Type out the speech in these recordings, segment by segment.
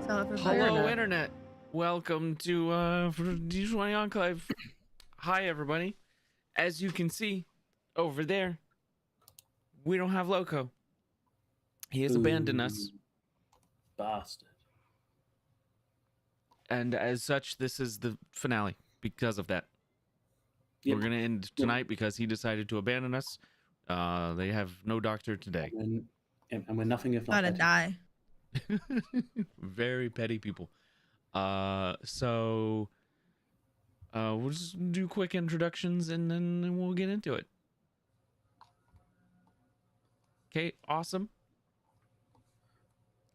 So everybody. Hello, Internet. Welcome to D20 Enclave. Hi, everybody. As you can see over there, we don't have Loco. He has abandoned us. Bastard. And as such, this is the finale because of that. Yep. We're going to end tonight because he decided to abandon us. They have no doctor today. And we're nothing if not Gotta petty. die. Very petty people. So we'll just do quick introductions and then we'll get into it. Okay, awesome.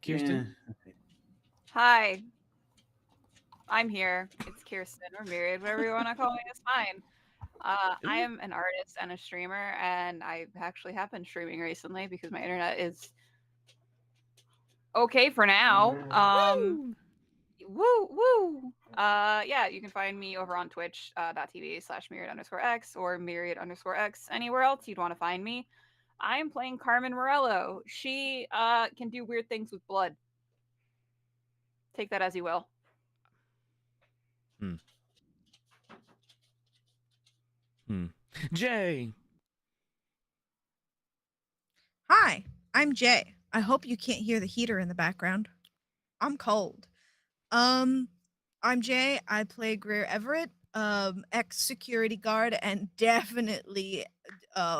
Kirsten? Yeah, okay. Hi. I'm here. It's Kirsten or Myriad, whatever you want to call me is fine. I am an artist and a streamer, and I actually have been streaming recently because my internet is okay for now. Woo! Yeah, you can find me over on Twitch, .tv/Myriad_X or Myriad_X. Anywhere else you'd want to find me. I'm playing Carmen Morello. She can do weird things with blood. Take that as you will. Jay. Hi, I'm Jay. I hope you can't hear the heater in the background. I'm cold. I'm Jay. I play Greer Everett, ex-security guard and definitely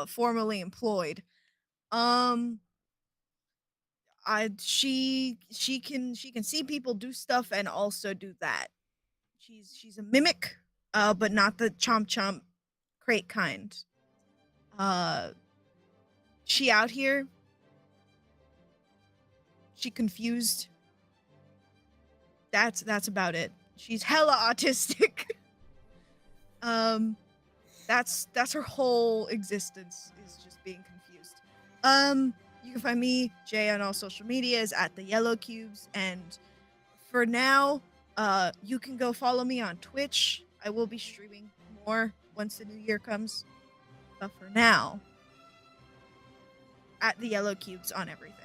formerly employed. She can see people do stuff and also do that. She's a mimic, but not the chomp chomp crate kind. She out here. She confused. That's about it. She's hella autistic. That's her whole existence is just being confused. You can find me, Jay, on all social medias at the Yellow Cubes, and for now, you can go follow me on Twitch. I will be streaming more once the new year comes. But for now, at the Yellow Cubes on everything.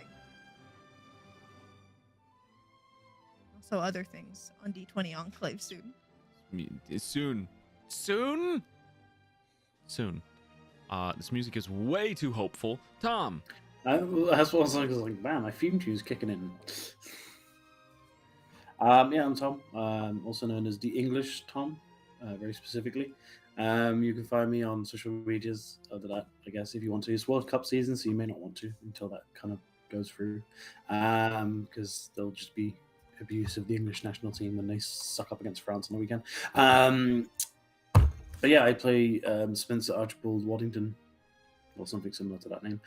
Also other things on D20 Enclave soon. Soon. This music is way too hopeful. Tom. That's what I was like, man, my theme tune's kicking in. Yeah, I'm Tom, also known as the English Tom, very specifically. You can find me on social medias other that, I guess, if you want to. It's World Cup season, so you may not want to until that kind of goes through, because there'll just be abuse of the English national team when they suck up against France on the weekend. But yeah, I play Spencer Archibald Waddington, or something similar to that name,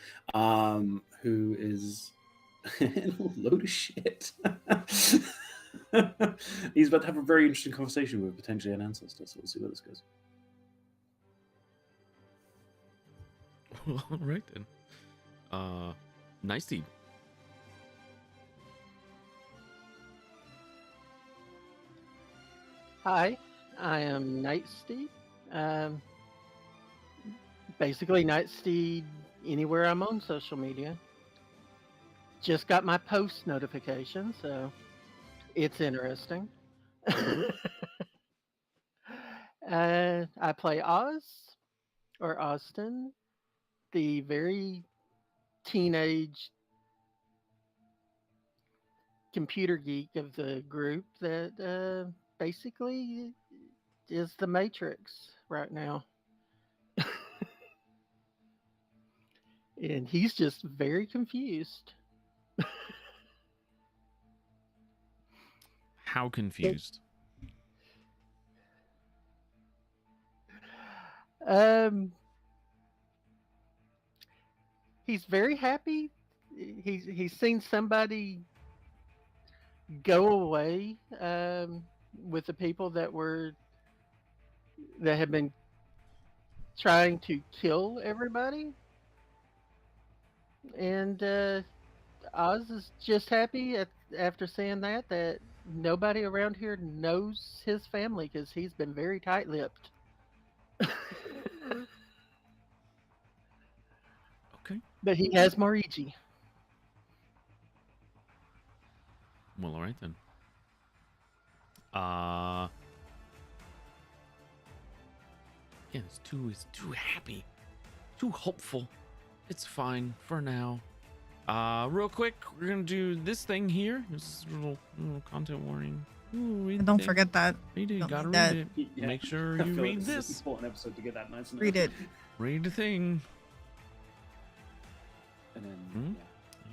who is a load of shit. He's about to have a very interesting conversation with potentially an ancestor, so we'll see where this goes. Well, all right then. Nice. Hi, I am Nightsteed. Basically, Nightsteed anywhere I'm on social media. Just got my post notification, so it's interesting. I play Oz, or Austin, the very teenage computer geek of the group that basically is the Matrix right now. And he's just very confused. How confused? He's very happy. He's seen somebody go away with the people that have been trying to kill everybody, and Oz is just happy after seeing that nobody around here knows his family because he's been very tight-lipped. Okay. But he has Marigi. Well, all right then. Yeah, it's too happy, too hopeful. It's fine for now. Real quick, we're gonna do this thing here. This is a little content warning. Ooh, read And the don't thing. forget that. Read it. Don't Gotta need read that. it. Make sure I you feel like read this is an this. important episode to get that nice and Read early. it. Read the thing. And then, Hmm?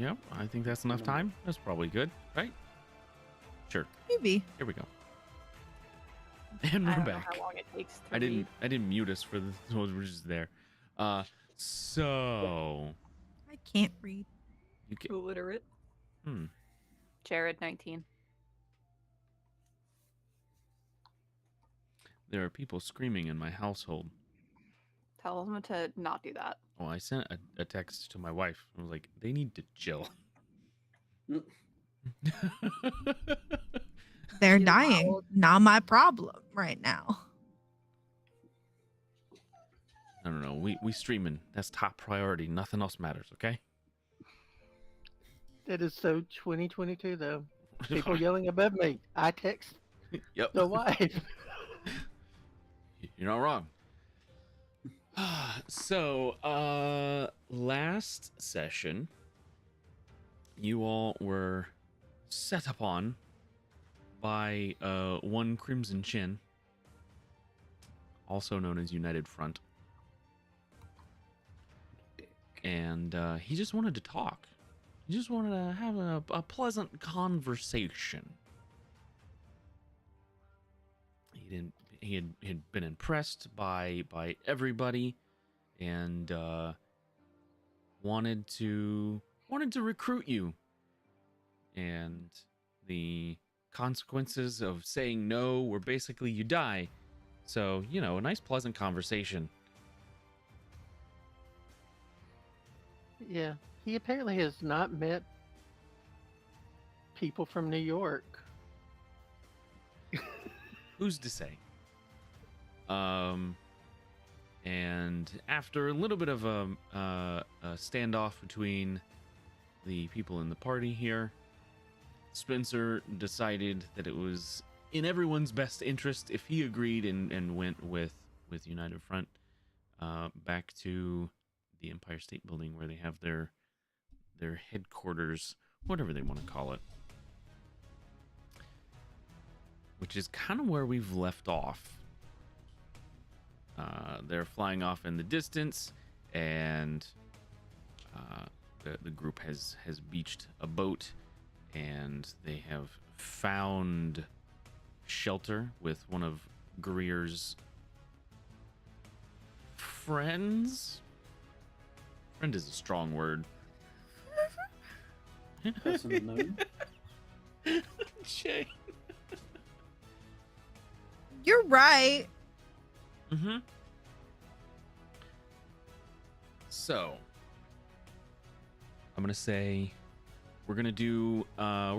Yep, I think that's enough time. That's probably good, right? Sure. Maybe. Here we go. And I we're don't know back. how long it takes to I read. didn't mute us for the so we're just there. So I can't read. you can. Illiterate. Hmm. Jared, 19. There are people screaming in my household. Tell them to not do that. Oh, I sent a text to my wife. I was like, they need to chill. Mm. They're You're dying. wild. Not my problem right now. I don't know. We streaming. That's top priority. Nothing else matters. Okay. That is so 2022, though. People yelling above me. I text Yep. the wife. You're not wrong. So, last session, you all were set upon by one Crimson Chin, also known as United Front. And he just wanted to talk. He just wanted to have a pleasant conversation. He had been impressed by everybody, and wanted to recruit you. And the consequences of saying no were basically you die. So, you know, a nice pleasant conversation. Yeah, he apparently has not met people from New York. Who's to say? And after a little bit of a standoff between the people in the party here, Spencer decided that it was in everyone's best interest if he agreed and went with United Front back to the Empire State Building, where they have their headquarters, whatever they want to call it, which is kind of where we've left off. They're flying off in the distance, and the group has beached a boat, and they have found shelter with one of Greer's friends. Friend is a strong word. Person unknown. Jay. You're right. Mm-hmm. So, I'm gonna say we're gonna do a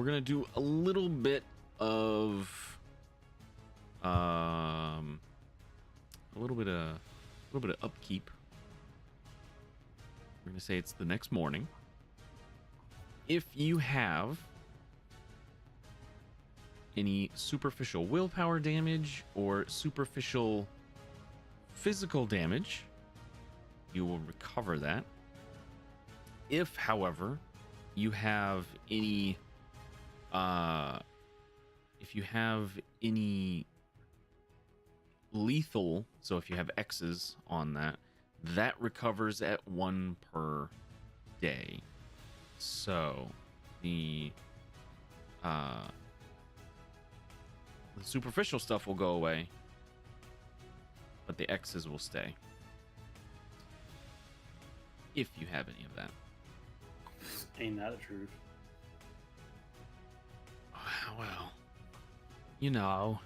little bit of a little bit of upkeep. We're gonna say it's the next morning. If you have any superficial willpower damage or superficial physical damage, you will recover that. If, however, you have any lethal, so if you have X's on that, that recovers at 1 per day. So the superficial stuff will go away, but the X's will stay. If you have any of that. Ain't that the truth? Well, you know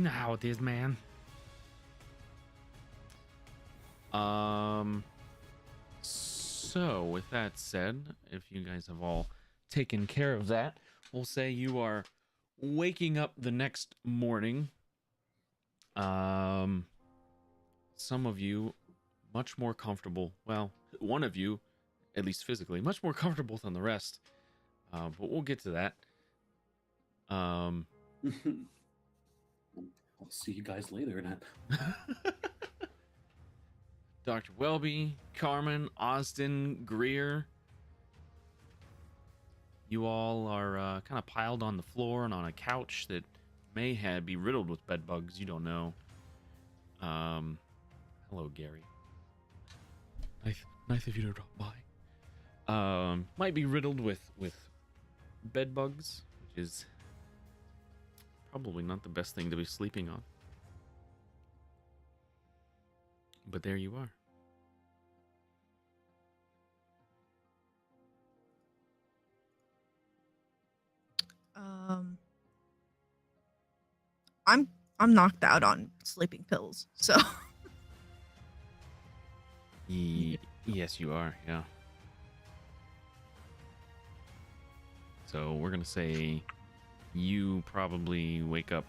how it is, man. So with that said, if you guys have all taken care of that, we'll say you are waking up the next morning. Some of you much more comfortable. Well, one of you, at least physically, much more comfortable than the rest. But we'll get to that. I'll see you guys later then. Dr. Welby, Carmen, Austin, Greer. You all are kind of piled on the floor and on a couch that may be riddled with bed bugs. You don't know. Hello, Gary. Nice of you to drop by. Might be riddled with bed bugs, which is probably not the best thing to be sleeping on. But there you are. I'm knocked out on sleeping pills, so Yes, you are. Yeah. So we're gonna say you probably wake up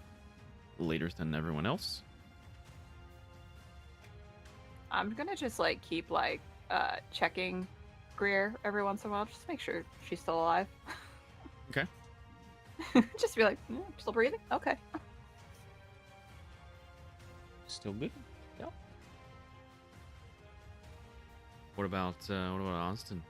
later than everyone else. I'm gonna just like keep like checking Greer every once in a while, just to make sure she's still alive. Okay. Just be like, still breathing? Okay. Still good. Yeah. What about Austin?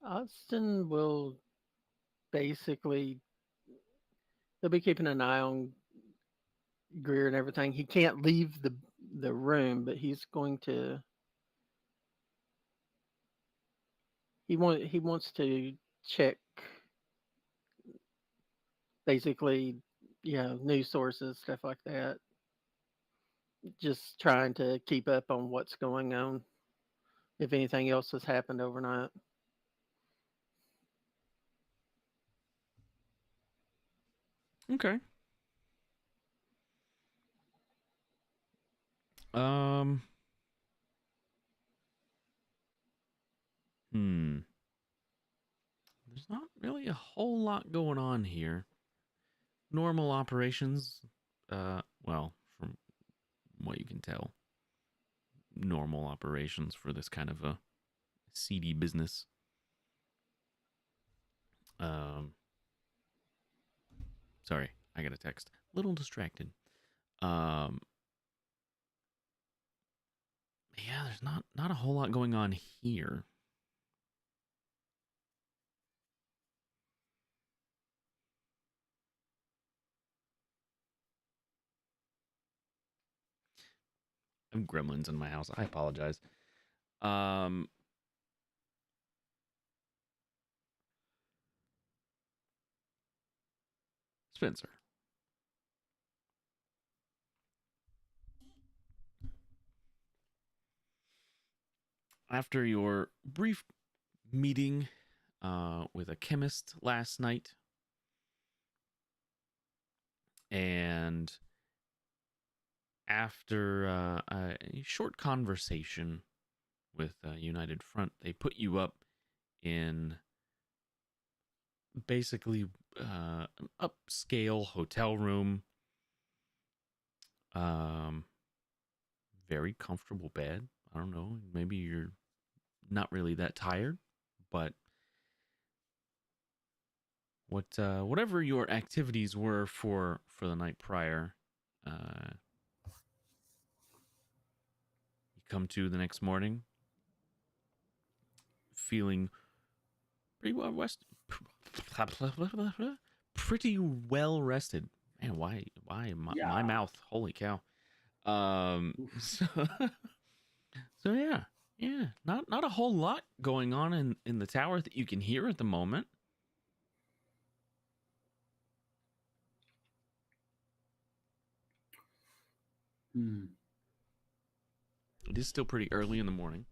Austin will basically, they'll be keeping an eye on Greer and everything. He can't leave the room, but he's going to. He wants to check basically, news sources, stuff like that. Just trying to keep up on what's going on. If anything else has happened overnight. Okay. There's not really a whole lot going on here. Normal operations. Well, from what you can tell, normal operations for this kind of a seedy business. Sorry, I got a text. Little distracted. Yeah, there's not a whole lot going on here. I have gremlins in my house. I apologize. Spencer. After your brief meeting with a chemist last night, and after a short conversation with United Front, they put you up in basically an upscale hotel room. Very comfortable bed. I don't know. Maybe you're not really that tired, but whatever your activities were for the night prior, you come to the next morning feeling pretty well rested. Pretty well rested. Man, why my mouth? Holy cow. So, so yeah, not a whole lot going on in the tower that you can hear at the moment. It is still pretty early in the morning.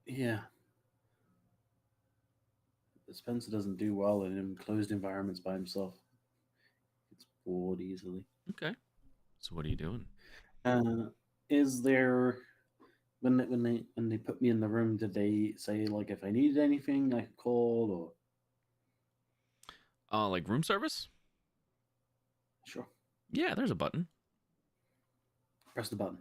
Yeah. Spencer doesn't do well in enclosed environments by himself. It's bored easily. Okay. So what are you doing? Is there when they put me in the room, did they say like if I needed anything I could call or Like room service? sure. Yeah, there's a button. Press the button.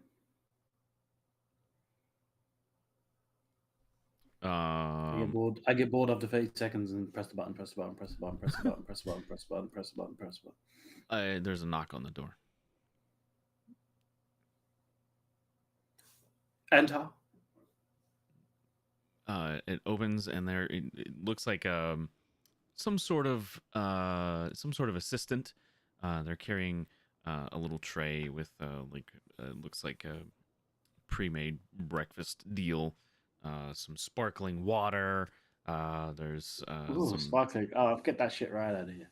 I get bored after 30 seconds and press the button, press the button, press the button, press the button, press the button, press the button, press the button, press the button. There's a knock on the door. Enter. It opens, and it looks like some sort of assistant. They're carrying a little tray with looks like a pre-made breakfast deal. Some sparkling water. There's Ooh, some sparkling. Oh, get that shit right out of here.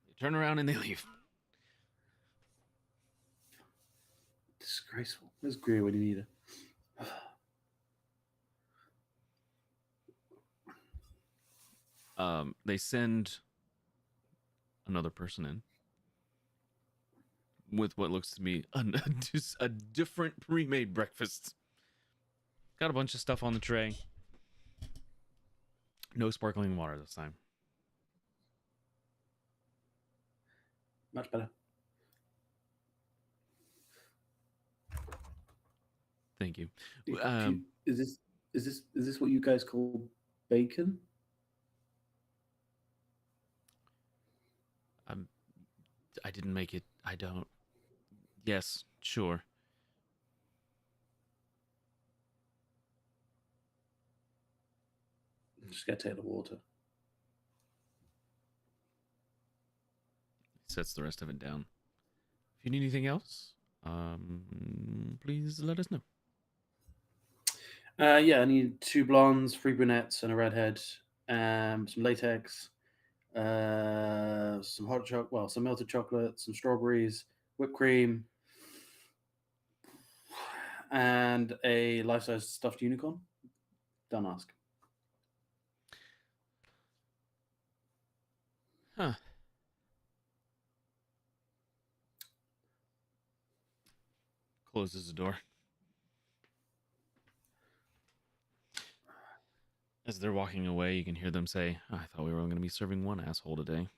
They turn around and they leave. Disgraceful. Where's Greer when you need her? They send another person in with what looks to be a different pre-made breakfast. Got a bunch of stuff on the tray. No sparkling water this time. Much better. Thank you. Is this what you guys call bacon? I didn't make it. I don't. Yes, sure. I'm just gonna take the water. Sets the rest of it down. If you need anything else, please let us know. Yeah, I need 2 blondes, 3 brunettes, and a redhead. Some latex, some hot chocolate, well, some melted chocolate, some strawberries, whipped cream, and a life-size stuffed unicorn. Don't ask. Huh. Closes the door. As they're walking away, you can hear them say, I thought we were only going to be serving one asshole today.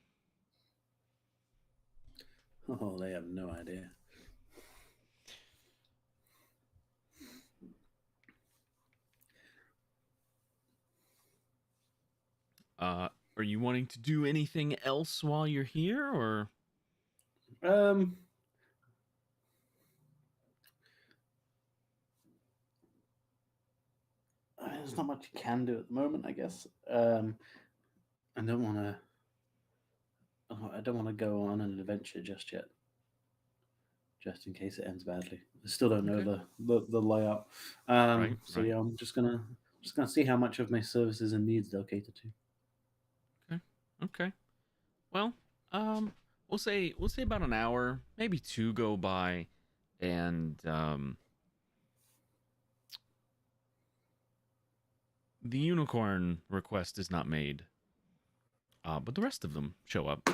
Oh, they have no idea. Are you wanting to do anything else while you're here, or? There's not much you can do at the moment, I guess. I don't want to. I don't want to go on an adventure just yet, just in case it ends badly. I still don't know the layout. So yeah, I'm just gonna see how much of my services and needs they'll cater to. Okay. Well, we'll say about an hour, maybe 2 go by, and the unicorn request is not made. But the rest of them show up.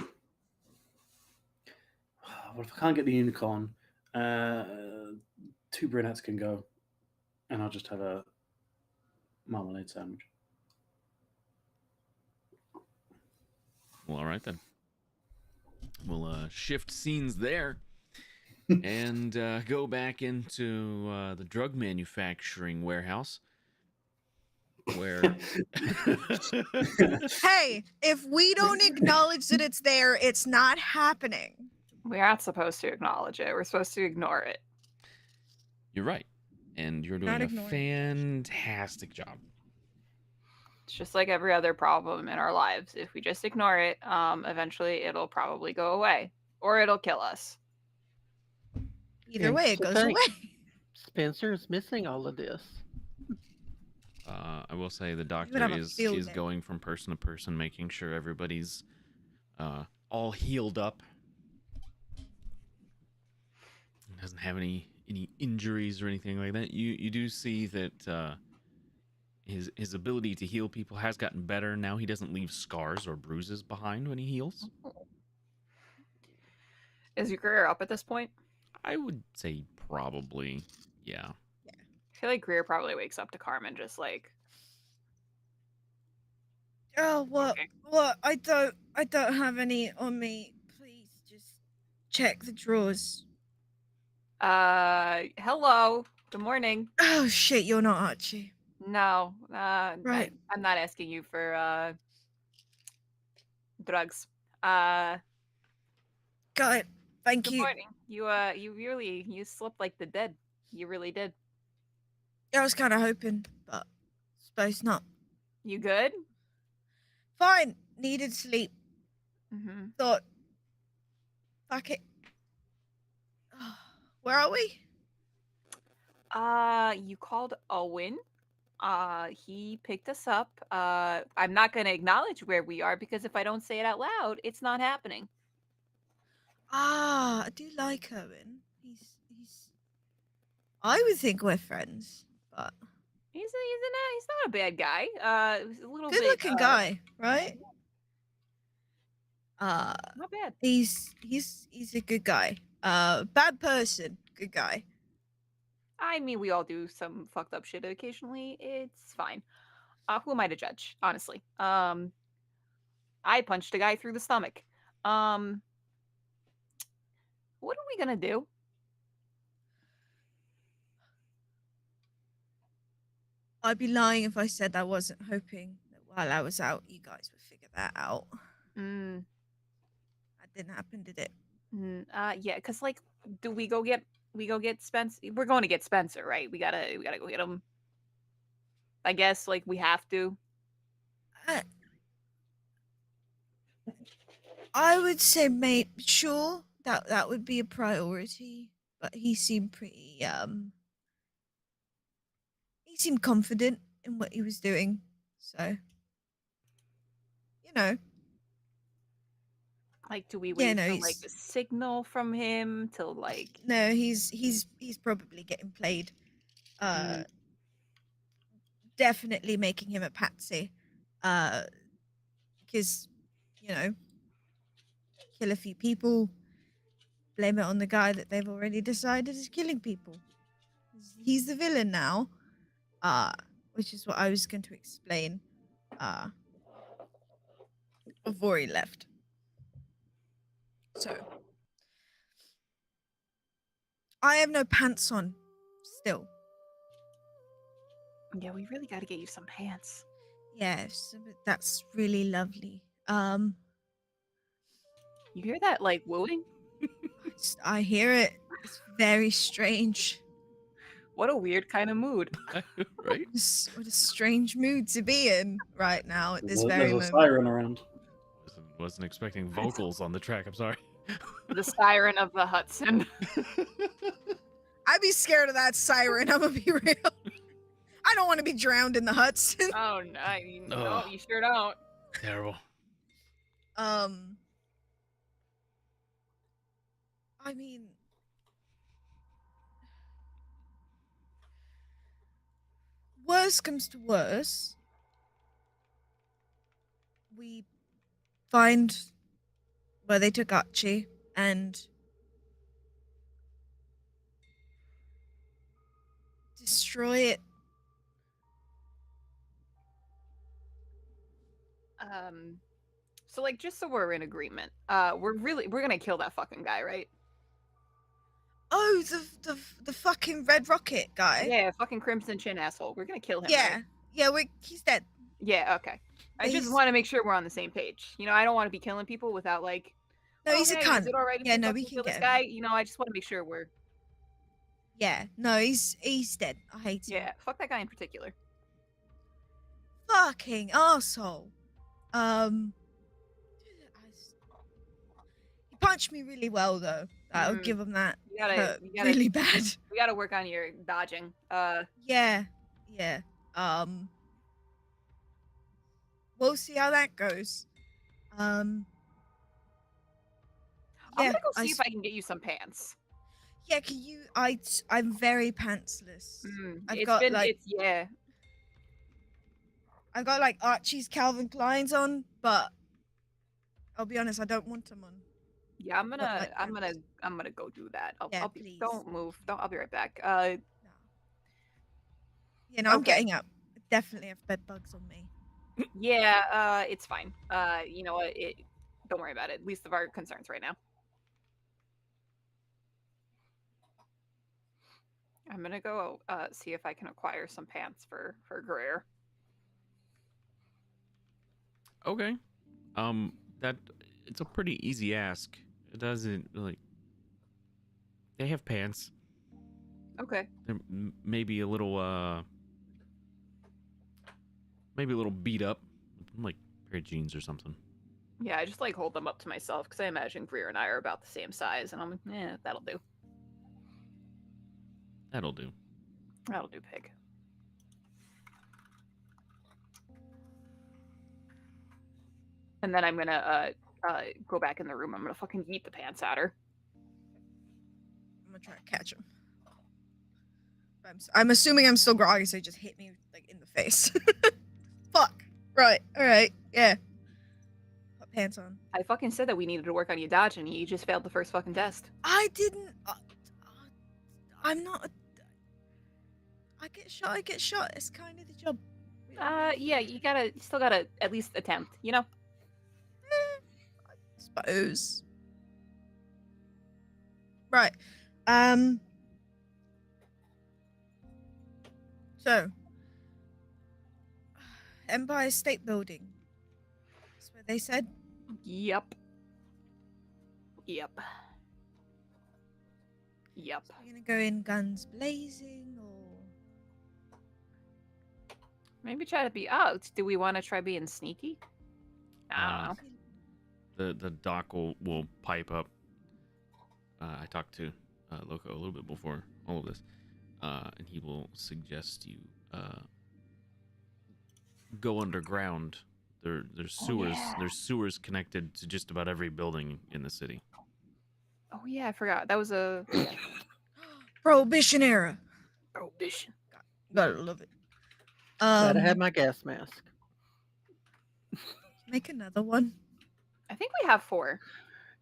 Well, if I can't get the unicorn, 2 brunettes can go, and I'll just have a marmalade sandwich. Well, all right then. We'll shift scenes there and go back into the drug manufacturing warehouse. Where Hey, if we don't acknowledge that it's there, it's not happening. We aren't supposed to acknowledge it. We're supposed to ignore it. You're right. And you're doing a fantastic job. It's just like every other problem in our lives. If we just ignore it, eventually it'll probably go away. Or it'll kill us. Either way, it goes away. Spencer is missing all of this. I will say the doctor is going from person to person, making sure everybody's all healed up. Doesn't have any injuries or anything like that. You do see that his ability to heal people has gotten better. Now he doesn't leave scars or bruises behind when he heals. Is your career up at this point? I would say probably, yeah. I feel like Greer probably wakes up to Carmen just like, Oh, what? Okay. What? I don't have any on me. Please just check the drawers. Hello. Good morning. Oh shit, you're not Archie. No, Right. I'm not asking you for drugs. Uh, Got it. Thank Good you. morning. You slept like the dead. You really did. I was kind of hoping, but suppose not. You good? Fine. Needed sleep. Mm-hmm. Thought, fuck it. Where are we? You called Owen. He picked us up. I'm not gonna acknowledge where we are because if I don't say it out loud, it's not happening. I do like Owen. He's. I would think we're friends, but He's not a bad guy. He's a little bit good-looking guy, right? not bad. He's a good guy. Bad person, good guy. I mean, we all do some fucked up shit occasionally. It's fine. Who am I to judge? Honestly. I punched a guy through the stomach. Um, what are we gonna do? I'd be lying if I said I wasn't hoping that while I was out, you guys would figure that out. Mm, That didn't happen, did it? yeah, cause like, do we go get Spencer? We're going to get Spencer, right? We gotta go get him. I guess like we have to. Uh, I would say, mate, sure that would be a priority, but he seemed pretty he seemed confident in what he was doing, so you know, Like, do we yeah, wait no, for like a signal from him till like? no, he's probably getting played. Mm, Definitely making him a patsy, because you know, kill a few people, blame it on the guy that they've already decided is killing people. He's the villain now, uh, which is what I was going to explain uh, before he left. So, I have no pants on still. yeah, we really got to get you some pants. Yes, that's really lovely. You hear that like wooing? I hear it. It's very strange. What a weird kind of mood. Right? What a strange mood to be in right now at this There's very a moment. siren around. Wasn't expecting vocals on the track. I'm sorry. The siren of the Hudson. I'd be scared of that siren. I'm gonna be real. I don't want to be drowned in the Hudson. Oh no, Ugh. you sure don't. Terrible. I mean, worst comes to worst, we find where they took Archie and destroy it. So like just so we're in agreement, we're gonna kill that fucking guy, right? Oh, the fucking Red Rocket guy. Yeah, fucking Crimson Chin asshole. We're gonna kill him. Yeah, Right? yeah. He's dead. Yeah. Okay. I just He's- want to make sure we're on the same page. You know, I don't want to be killing people without like. No, oh, he's a hey, cunt. Is it all right if Yeah, we no, fucking we can kill get this him. guy? You know, I just want to make sure we're. Yeah, no, he's dead. I hate him. Yeah. Fuck that guy in particular. Fucking arsehole. He punched me really well though. I'll give him that. You gotta, Hurt you gotta, really bad. we gotta work on your dodging. Yeah. We'll see how that goes. I'm Yeah, gonna go see if I can get you some pants. yeah. Can you? I'm very pantsless. I've It's got been, like it's yeah. I've got like Archie's Calvin Kleins on, but I'll be honest, I don't want them on. Yeah, I'm gonna, like I'm gonna, pants. I'm gonna go do that. Yeah, I'll be. please. Don't move. I'll be right back. No. Yeah, no, I'm Okay. getting up. I definitely have bed bugs on me. Yeah, it's fine. You know what? Don't worry about it. Least of our concerns right now. I'm gonna go see if I can acquire some pants for Greer. Okay. That it's a pretty easy ask. It doesn't like they have pants. Okay. They're maybe a little maybe a little beat up, like a pair of jeans or something. Yeah, I just like hold them up to myself because I imagine Greer and I are about the same size, and I'm like, that'll do. That'll do. That'll do, pig. And then I'm gonna go back in the room. I'm gonna fucking eat the pants at her. I'm gonna try to catch him. I'm assuming I'm still groggy, so he just hit me like in the face. Fuck. Right. All right. Yeah. Put pants on. I fucking said that we needed to work on you dodging. You just failed the first fucking test. I didn't. I'm not. I get shot. I get shot. It's kind of the job. Yeah, you still gotta at least attempt. You know. I suppose. Right. So, Empire State Building. That's where they said. Yep. Yep. Yep. So we're gonna go in guns blazing, or Maybe try to be out. Do we want to try being sneaky? I don't know. The doc will pipe up. I talked to Loco a little bit before all of this, and he will suggest you go underground. There's sewers. yeah. There's sewers connected to just about every building in the city. Oh yeah, I forgot. That was a Prohibition era. prohibition. Gotta love it. Gotta have my gas mask. Make another one. I think we have 4.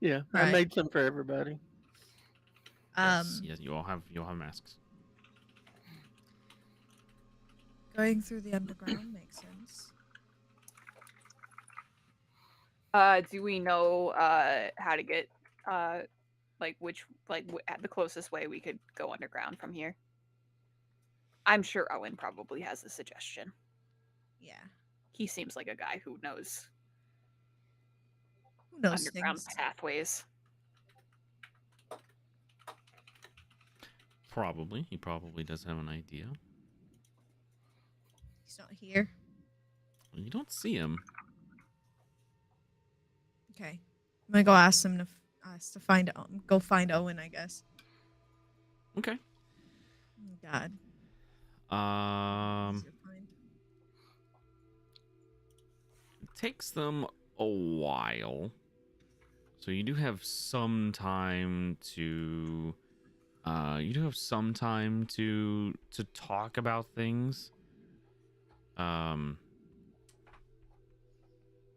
Yeah, I Right. made some for everybody. Yes, you all have masks. Going through the underground makes sense. Do we know how to get like the closest way we could go underground from here? I'm sure Owen probably has a suggestion. Yeah. He seems like a guy who knows Who knows underground things? pathways. Probably. He probably does have an idea. He's not here. You don't see him. Okay. I'm gonna go ask him to find go find Owen, I guess. Okay. Oh, God. Um, Easier to find. it takes them a while. So you do have some time to talk about things.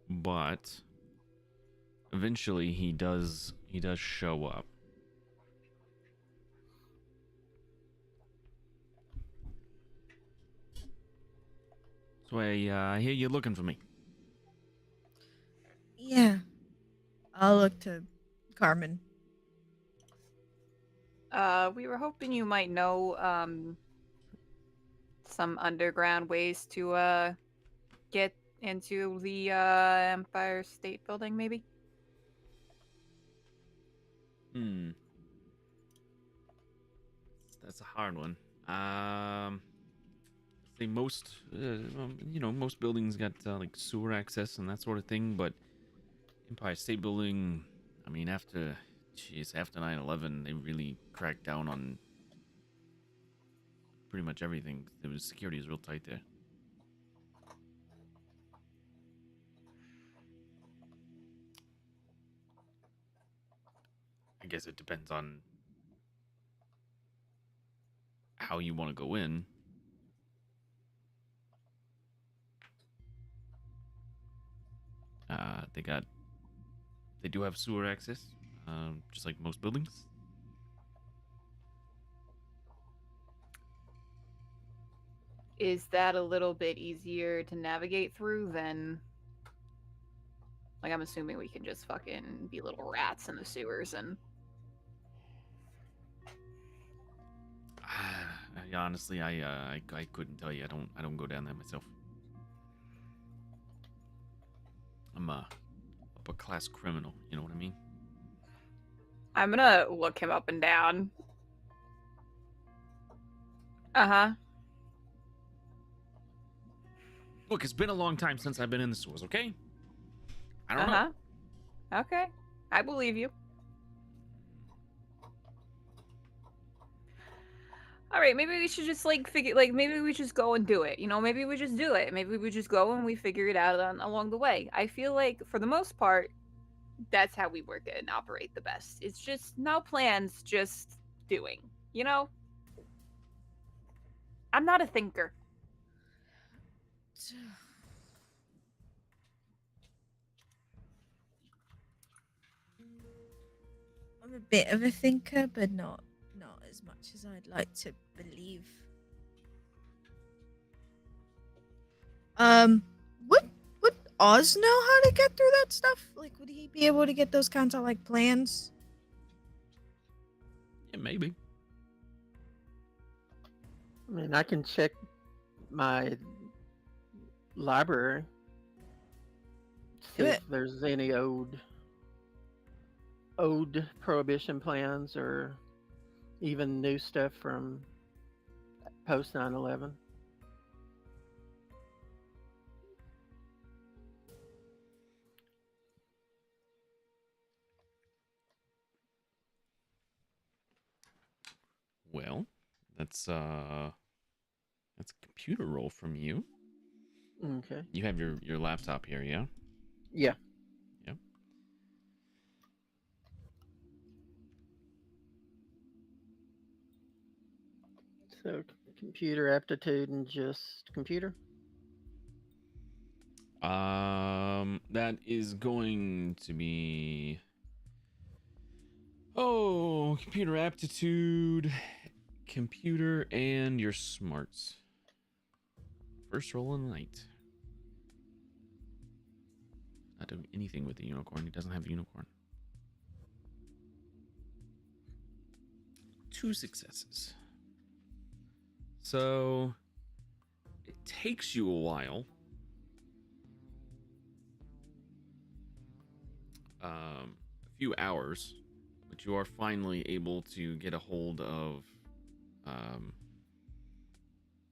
But eventually he does show up. So I hear you're looking for me. Yeah. I'll look to Carmen. We were hoping you might know some underground ways to get into the Empire State Building, maybe. That's a hard one. See, most most buildings got like sewer access and that sort of thing, but Empire State Building, I mean, after 9/11, they really cracked down on pretty much everything. Security is real tight there. I guess it depends on how you want to go in. They do have sewer access, just like most buildings. is that a little bit easier to navigate through than, like, I'm assuming we can just fucking be little rats in the sewers and Honestly, I couldn't tell you. I don't go down there myself. I'm a upper class criminal. You know what I mean? I'm gonna look him up and down. Uh-huh. Look, it's been a long time since I've been in the sewers. Okay? I don't know. Okay. I believe you. All right, maybe we should just maybe we just go and do it. You know, maybe we just do it. Maybe we just go and we figure it out along the way. I feel like for the most part, that's how we work it and operate the best. It's just no plans, just doing. You know? I'm not a thinker. I'm a bit of a thinker, but not as much as I'd like to believe. Would Oz know how to get through that stuff? Like, would he be able to get those kinds of like plans? Yeah, maybe. I mean, I can check my library, see Do if it. there's any old prohibition plans or even new stuff from post 9/11. Well, that's a computer roll from you. Okay. You have your laptop here, yeah? Yeah. Yep. So computer aptitude and just computer. That is going to be computer aptitude, computer, and your smarts. First roll in the night. Not doing anything with the unicorn. He doesn't have a unicorn. 2 successes. So it takes you a while. A few hours, but you are finally able to get a hold of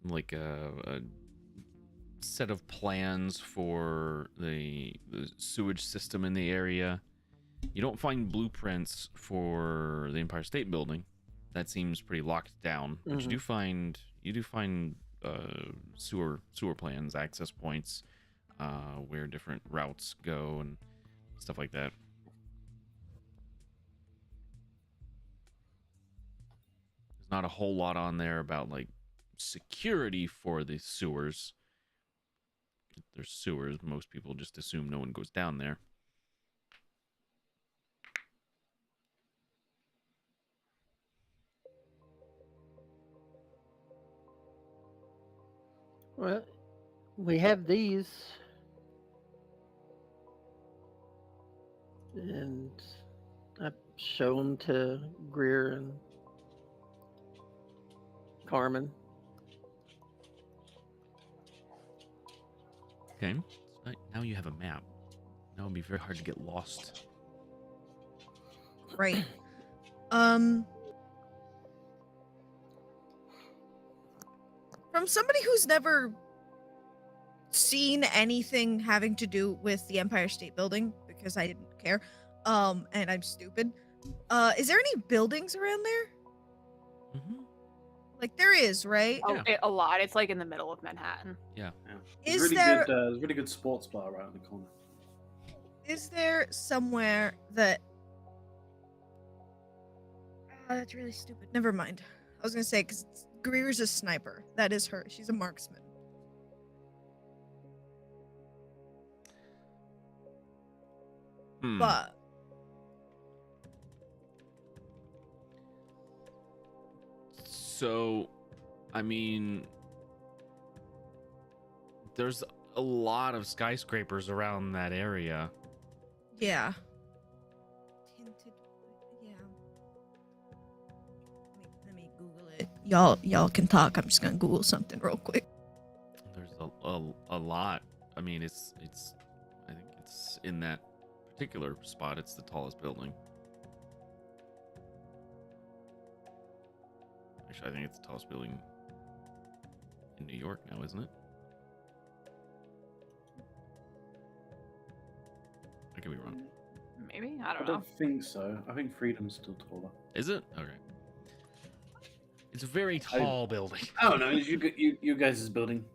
like a set of plans for the sewage system in the area. You don't find blueprints for the Empire State Building. That seems pretty locked down. But you do find sewer plans, access points, where different routes go and stuff like that. There's not a whole lot on there about like security for the sewers. There's sewers. Most people just assume no one goes down there. Well, we have these, and I show them to Greer and Carmen. Okay. So now you have a map. Now it'd be very hard to get lost. Right. From somebody who's never seen anything having to do with the Empire State Building, because I didn't care, and I'm stupid, is there any buildings around there? Mm-hmm. Like, there is, right? Oh, Yeah. a lot. It's like in the middle of Manhattan. Yeah. There's Is really there- good, there's a really good sports bar right in the corner. Is there somewhere that... Oh, that's really stupid. Never mind. I was gonna say, because Greer's a sniper. That is her. She's a marksman. But So, I mean, There's a lot of skyscrapers around that area. Yeah. Tinted. Yeah. Let me Google it. Y'all can talk. I'm just gonna Google something real quick. There's a lot. I mean, it's I think it's in that particular spot. It's the tallest building. Actually, I think it's the tallest building in New York now, isn't it? I could be wrong. Maybe? I I don't know. don't think so. I think Freedom's still taller. Is it? Okay. It's a very tall building. Oh no, it's you guys' building.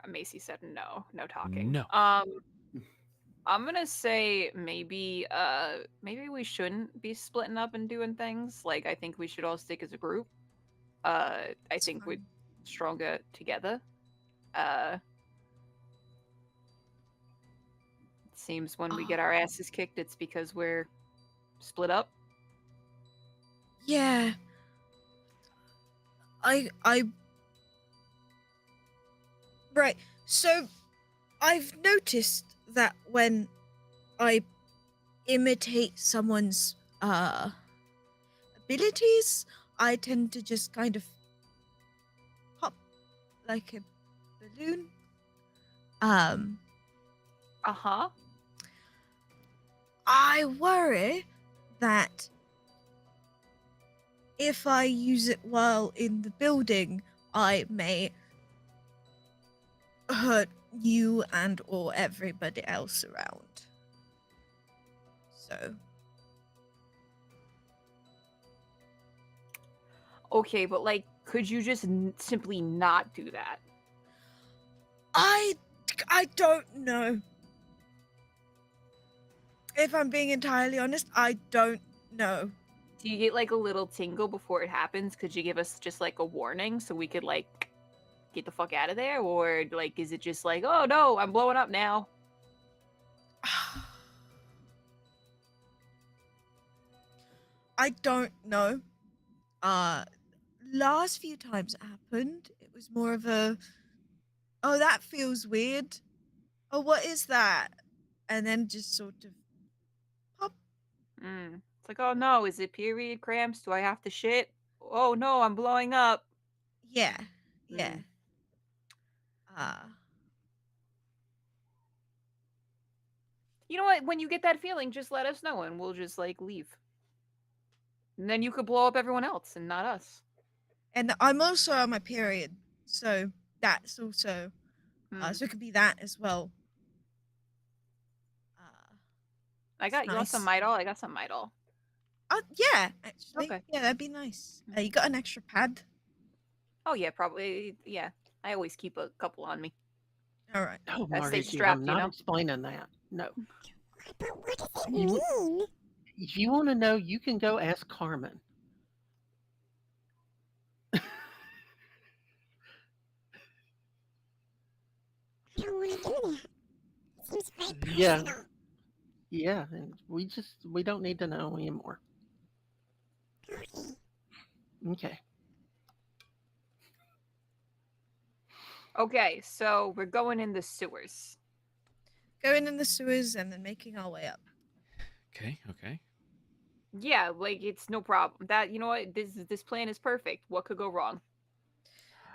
Macy said no talking. No. I'm gonna say maybe we shouldn't be splitting up and doing things. Like I think we should all stick as a group. I That's think fine. we're stronger together. It seems when we get our asses kicked, it's because we're split up. Yeah. I Right. So I've noticed that when I imitate someone's abilities, I tend to just kind of pop like a balloon. Uh-huh. I worry that if I use it while in the building, I may hurt you and or everybody else around. So Okay, but like, could you just simply not do that? I don't know. If I'm being entirely honest, I don't know. Do you get like a little tingle before it happens? Could you give us just like a warning so we could like get the fuck out of there? Or like, is it just like, oh no, I'm blowing up now? I don't know. Last few times it happened, it was more of a, oh, that feels weird. Oh, what is that? And then just sort of pop. It's like, oh no, is it period cramps? Do I have to shit? Oh no, I'm blowing up. Yeah. Yeah. You know what? When you get that feeling, just let us know and we'll just like leave. And then you could blow up everyone else and not us. And I'm also on my period, so that's also so it could be that as well. I got you want some nice. Midol? I got some Midol. Yeah, actually. Okay. Yeah, that'd be nice. You got an extra pad? Oh yeah, probably. Yeah, I always keep a couple on me. All right. No, I stay Marty, strapped, I'm you not know? explaining that. No. But what does it mean? If you want to know, you can go ask Carmen. I don't want to do that. It seems very Yeah. personal. Yeah, and we don't need to know anymore. Okay. Okay. Okay, so we're going in the sewers. Going in the sewers and then making our way up. Okay. Yeah, like it's no problem. That you know what? This plan is perfect. What could go wrong?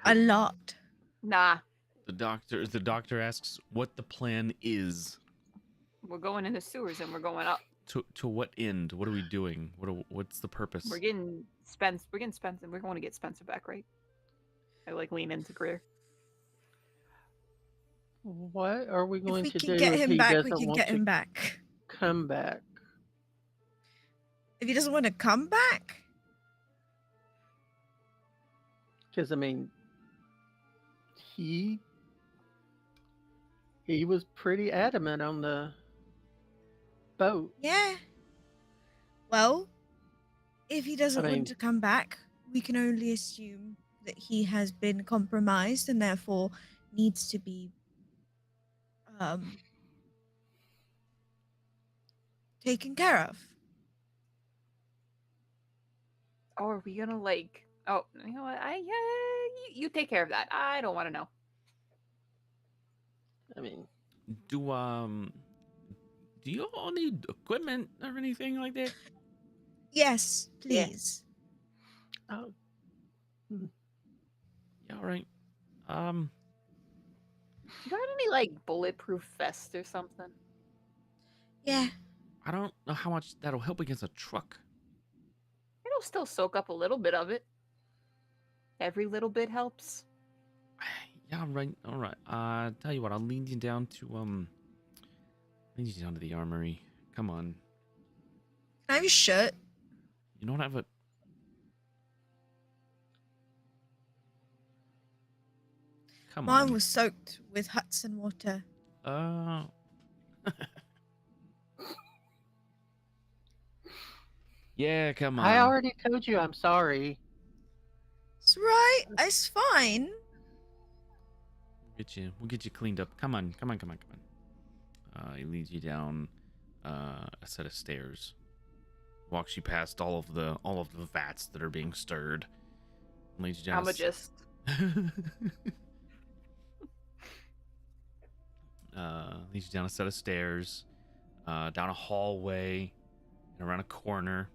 A lot. Nah, The doctor asks what the plan is. we're going in the sewers and we're going up. To what end? What are we doing? What's the purpose? We're getting Spence. We're getting Spencer. We're going to get Spencer back, right? I like lean into Greer. What are we If going we to can do get if him he back, we doesn't can want get to him back. come back? If he doesn't want to come back, Because I mean, he was pretty adamant on the boat. yeah. Well, if he doesn't mean- want to come back, we can only assume that he has been compromised and therefore needs to be taken care of. Oh, are we gonna like? Oh, you know what? You take care of that. I don't want to know. I mean, Do you all need equipment or anything like that? Yes, Yeah. please. oh, Yeah, all right. You got any like bulletproof vests or something? Yeah. I don't know how much that'll help against a truck. It'll still soak up a little bit of it. Every little bit helps. Yeah, right. All right. Tell you what, I'll lead you down to the armory. Come on. Can I have your shirt? You don't have a. Come Mine on. was soaked with Hudson water. Uh. Yeah, come on. I already told you I'm sorry. It's right. It's fine. We'll get you cleaned up. Come on. He leads you down a set of stairs. Walks you past all of the vats that are being stirred. Leads you down. I'ma just Leads you down a set of stairs, down a hallway, and around a corner.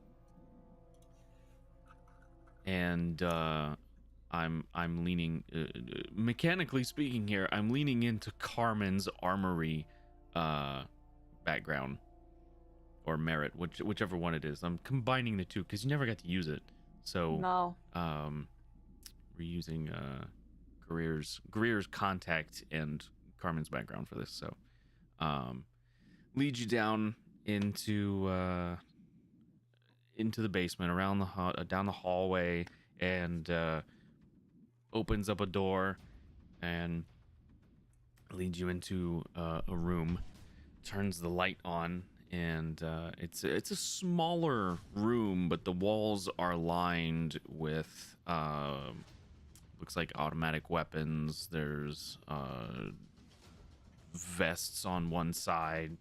And I'm leaning, mechanically speaking here, I'm leaning into Carmen's armory background or merit, whichever one it is. I'm combining the two because you never got to use it. So no. we're using Greer's contact and Carmen's background for this. So lead you down into the basement, around down the hallway, and opens up a door and leads you into a room. Turns the light on, and it's a smaller room, but the walls are lined with looks like automatic weapons. There's vests on one side.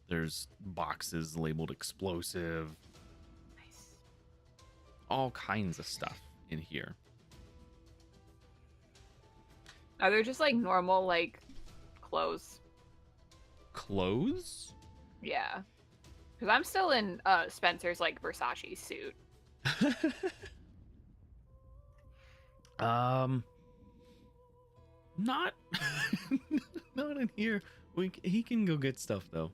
There's boxes labeled explosive. Nice. All kinds of stuff in here. Are there just like normal like clothes? Clothes? Yeah. Because I'm still in Spencer's like Versace suit. Not not in here. He can go get stuff though.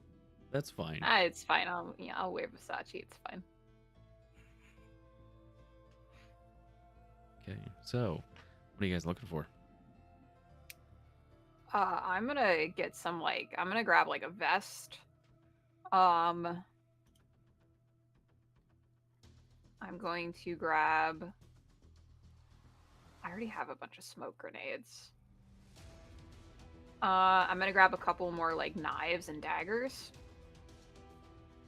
That's fine. It's fine. I'll wear Versace. It's fine. Okay, so what are you guys looking for? I'm gonna get some like I'm gonna grab like a vest. I'm going to grab. I already have a bunch of smoke grenades. I'm gonna grab a couple more like knives and daggers.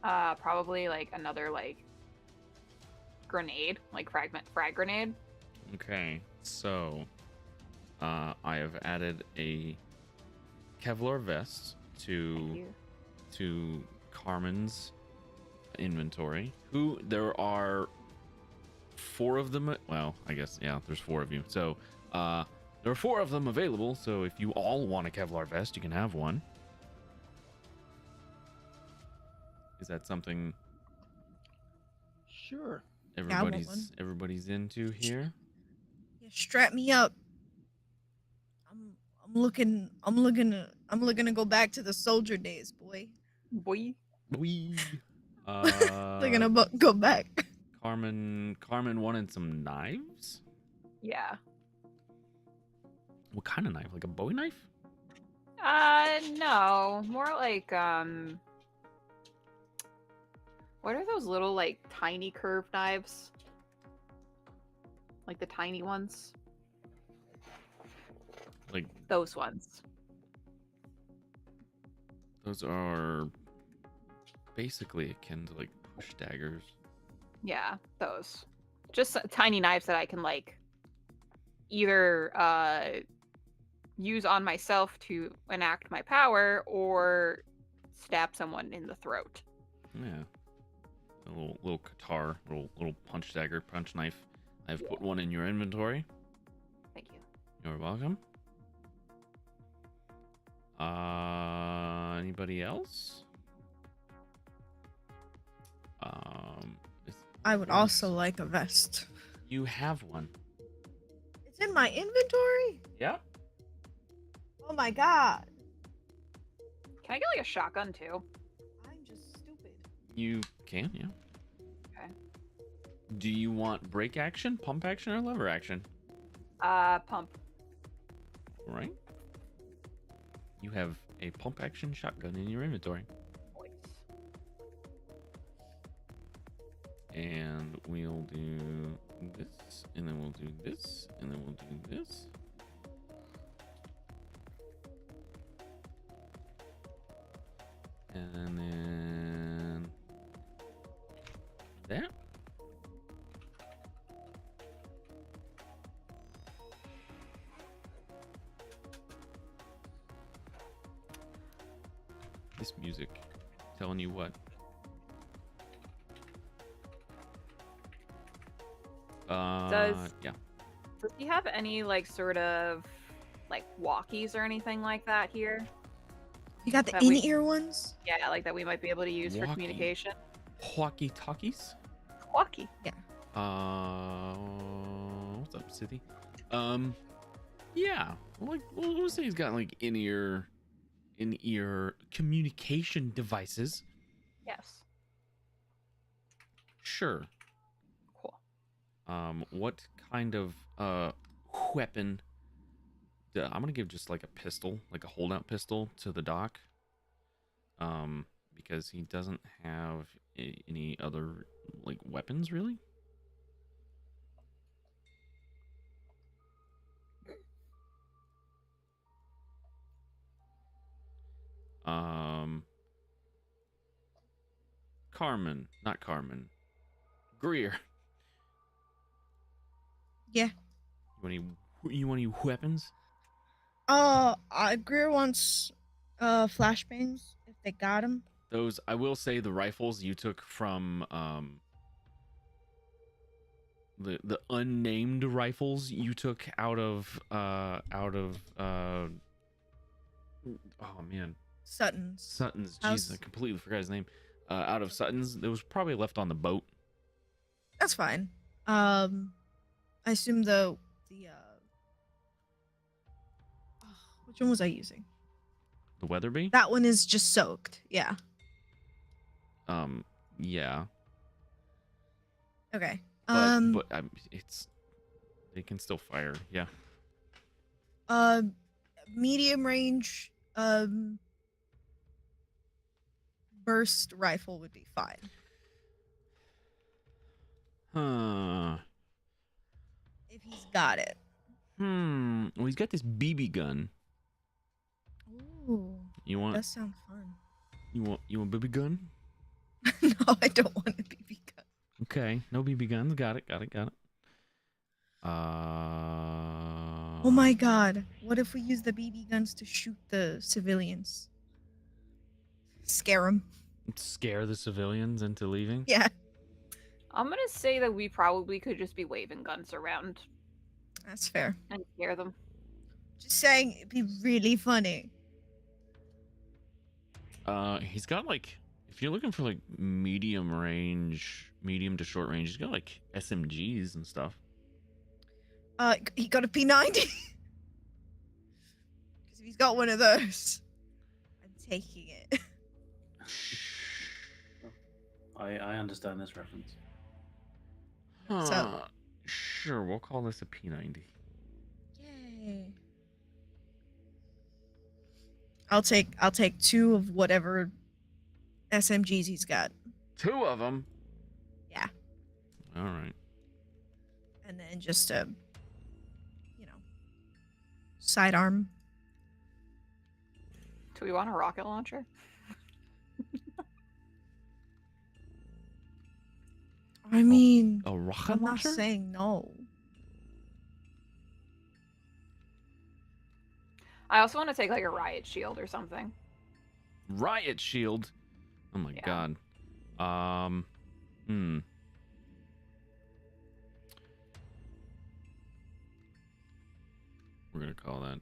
Probably like another like grenade, like frag grenade. Okay, so I have added a Kevlar vest Thank to Carmen's inventory. There are 4 of them. Well, I guess yeah, there's 4 of you. So there are 4 of them available. So if you all want a Kevlar vest, you can have one. Is that something Sure. I want one. everybody's into here? Yeah, strap me up. I'm looking to go back to the soldier days, boy. Boy. We Looking to go back. Carmen wanted some knives. Yeah. What kind of knife? Like a Bowie knife? No. More like what are those little like tiny curved knives? Like the tiny ones? Like Those ones. those are basically akin to like push daggers. Yeah, those. Just tiny knives that I can like either use on myself to enact my power or stab someone in the throat. Yeah. a little guitar, little punch dagger, punch knife. I've put one in your inventory. Thank you. You're welcome. Anybody else? I would also like a vest. You have one. It's in my inventory? Yeah. Oh my god. Can I get like a shotgun too? I'm just stupid. You can, yeah. Okay. Do you want brake action, pump action, or lever action? Pump. All right. You have a pump action shotgun in your inventory. Boys. And we'll do this, and then we'll do this, and then we'll do this. And then that. This music telling you what? Yeah. Does he have any like sort of like walkies or anything like that here? You got the That we- in-ear ones? Yeah, like that we might be able to use for Walkie. communication. Walkie talkies. Walkie. What's up, City? Yeah. Like, we'll say he's got like in-ear communication devices. Yes. Sure. Cool. What kind of weapon? I'm gonna give just like a pistol, like a holdout pistol, to the doc. Because he doesn't have any other like weapons really. Not Carmen. Greer. Yeah. You want any weapons? Greer wants flashbangs if they got them. Those, I will say, the rifles you took from the unnamed rifles you took out of oh man, Sutton's. Sutton's. House. Jeez, I completely forgot his name. Out of Sutton's, it was probably left on the boat. That's fine. I assume which one was I using? The Weatherby. That one is just soaked. Yeah. Yeah. Okay. But it's they can still fire. Yeah. Medium range burst rifle would be fine. If he's got it. Well, he's got this BB gun. Ooh. You want? That sounds fun. You want BB gun? No, I don't want a BB gun. Okay, no BB guns. Got it. Oh my god. What if we use the BB guns to shoot the civilians? Scare them. Scare the civilians into leaving. Yeah. I'm gonna say that we probably could just be waving guns around That's fair. and scare them. Just saying it'd be really funny. He's got like, if you're looking for like medium to short range, he's got like SMGs and stuff. He got a P90. Because if he's got one of those, I'm taking it. I understand this reference. Sure, we'll call this a P90. Yay. I'll take 2 of whatever SMGs he's got. 2 of them. Yeah. All right. And then just a sidearm. Do we want a rocket launcher? I mean, A rocket I'm not launcher? saying no. I also want to take like a riot shield or something. Riot shield. Oh my Yeah. god. Hmm. We're gonna call that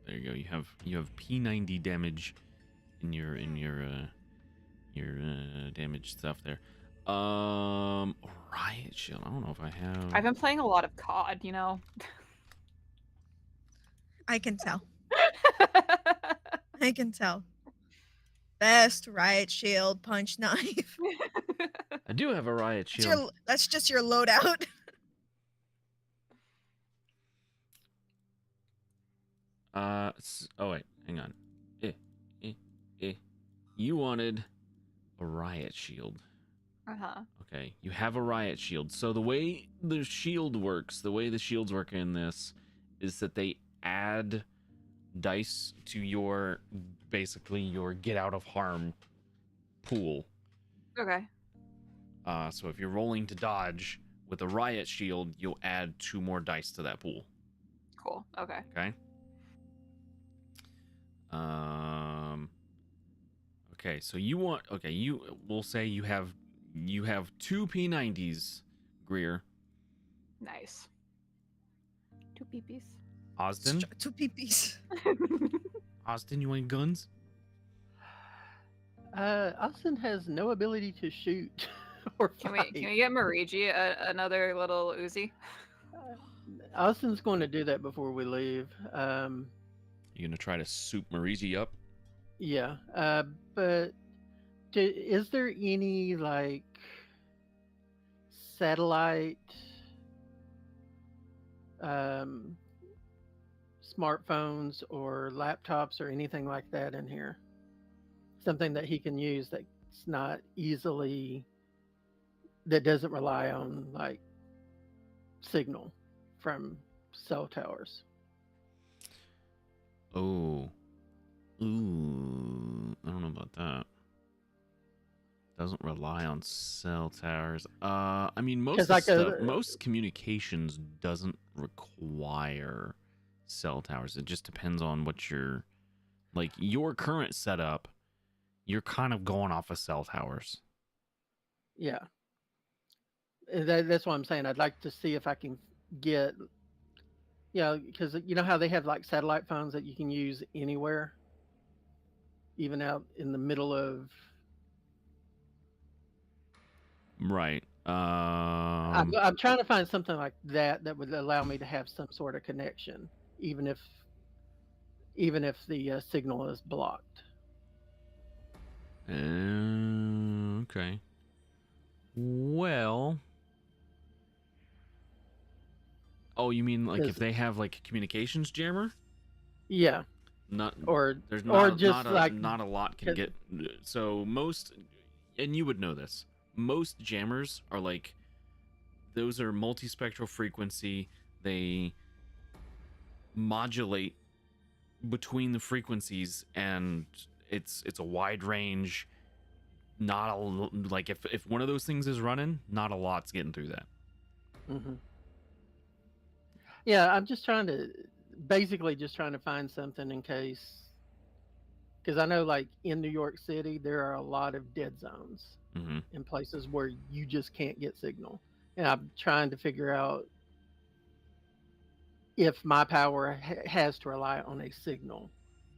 there you go. You have P90 damage in your damage stuff there. Riot shield. I don't know if I have. I've been playing a lot of COD, you know. I can tell. I can tell. Vest, riot shield, punch knife. I do have a riot That's, shield. that's just your loadout. Oh wait, hang on. Eh, eh. You wanted a riot shield. Uh-huh. Okay, you have a riot shield. So the way the shield works, the way the shields work in this, is that they add dice to your, basically your get out of harm pool. Okay. So if you're rolling to dodge with a riot shield, you'll add 2 more dice to that pool. Cool. Okay. Okay. Okay, so you want, okay, we'll say you have 2 P90s, Greer. Nice. 2 peepees. Austin? 2 peepees. Austin, you want guns? Austin has no ability to shoot or Can fight. we get Marigi another little Uzi? Austin's going to do that before we leave. You gonna try to soup Marisi up? Yeah, but is there any like satellite smartphones or laptops or anything like that in here? Something that he can use that's not easily, that doesn't rely on like signal from cell towers. Oh. Ooh. I don't know about that. Doesn't rely on cell towers. I mean, most communications doesn't require cell towers. It just depends on what your, like, your current setup. You're kind of going off of cell towers. Yeah. That's what I'm saying. I'd like to see if I can get, because you know how they have like satellite phones that you can use anywhere, even out in the middle of. Right. I'm trying to find something like that that would allow me to have some sort of connection, even if the signal is blocked. Okay. Well. Oh, you mean like if they have like a communications jammer? Yeah. Not there's not a lot can get. So most, and you would know this. Most jammers are like, those are multispectral frequency. They modulate between the frequencies, and it's a wide range. Not like if one of those things is running, not a lot's getting through that. Mm-hmm. Yeah, I'm just trying to find something in case, because I know like in New York City there are a lot of dead zones in places where you just can't get signal, and I'm trying to figure out if my power has to rely on a signal,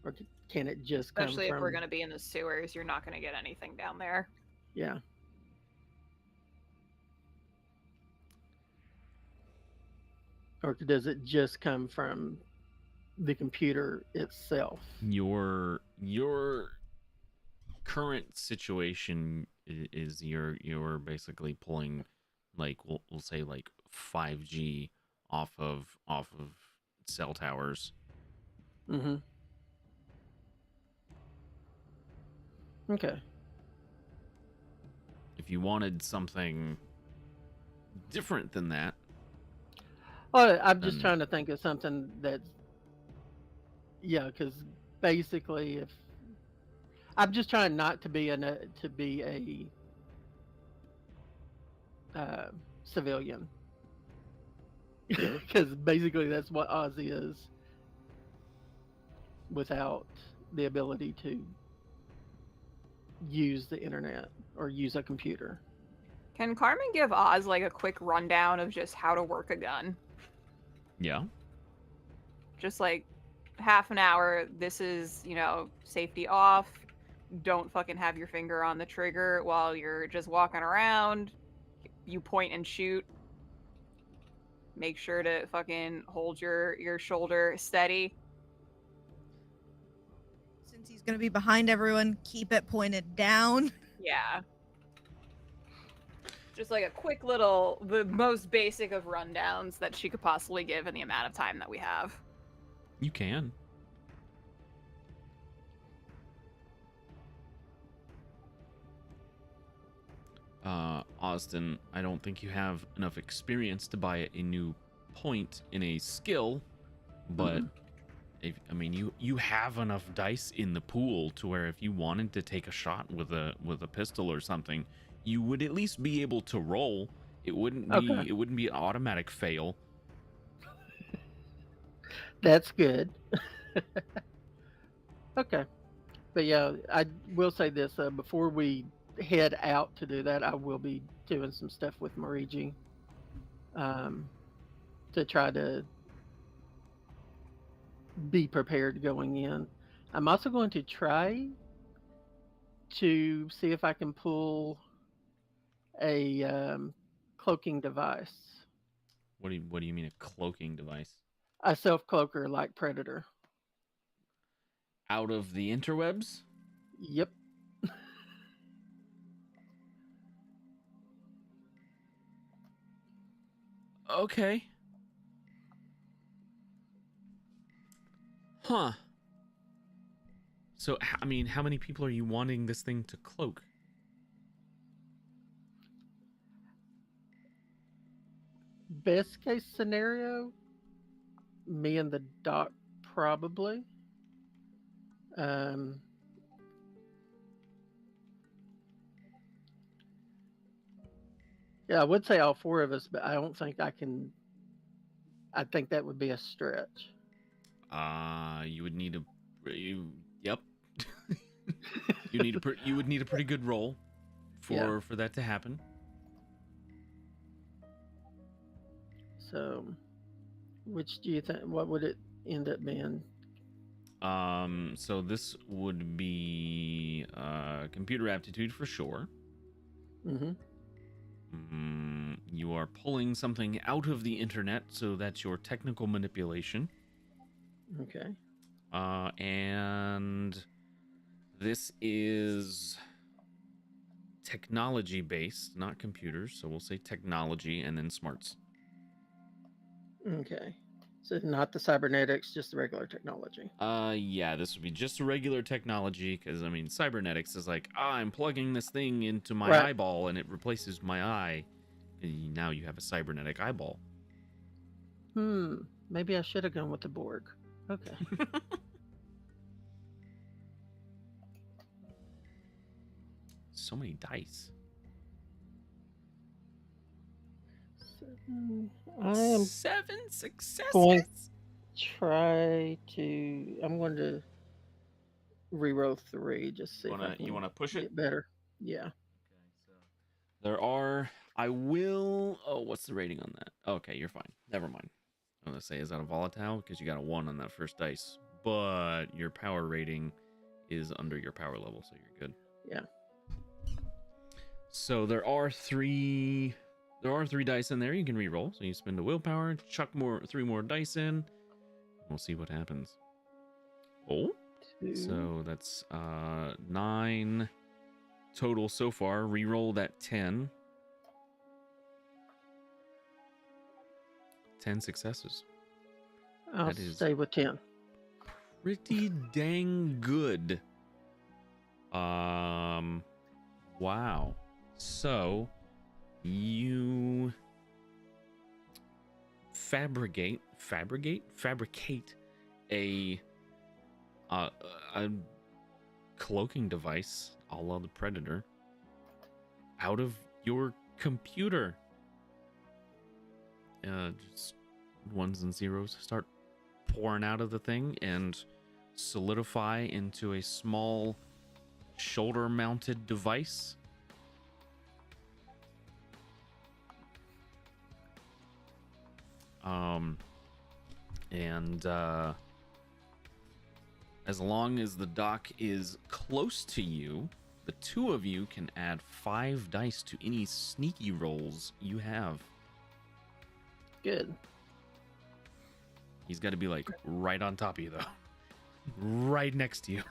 or can it just especially come if from... we're going to be in the sewers, you're not going to get anything down there. Yeah. Or does it just come from the computer itself? Your current situation is you're basically pulling, like, we'll say like 5G off of cell towers. Mm-hmm. Okay. If you wanted something different than that, well, I'm just trying to think of something that's, because basically, if I'm just trying not to be a civilian, because basically that's what Ozzy is, without the ability to use the internet or use a computer. Can Carmen give Oz like a quick rundown of just how to work a gun? Yeah. Just like half an hour. This is, safety off. Don't fucking have your finger on the trigger while you're just walking around. You point and shoot. Make sure to fucking hold your shoulder steady. Since he's gonna be behind everyone, keep it pointed down. Yeah. Just like a quick little, the most basic of rundowns that she could possibly give in the amount of time that we have. You can. Austin, I don't think you have enough experience to buy a new point in a skill, but you have enough dice in the pool to where if you wanted to take a shot with a pistol or something, you would at least be able to roll. It wouldn't be an automatic fail. That's good. Okay. But yeah, I will say this, before we head out to do that, I will be doing some stuff with Mariji, to try to be prepared going in. I'm also going to try to see if I can pull a cloaking device, What do you mean a cloaking device? a self-cloaker like Predator. Out of the interwebs? Yep. Okay. Huh. So, I mean, how many people are you wanting this thing to cloak? Best case scenario, me and the doc probably. Yeah, I would say all four of us, but I don't think I can. I think that would be a stretch. You would need yep. You would need a pretty good roll for that to happen. So, which do you think? What would it end up being? So this would be computer aptitude for sure. Mm-hmm. You are pulling something out of the internet, so that's your technical manipulation. Okay. And this is technology based, not computers. So we'll say technology and then smarts. Okay. So not the cybernetics, just the regular technology. Yeah, this would be just a regular technology because I mean, cybernetics is like, I'm plugging this thing into my Right. eyeball and it replaces my eye. And now you have a cybernetic eyeball. Maybe I should have gone with the Borg. Okay. So many dice. I am 7 successes. going I'm going to reroll 3, just see if I can You wanna push it? get better. Yeah. What's the rating on that? Okay, you're fine. Never mind. I'm gonna say, is that a volatile? Because you got a 1 on that first dice. But your power rating is under your power level, so you're good. Yeah. So there are three dice in there you can re-roll. So you spend a willpower, chuck 3 more dice in. We'll see what happens. Oh. 2. So that's 9 total so far. Reroll that 10. 10 successes. I'll stay with 10. Pretty dang good. Wow. So you fabricate a cloaking device, a la the Predator, out of your computer. Just ones and zeros start pouring out of the thing and solidify into a small shoulder-mounted device. And as long as the dock is close to you, the two of you can add 5 dice to any sneaky rolls you have. Good. He's got to be like right on top of you, though. Right next to you.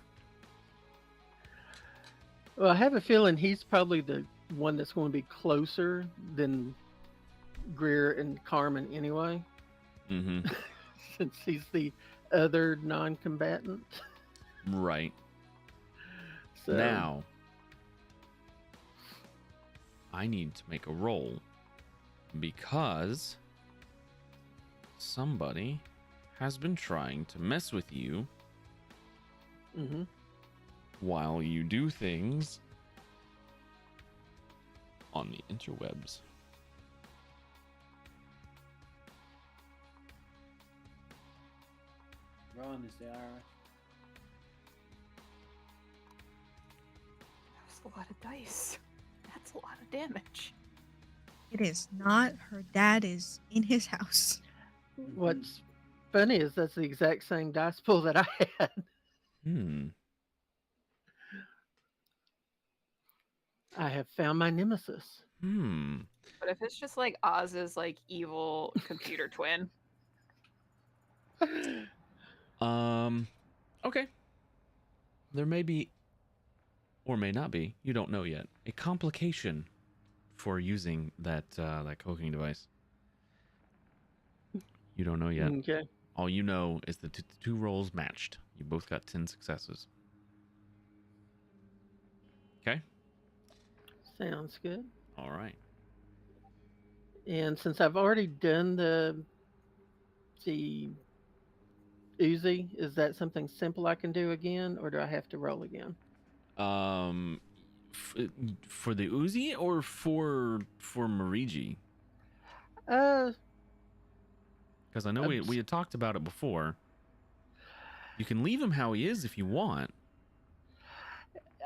Well, I have a feeling he's probably the one that's going to be closer than Greer and Carmen anyway, Mm-hmm. since he's the other non-combatant. Right. So Now, I need to make a roll because somebody has been trying to mess with you mhm. while you do things on the interwebs. Run is the IRS. That's a lot of dice. That's a lot of damage. It is not. Her dad is in his house. What's funny is that's the exact same dice pool that I had. I have found my nemesis. But if it's just like Oz's like evil computer twin, Okay. There may be, or may not be, you don't know yet, a complication for using that cooking device. You don't know yet. Okay. All you know is that the two rolls matched. You both got 10 successes. Okay? Sounds good. All right. And since I've already done the Uzi, is that something simple I can do again, or do I have to roll again? For the Uzi or for Marigi? Uh, Because I know we had talked about it before. You can leave him how he is if you want.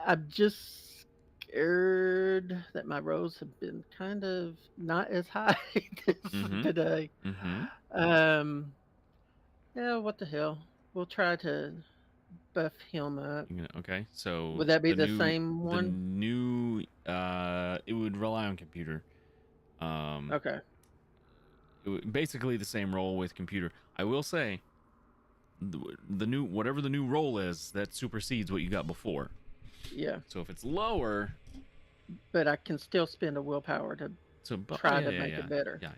I'm just scared that my rolls have been kind of not as high today. Mm-hmm. Yeah, what the hell? We'll try to buff him up. Okay, so Would that be the same The one? new, it would rely on computer. Okay. Basically the same role with computer. I will say, the new, whatever the new role is, that supersedes what you got before. Yeah, So if it's lower, but I can still spend a willpower to try to make it better. Yeah.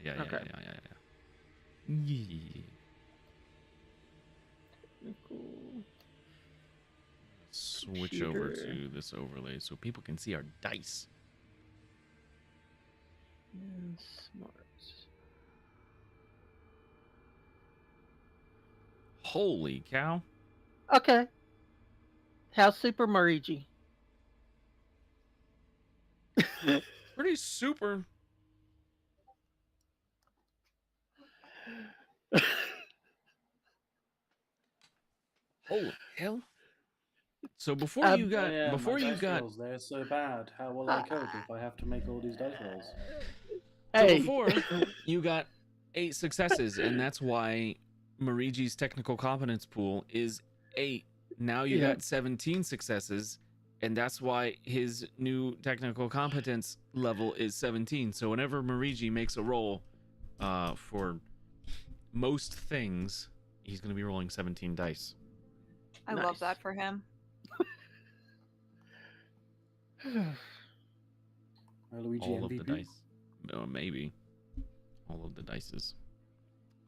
Cool. Switch over Computer. to this overlay so people can see our dice. And smart. Holy cow. Okay. How's Super Marigi? Pretty super. Holy hell. So before you got they're so bad. How will I cope if I have to make all these dice rolls? so Hey. before you got 8 successes, and that's why Marigi's technical competence pool is 8. Now you Yeah. got 17 successes, and that's why his new technical competence level is 17. So whenever Marigi makes a roll for most things, he's going to be rolling 17 dice. I love that for him. Luigi All MVP. of the dice. Maybe. All of the dices.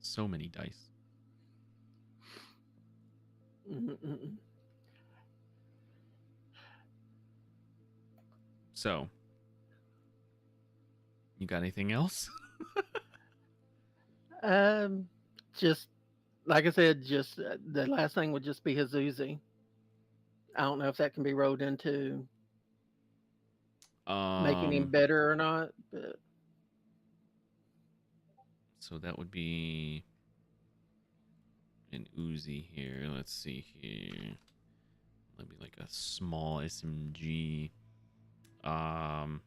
So many dice. So, you got anything else? Just like I said, just the last thing would just be his Uzi. I don't know if that can be rolled into making him better or not, but so that would be an Uzi here. Let's see here. maybe like a small SMG. Um,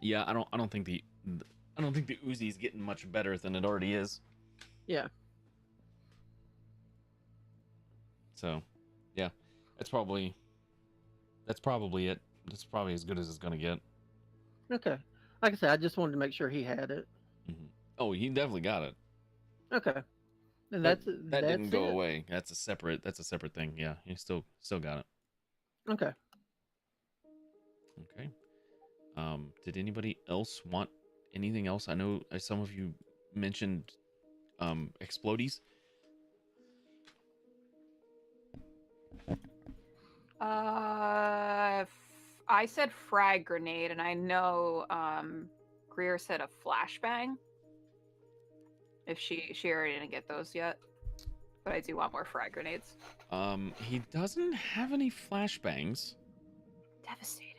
yeah, I don't think the Uzi's getting much better than it already is. Yeah. So, yeah, that's probably it. That's probably as good as it's gonna get. Okay. Like I said, I just wanted to make sure he had it. Oh, he definitely got it. Okay. And That that's didn't go it. away. That's a separate thing. Yeah, you still got it. Okay. Okay. Did anybody else want anything else? I know some of you mentioned explodies. I said frag grenade, and I know Greer said a flashbang. If she already didn't get those yet, but I do want more frag grenades. He doesn't have any flashbangs. Devastating.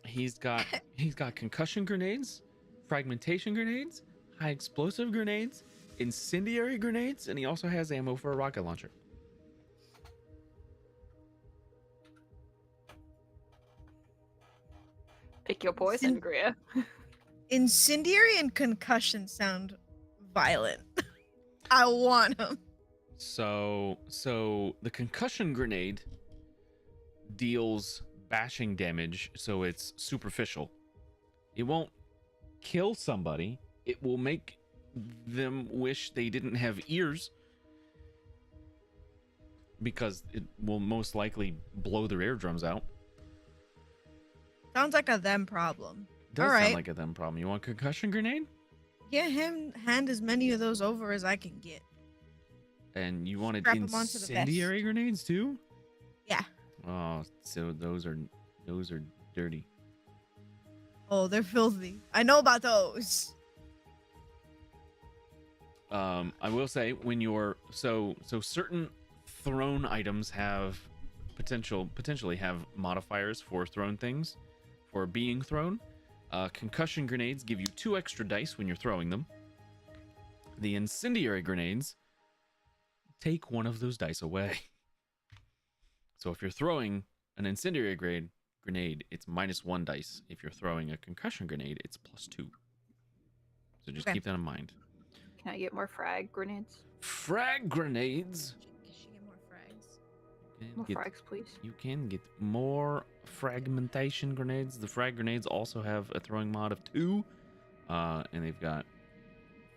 He's got concussion grenades, fragmentation grenades, high explosive grenades, incendiary grenades, and he also has ammo for a rocket launcher. Pick your poison, Greer. Incendiary and concussion sound violent. I want them. So the concussion grenade deals bashing damage, so it's superficial. It won't kill somebody. It will make them wish they didn't have ears, because it will most likely blow their eardrums out. Sounds like a them problem. Does All sound right. like a them problem. You want concussion grenade? Get him, hand as many of those over as I can get. And you wanted Strap 'em onto the vest. incendiary grenades too? Yeah. Oh, so those are dirty. Oh, they're filthy. I know about those. I will say, when you're so certain thrown items have potentially have modifiers for thrown things, for being thrown. Concussion grenades give you 2 extra dice when you're throwing them. The incendiary grenades take 1 of those dice away. So if you're throwing an incendiary grenade, it's -1 dice. If you're throwing a concussion grenade, it's +2. So just keep that in mind. Can I get more frag grenades? Frag grenades. Can she get more frags? More frags, please. You can get more fragmentation grenades. The frag grenades also have a throwing mod of 2, and they've got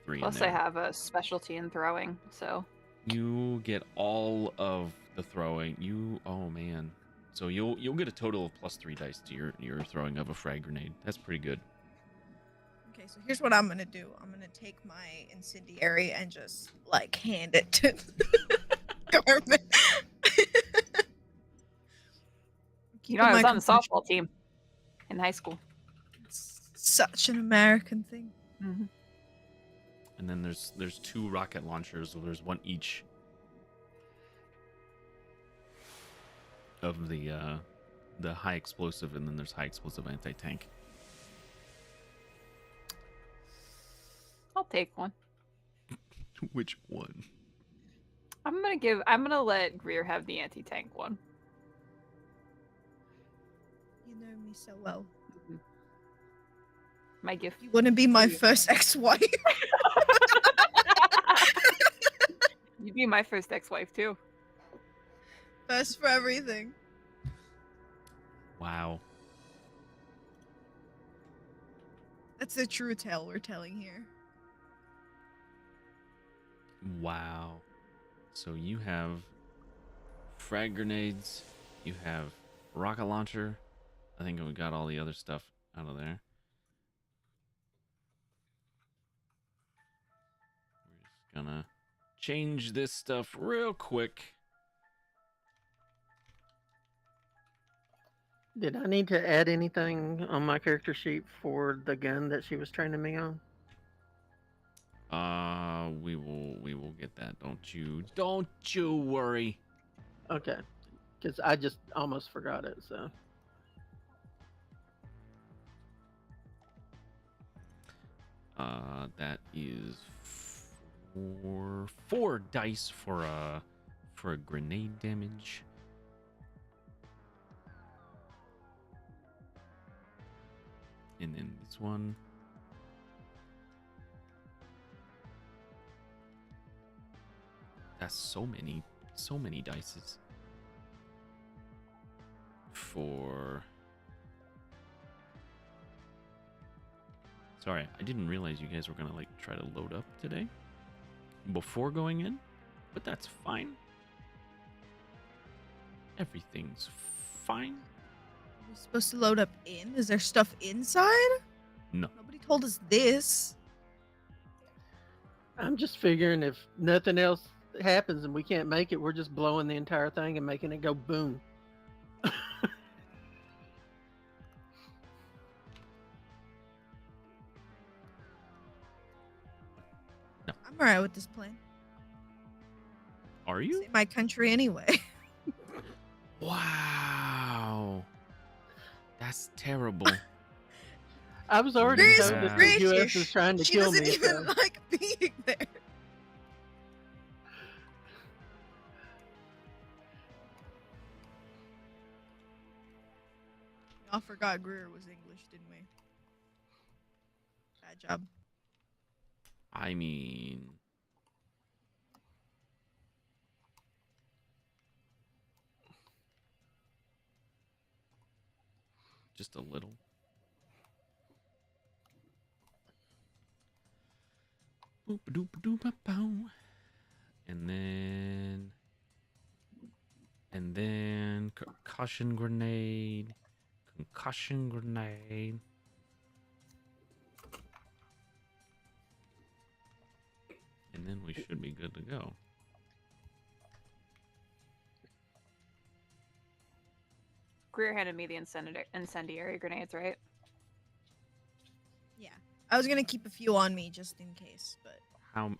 3 Plus, in there. I have a specialty in throwing, so You get all of the throwing. Oh man. So you'll get a total of +3 dice to your throwing of a frag grenade. That's pretty good. Okay, so here's what I'm gonna do. I'm gonna take my incendiary and just like hand it to Carmen. you know, I was on the softball team in high school. It's such an American thing. Mm-hmm. And then there's 2 rocket launchers. So there's 1 each of the high explosive, and then there's high explosive anti-tank. I'll take one. Which one? I'm gonna let Greer have the anti-tank one. You know me so well. My gift. You wouldn't be my first ex-wife. You'd be my first ex-wife too. First for everything. Wow. That's the true tale we're telling here. Wow. So you have frag grenades, you have rocket launcher. I think we got all the other stuff out of there. We're just gonna change this stuff real quick. Did I need to add anything on my character sheet for the gun that she was training me on? We will get that. Don't you worry. Okay, because I just almost forgot it. So That is four dice for a grenade damage. And then this one. That's so many dices. Sorry, I didn't realize you guys were gonna like try to load up today before going in, but that's fine. Everything's fine. We're supposed to load up in? Is there stuff inside? No. Nobody told us this. I'm just figuring if nothing else happens and we can't make it, we're just blowing the entire thing and making it go boom. I'm alright with this plan. Are you? It's in my country anyway. Wow. That's terrible. I was already Grace, told that Grace, the U.S. is trying to she kill doesn't me. even so- like being there. Y'all forgot Greer was English, didn't we? Bad job. I mean, just a little. Boop-a-doop-a-doop-a-bow. And then concussion grenade. Concussion grenade. And then we should be good to go. Greer handed me the incendiary grenades, right? Yeah. I was gonna keep a few on me just in case, but How?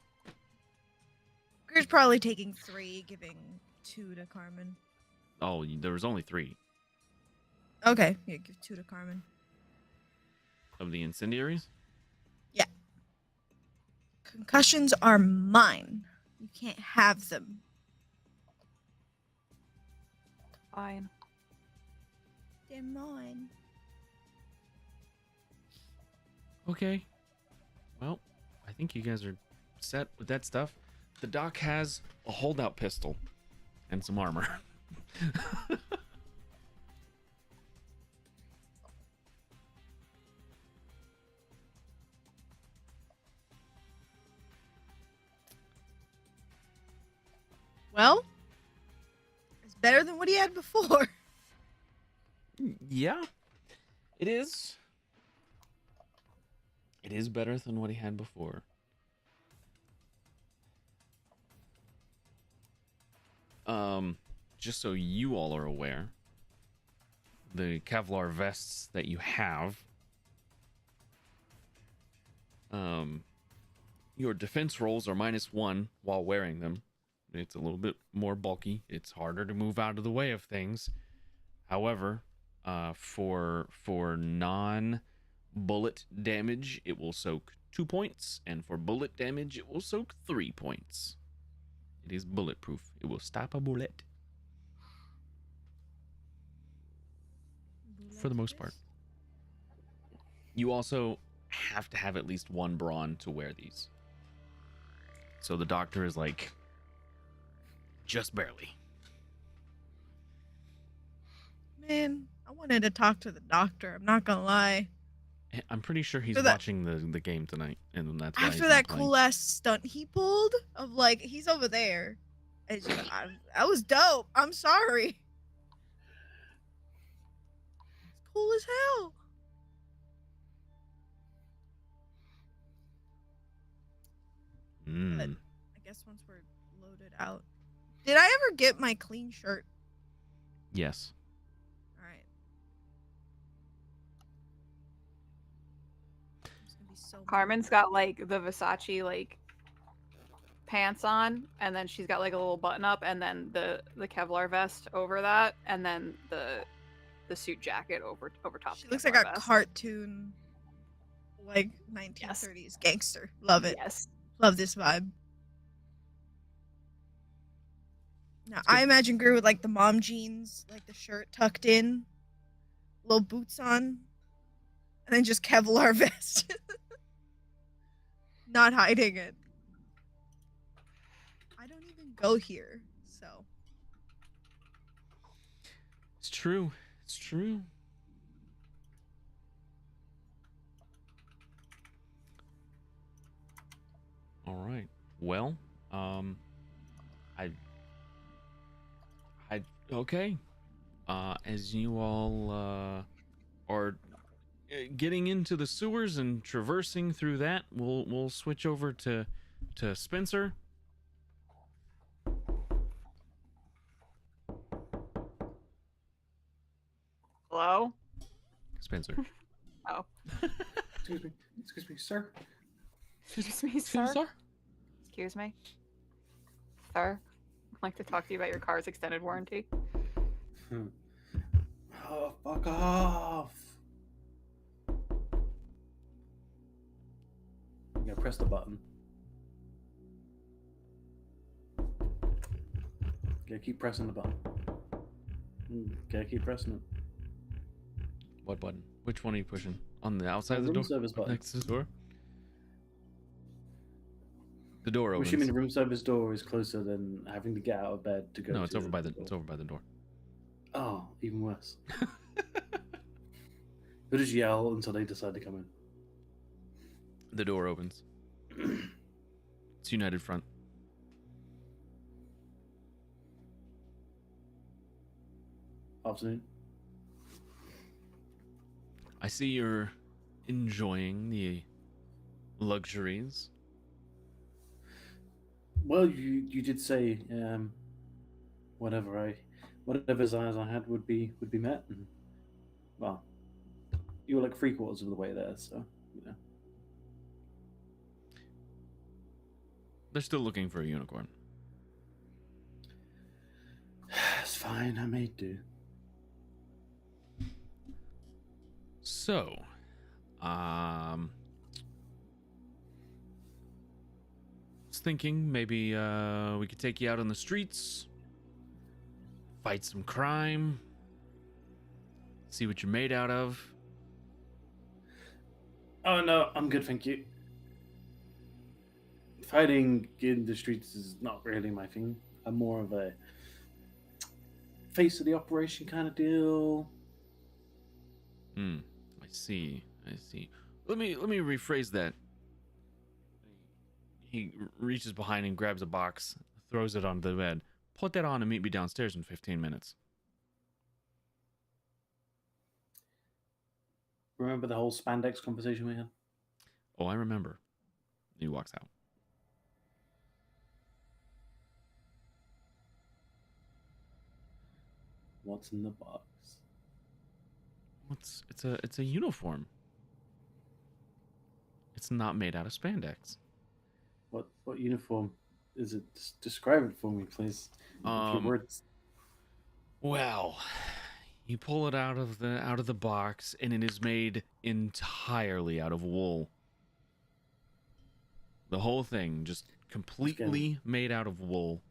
Greer's probably taking 3, giving 2 to Carmen. Oh, there was only 3 Okay, yeah, give 2 to Carmen. of the incendiaries. Concussions are mine. You can't have them. Fine. They're mine. Okay. Well, I think you guys are set with that stuff. The doc has a holdout pistol and some armor. Well, it's better than what he had before. Yeah, it is. It is better than what he had before. Just so you all are aware, the Kevlar vests that you have, your defense rolls are -1 while wearing them. It's a little bit more bulky. It's harder to move out of the way of things. However, for non-bullet damage, it will soak 2 points, and for bullet damage, it will soak 3 points. It is bulletproof. It will stop a bullet. For the most part. You also have to have at least 1 brawn to wear these. So the doctor is like, just barely. Man, I wanted to talk to the doctor. I'm not gonna lie. I'm pretty sure he's For that- watching the game tonight, and that's why he's After not that playing. cool ass stunt he pulled of like he's over there. It's just, that was dope. I'm sorry. It's cool as hell. Mm. I guess once we're loaded out. Did I ever get my clean shirt? Yes. Alright. It's gonna be so Carmen's got like the Versace like pants on, and then she's got like a little button up, and then the Kevlar vest over that, and then the suit jacket over top. She the looks like Kevlar a vest. cartoon like 1930s gangster. Love it. Yes. Love this vibe. Now, I imagine Greer with like the mom jeans, like the shirt tucked in, little boots on, and then just Kevlar vest. Not hiding it. I don't even go here, so. It's true. It's true. All right. Well, I okay. As you all are getting into the sewers and traversing through that, we'll switch over to Spencer. Hello? Spencer. Oh. Excuse me, sir. Excuse me, sir? Excuse me? Sir? I'd like to talk to you about your car's extended warranty. Oh, fuck off! I'm gonna press the button. Okay, keep pressing the button. Okay, keep pressing it. What button? Which one are you pushing? On the outside The of the room door? service button. Next to the door? The door I'm opens. assuming the room service door is closer than having to get out of bed to go. No, it's to over by the door. it's over by the door. Oh, even worse. Who just yell until they decide to come in? The door opens. It's United Front. Afternoon. I see you're enjoying the luxuries. Well, you did say whatever desires I had would be met, and well, you were like 3/4 of the way there, so you know. They're still looking for a unicorn. It's fine, I may do. So, was thinking maybe we could take you out on the streets, fight some crime, see what you're made out of. Oh no, I'm good, thank you. Fighting in the streets is not really my thing. I'm more of a face of the operation kind of deal. I see. Let me rephrase that. He reaches behind and grabs a box, throws it onto the bed. Put that on and meet me downstairs in 15 minutes. Remember the whole spandex conversation we had? Oh, I remember. He walks out. What's in the box? It's a uniform. It's not made out of spandex. What uniform is it? Describe it for me, please. A few words. Well, you pull it out of the box, and it is made entirely out of wool. The whole thing just completely made out of wool.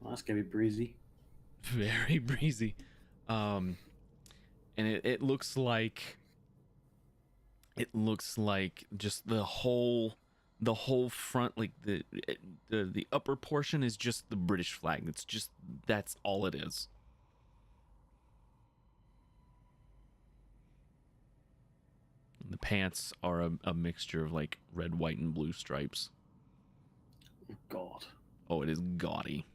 Well, that's gonna be breezy. Very breezy. And it looks like just the whole front, like the upper portion is just the British flag. That's all it is. And the pants are a mixture of like red, white, and blue stripes. God. Oh, it is gaudy.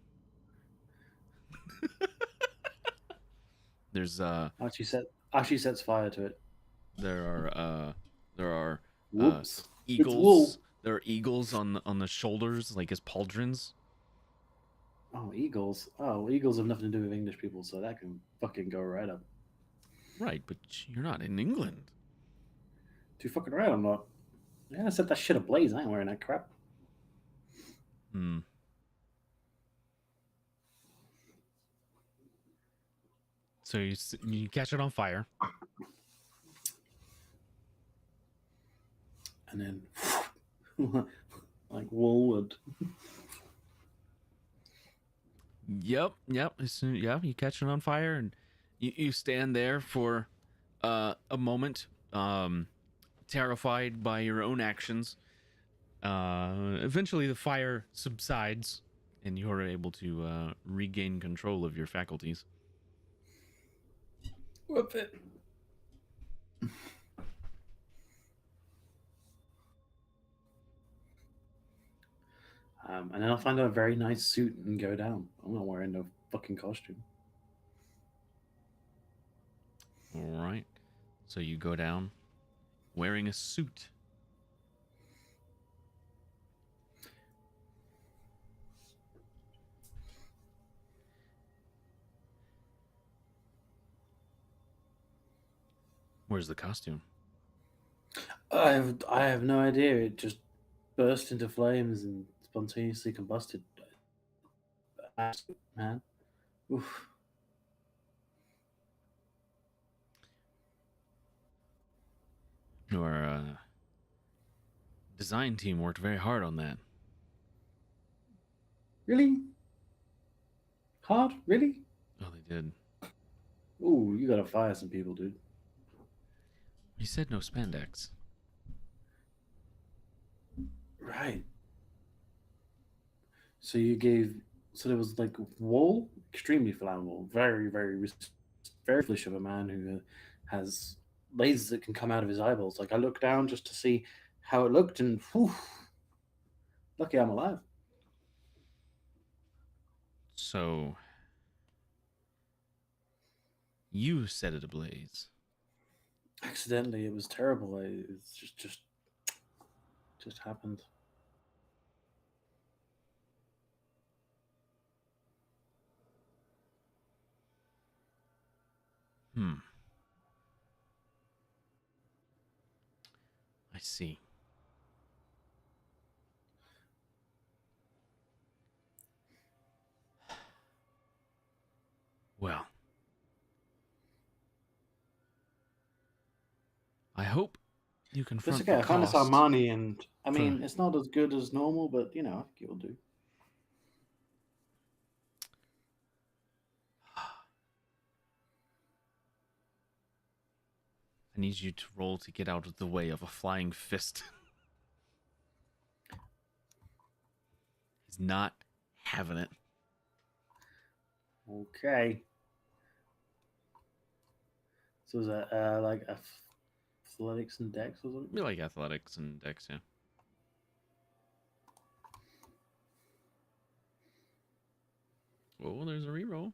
There's actually sets fire to it. There are Whoops. eagles. There are eagles on the shoulders, like as pauldrons. Oh, eagles. Oh, eagles have nothing to do with English people, so that can fucking go right up. Right, but you're not in England. Too fucking right, I'm not. Yeah, I set that shit ablaze. I ain't wearing that crap. So you catch it on fire. and then like wool. Yep. You catch it on fire, and you stand there for a moment, terrified by your own actions. Eventually, the fire subsides, and you're able to regain control of your faculties. Whoop it. And then I'll find a very nice suit and go down. I'm not wearing no fucking costume. All right. So you go down wearing a suit. Where's the costume? I have no idea. It just burst into flames and spontaneously combusted. Man. Oof. Your design team worked very hard on that. Really? Hard? Really? Oh, they did. Ooh, you gotta fire some people, dude. You said no spandex. Right. So you gave. So there was like wool, extremely flammable, very foolish of a man who has lasers that can come out of his eyeballs. Like I looked down just to see how it looked, and whew, lucky I'm alive. So you set it ablaze. Accidentally, it was terrible. It's just happened. I see. Well, I hope you It's confront okay. the I found this cost. Armani, and I for- mean, it's not as good as normal, but you know, I think it will do. I need you to roll to get out of the way of a flying fist. He's not having it. Okay. So is that like athletics and dex or something? Be like athletics and dex, yeah. Oh, there's a reroll.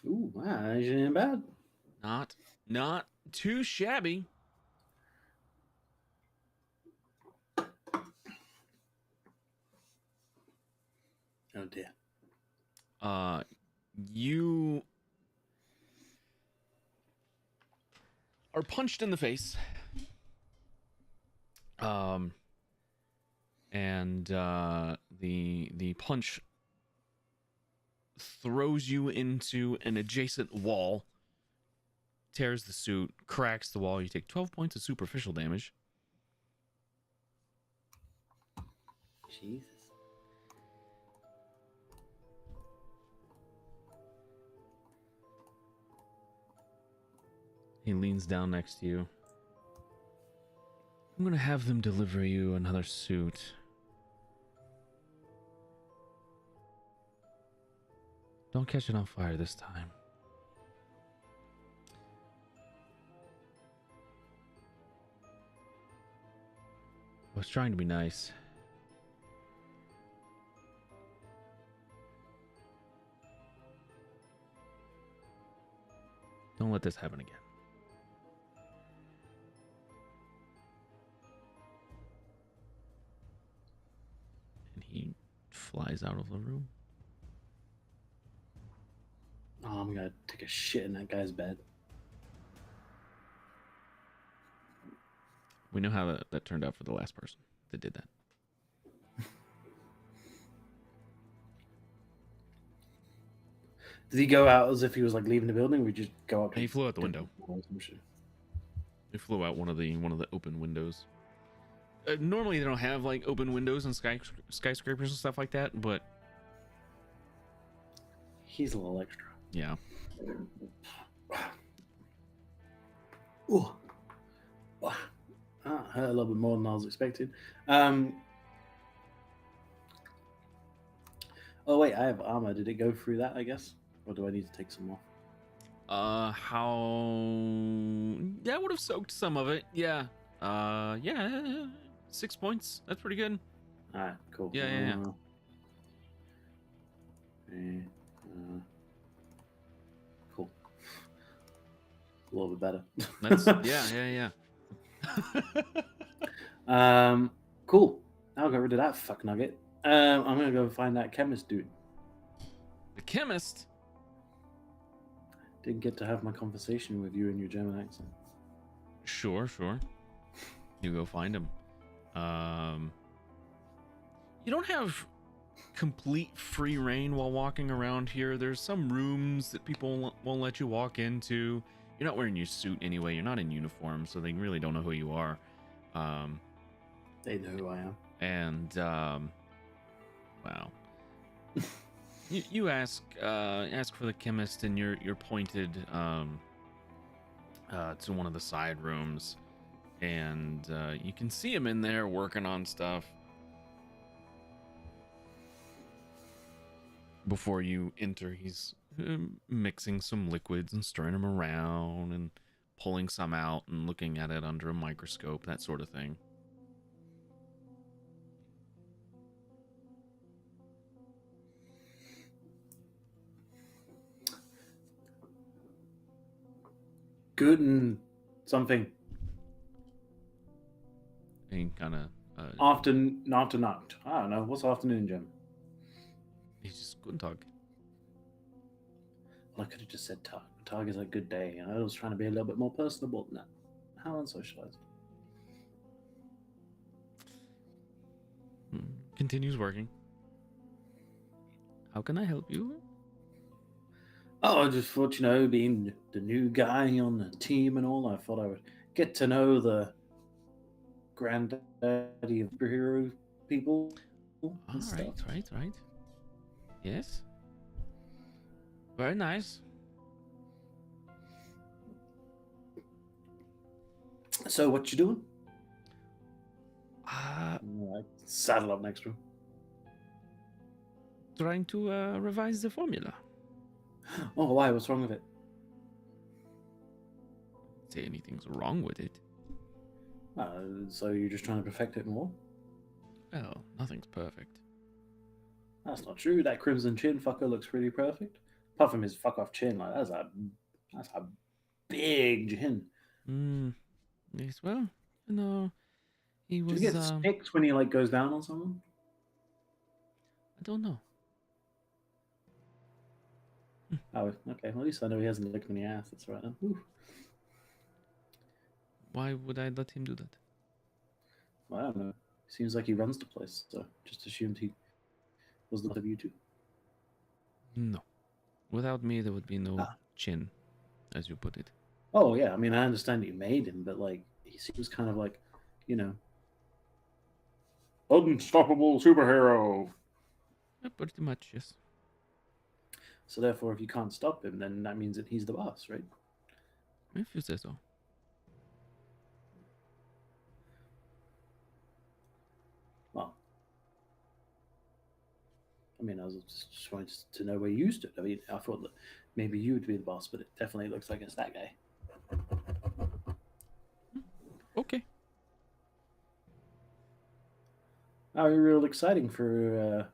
Ooh, wow, that ain't bad. Not too shabby. Oh dear. You are punched in the face. And the punch throws you into an adjacent wall, tears the suit, cracks the wall. You take 12 points of superficial damage. Jesus. He leans down next to you. I'm gonna have them deliver you another suit. Don't catch it on fire this time. I was trying to be nice. Don't let this happen again. And he flies out of the room. Oh, I'm gonna take a shit in that guy's bed. We know how that turned out for the last person that did that. Did he go out as if he was like leaving the building, or we just go up? He flew out the window. Or some shit? He flew out one of the open windows. Normally they don't have like open windows and skyscrapers and stuff like that, but He's a little extra. yeah. Ooh. Hurt a little bit more than I was expecting. Oh wait, I have armor. Did it go through that? I guess, or do I need to take some off? That would have soaked some of it. Yeah. Yeah. 6 points. That's pretty good. All right, cool. Yeah. Cool. A little bit better. That's yeah. Cool. I'll get rid of that fuck nugget. I'm gonna go find that chemist dude. The chemist. Didn't get to have my conversation with you in your German accent. Sure. You go find him. You don't have complete free reign while walking around here. There's some rooms that people won't let you walk into. You're not wearing your suit anyway. You're not in uniform, so they really don't know who you are. They know who I am. And wow. You ask for the chemist, and you're pointed to one of the side rooms, and you can see him in there working on stuff. Before you enter, he's mixing some liquids and stirring them around and pulling some out and looking at it under a microscope, that sort of thing. Guten something. And kind of After Nacht. I don't know. What's afternoon, Jim? he's just Guten Tag. Well, I could have just said Tag. Tag is a good day. I was trying to be a little bit more personable than that. How unsocializing. Continues working. How can I help you? Oh, I just thought, being the new guy on the team and all, I thought I would get to know the granddaddy of superhero people and stuff. Right. Yes. Very nice. So, what you doing? Uh, I saddle up next to him. Trying to revise the formula. Oh, why? What's wrong with it? Say anything's wrong with it. So you're just trying to perfect it more? Well, nothing's perfect. That's not true. That crimson chin fucker looks pretty perfect. Apart from his fuck off chin, like that's a big chin. Yes, well, he was. Does he get sticks when he goes down on someone? I don't know. Oh, okay. Well, at least I know he hasn't licked me in the ass. That's right then. Whew. Why would I let him do that? Well, I don't know. Seems like he runs the place, so just assumed he was the you two. No. Without me, there would be no chin, as you put it. Oh yeah, I mean I understand you made him, but he seems kind of unstoppable superhero. Yeah, pretty much, yes. So therefore, if you can't stop him, then that means that he's the boss, right? If you say so. Well, I mean, I was just wanting to know where you stood. I mean, I thought that maybe you would be the boss, but it definitely looks like it's that guy. Okay. Real exciting for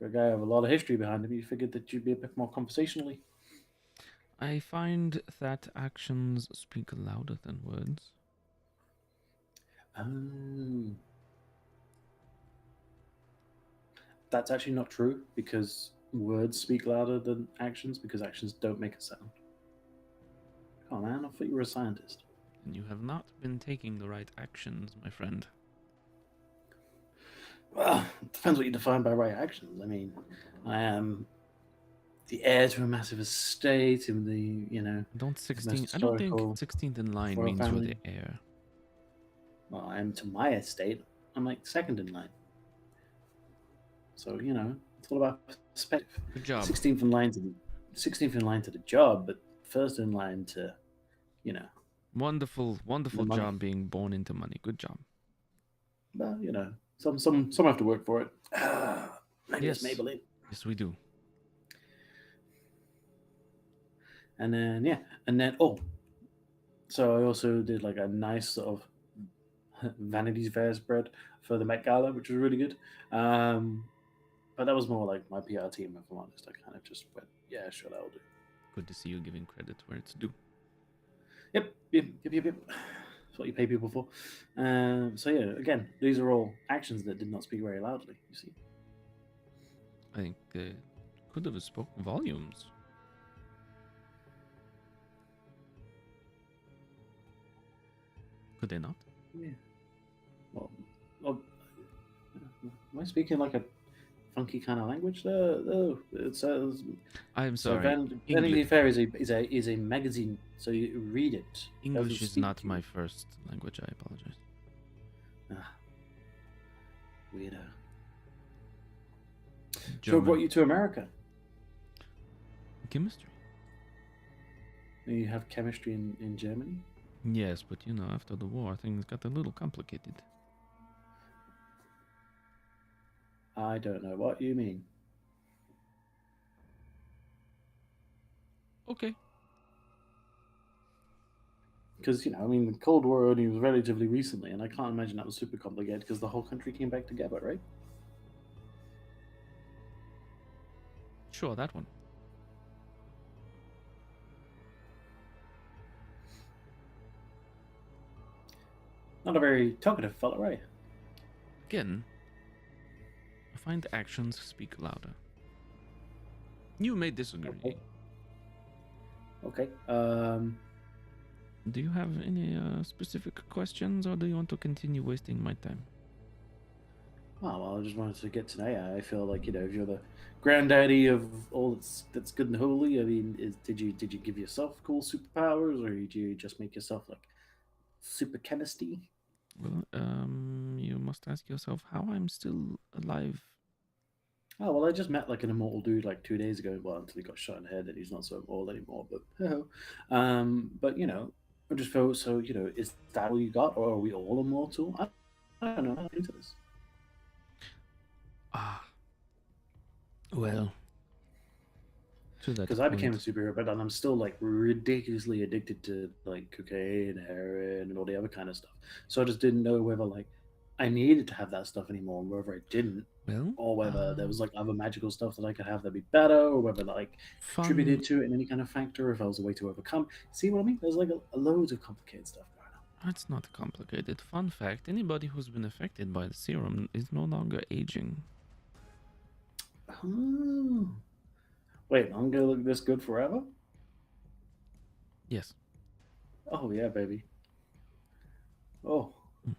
a guy with a lot of history behind him. You figured that you'd be a bit more conversationally. I find that actions speak louder than words. That's actually not true, because words speak louder than actions, because actions don't make a sound. Come on, man, I thought you were a scientist. And you have not been taking the right actions, my friend. Well, it depends what you define by right actions. I mean, I am the heir to a massive estate in the, I don't think 16th in line means you're the heir. well, I am to my estate, I'm like second in line. So it's all about perspective. Good job. 16th in line to the job, but first in line to you know Wonderful, wonderful the money. job being born into money. Good job. Well, some have to work for it. Maybe it's Yes. Maybelline. Yes, we do. And then so I also did like a nice sort of Vanity Fair spread for the Met Gala, which was really good. But that was more like my PR team, if I'm honest. I kind of just went, yeah, sure, that'll do. Good to see you giving credit where it's due. Yep. That's what you pay people for. So yeah, again, these are all actions that did not speak very loudly. You see. I think could have spoken volumes. Could they not? Yeah. Well, am I speaking like a funky kind of language? No, it's I'm so sorry. Vanity Fair is a magazine, so you read it. English doesn't is speak not to my you. first language. I apologize. Weirdo. So I German. brought you to America. Chemistry. You have chemistry in Germany. Yes, but after the war, things got a little complicated. I don't know what you mean. Okay. Because the Cold War only was relatively recently, and I can't imagine that was super complicated because the whole country came back together, right? Sure, that one. Not a very talkative fella, right? Again, I find actions speak louder. You may disagree. Okay. Do you have any specific questions, or do you want to continue wasting my time? Well, I just wanted to get to know you. I feel like if you're the granddaddy of all that's good and holy. I mean, did you give yourself cool superpowers, or did you just make yourself like super chemistry? Well, you must ask yourself how I'm still alive. Oh well, I just met like an immortal dude like 2 days ago. Well, until he got shot in the head, and he's not so immortal anymore. But I just feel so. Is that all you got, or are we all immortal? I don't know. I'm into this. Ah, well, to that Because I became a point, superhero, but I'm still like ridiculously addicted to like cocaine, heroin, and all the other kind of stuff. So I just didn't know whether like I needed to have that stuff anymore, and whether I didn't, well, or whether there was like other magical stuff that I could have that'd be better, or whether like fun. contributed to it in any kind of factor, if I was a way to overcome. See what I mean? There's like a loads of complicated stuff going on. It's not complicated. Fun fact: anybody who's been affected by the serum is no longer aging. Oh. Wait, I'm gonna look this good forever? Yes. Oh yeah, baby. Oh. Hmm.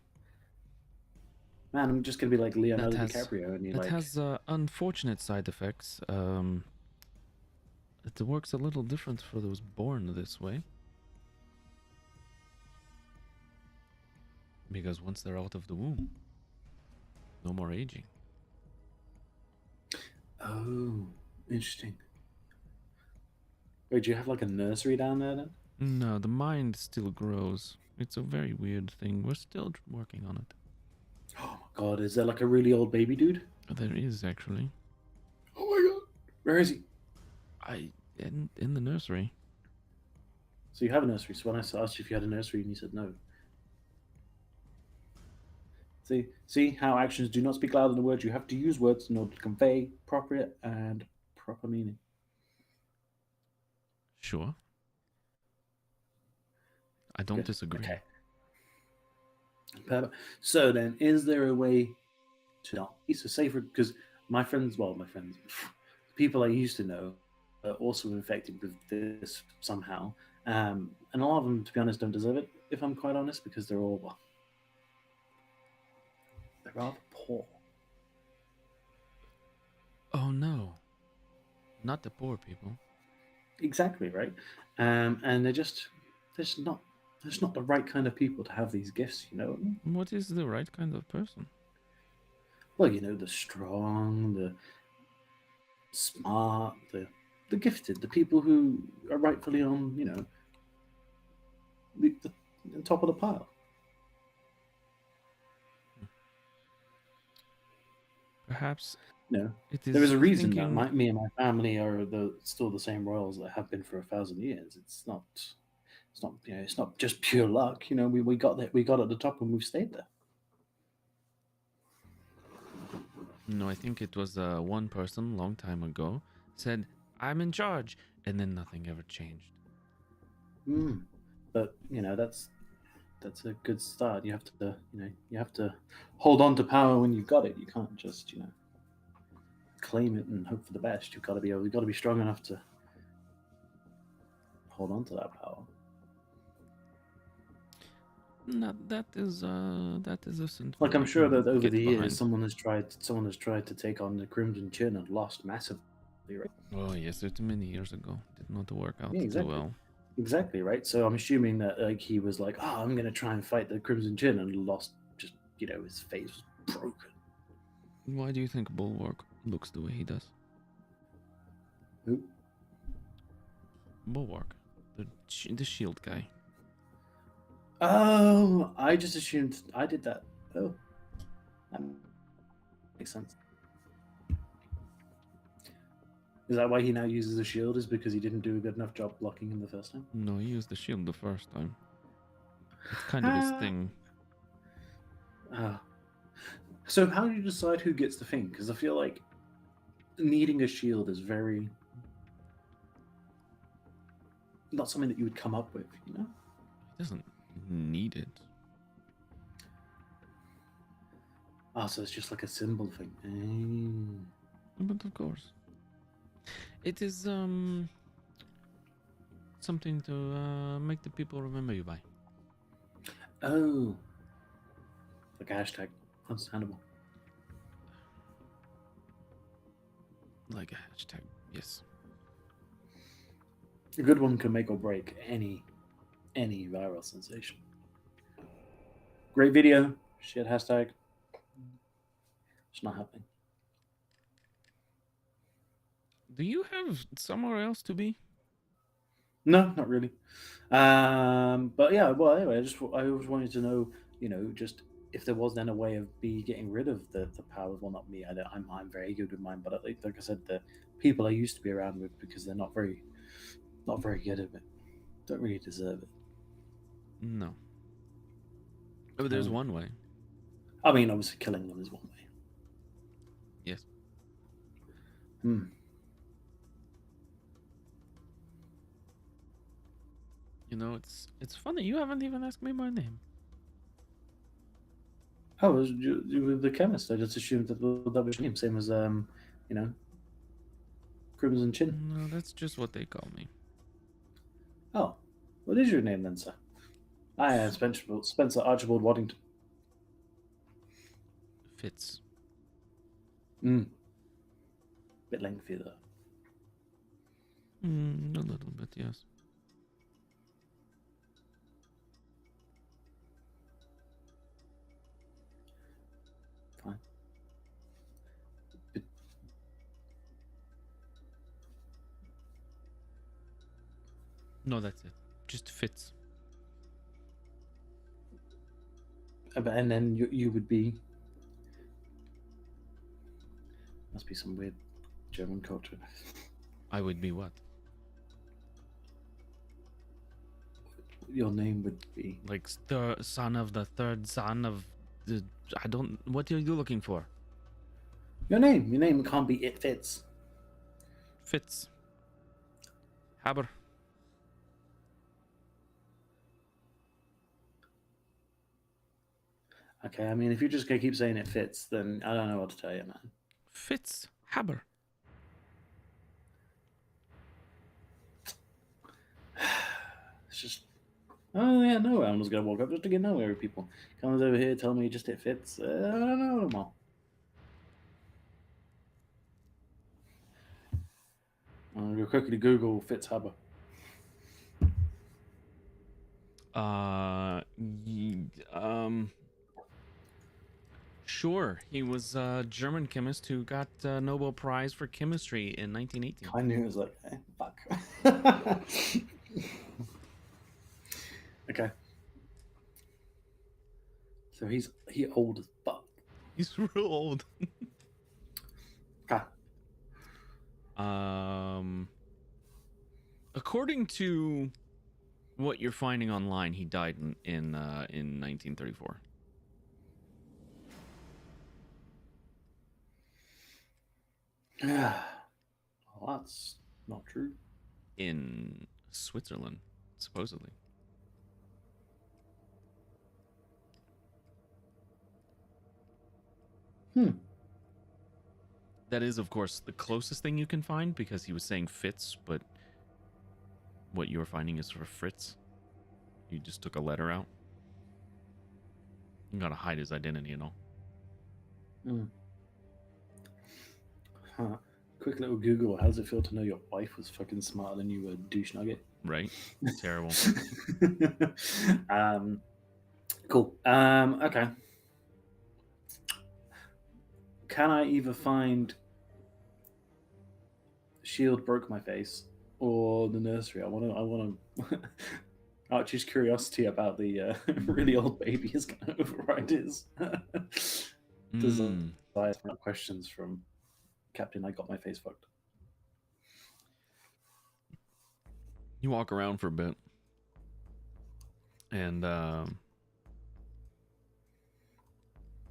Man, I'm just gonna be like Leonardo DiCaprio, and That has unfortunate side effects. It works a little different for those born this way. Because once they're out of the womb, no more aging. Oh, interesting. Wait, do you have like a nursery down there then? No, the mind still grows. It's a very weird thing. We're still working on it. Oh my god, is there like a really old baby dude? There is actually. Oh my god, where is he? In the nursery. So you have a nursery. So when I asked you if you had a nursery, and you said no. See how actions do not speak louder than words. You have to use words in order to convey proper meaning. Sure. I don't Good. disagree. Okay. Perfect. So then, is there a way to not be so safer? Because my friends, people I used to know, are also infected with this somehow, and a lot of them, to be honest, don't deserve it. If I'm quite honest, because they're all they're rather poor. Oh no. Not the poor people. Exactly right, and they're just not. just not the right kind of people to have these gifts, you know? What is the right kind of person? Well, you know, the strong, the smart, the gifted, the people who are rightfully on, you know, the top of the pile. Perhaps You know, it there is is a you reason that thinking. me and my family are still the same royals that have been for 1,000 years. It's not you know, it's not just pure luck. You know, we got there, we got at the top, and we've stayed there. No, I think it was one person long time ago said, "I'm in charge," and then nothing ever changed. Mm. But you know, that's a good start. You have to, you know, you have to hold on to power when you've got it. You can't just, you know, claim it and hope for the best. You've got to be strong enough to hold on to that power. No, that is a sentiment Like I'm I sure that can over get the years, behind. someone has tried to take on the Crimson Chin and lost massively. Right? Oh yes, it's many years ago. Did not work out Yeah, too exactly. well. Exactly, right? So I'm assuming that like he was like, "Oh, I'm gonna try and fight the Crimson Chin," and lost. Just you know, his face was broken. Why do you think Bulwark looks the way he does? Who? Bulwark, the shield guy. Oh, I just assumed I did that. Oh, that makes sense. Is that why he now uses a shield? Is because he didn't do a good enough job blocking him the first time? No, he used the shield the first time. It's kind of his Ah. thing. Ah. So how do you decide who gets the thing? Because I feel like needing a shield is very not something that you would come up with, you know? He doesn't need it. Ah, so it's just like a symbol thing. Mm. But of course, it is something to make the people remember you by. Oh, like a hashtag. Understandable. Like a hashtag. Yes. A good one can make or break any viral sensation. Great video, shit hashtag. It's not happening. Do you have somewhere else to be? No, not really. But yeah. Well, anyway, I always wanted to know, you know, just if there was then a way of getting rid of the powers. Well, not me. I'm very good with mine, but like I said, the people I used to be around with because they're not very good at it. Don't really deserve it. No. Oh, there's No. one way. I mean, obviously, killing them is one way. Yes. Hmm. You know, it's funny. You haven't even asked me my name. Oh, it was you were the chemist. I just assumed that that was your name, same as you know, Crimson Chin. No, that's just what they call me. Oh, what is your name then, sir? I am Spencer Archibald Waddington. Fitz. Bit lengthy though. A little bit, yes. Fine. No, that's it. Just Fitz. And then you would be. Must be some weird German culture. I would be what? Your name would be. Like son of the third son of the. I don't. What are you looking for? Your name. Your name can't be It Fits. Fitz. Haber. Okay, I mean, if you're just gonna keep saying It Fits, then I don't know what to tell you, man. Fitz. Haber. It's just. Oh yeah, no, I'm just gonna walk up just to get to know every people. Comes over here, tell me just It Fits. I don't know them all. I'm gonna quickly Google Fitz Haber. Sure. He was a German chemist who got a Nobel Prize for chemistry in 1918. I knew it was like, fuck. Okay. So he old as fuck. He's real old. Okay. According to what you're finding online, he died in 1934 Well, that's not true. in Switzerland, supposedly. That is, of course, the closest thing you can find because he was saying Fitz, but what you're finding is for Fritz. You just took a letter out. You gotta hide his identity and all. Huh. Quick little Google. How does it feel to know your wife was fucking smarter than you were, douche nugget? Right? Terrible. Cool. Okay. Can I either find Shield broke my face or the nursery? I want to. Archie's curiosity about the really old baby is going to override his desire for questions from Captain. I got my face fucked. You walk around for a bit, and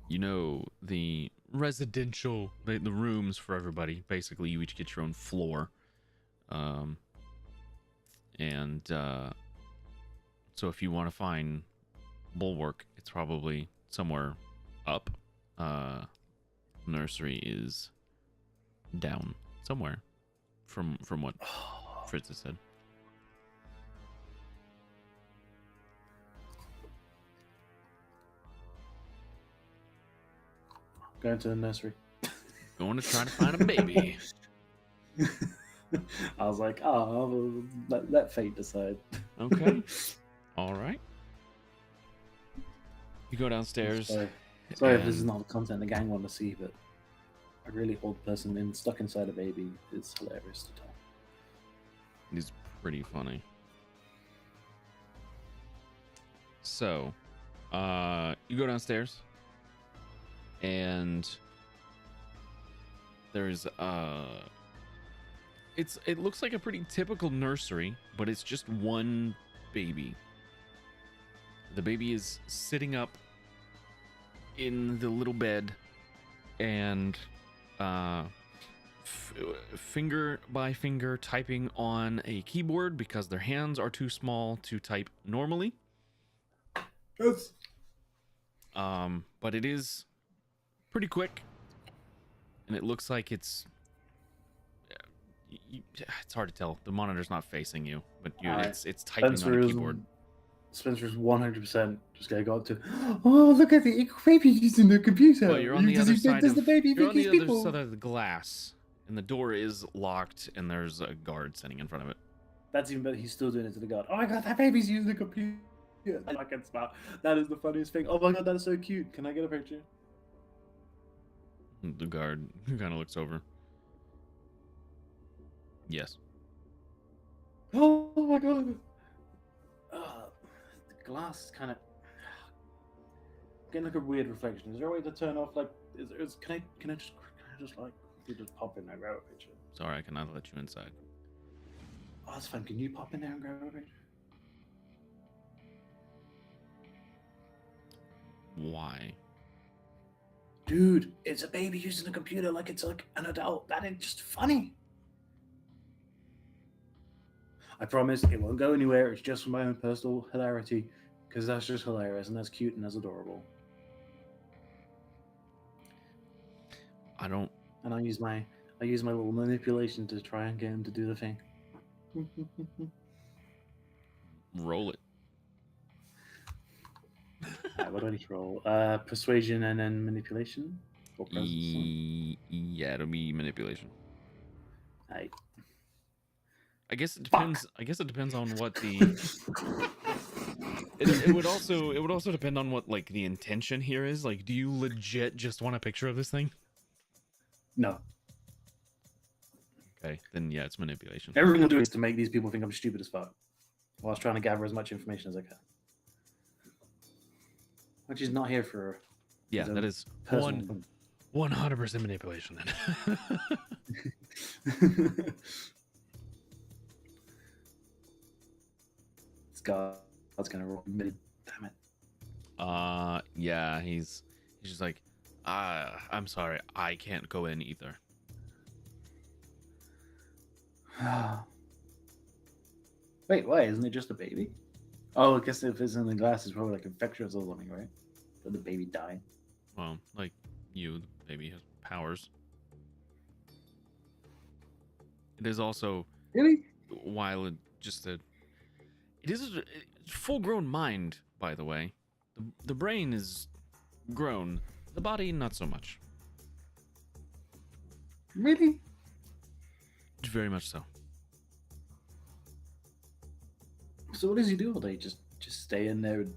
you know the residential, the rooms for everybody. Basically, you each get your own floor, and so if you want to find Bulwark, it's probably somewhere up. Nursery is down somewhere, from what Fritz has said. Going to the nursery. Going to try to find a baby. I was like, oh, let fate decide. Okay. All right. You go downstairs. Sorry if this is not the content the gang want to see, but a really old person stuck inside a baby is hilarious to tell. It's pretty funny. So, you go downstairs, and there's it looks like a pretty typical nursery, but it's just one baby. The baby is sitting up in the little bed, and finger by finger typing on a keyboard because their hands are too small to type normally. Yes. But it is pretty quick, and it looks like it's hard to tell. The monitor's not facing you, but it's typing on a keyboard. Spencer's 100% just gonna go up to. Oh, look at the baby using the computer. Well, you're on the other side. Does the baby you're on the other people? side of the glass, and the door is locked, and there's a guard sitting in front of it. That's even better. He's still doing it to the guard. Oh my god, that baby's using the computer. I can smile. That is the funniest thing. Oh my god, that is so cute. Can I get a picture? The guard kind of looks over. Yes. Oh my god. The glass is kind of getting like a weird reflection. Is there a way to turn off like? Can I just like you just pop in there and grab a picture? Sorry, I cannot let you inside. Oh, that's fine. Can you pop in there and grab a picture? Why? Dude, it's a baby using a computer like it's like an adult. That is just funny. I promise it won't go anywhere. It's just for my own personal hilarity, because that's just hilarious and that's cute and that's adorable. And I use my little manipulation to try and get him to do the thing. Roll it. What do I need to roll? Persuasion and then manipulation? Or presence? Yeah, it'll be manipulation. Hey. I guess it depends. I guess it depends on what the it would also depend on what like the intention here is. Like, do you legit just want a picture of this thing? No. Okay, then yeah, it's manipulation. Everything I'm doing is to make these people think I'm stupid as fuck, whilst trying to gather as much information as I can. Which is not here for. Yeah, that is personal 100% manipulation then. God's gonna roll mid. Damn it. Yeah, he's just like, I'm sorry, I can't go in either. Wait, why? Isn't it just a baby? Oh, I guess if it's in the glass, it's probably like infectious or something, right? But the baby died. Well, like you, the baby has powers. It is also, Really? while it is a full-grown mind, by the way. The brain is grown, the body not so much. Really? Very much so. So what does he do all day? Just stay in there and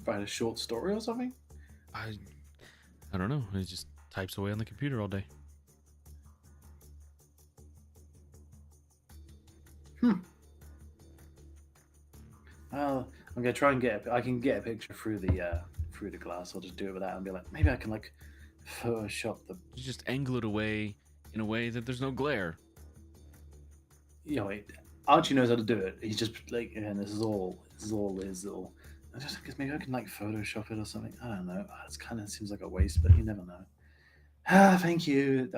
write a short story or something? I don't know. He just types away on the computer all day. I'm gonna try and I can get a picture through the glass. I'll just do it with that and be like, maybe I can like Photoshop the. You just angle it away in a way that there's no glare. You know, Archie knows how to do it. He's just like, and this is all his little. I just guess maybe I can like Photoshop it or something. I don't know. It kind of seems like a waste, but you never know. Thank you.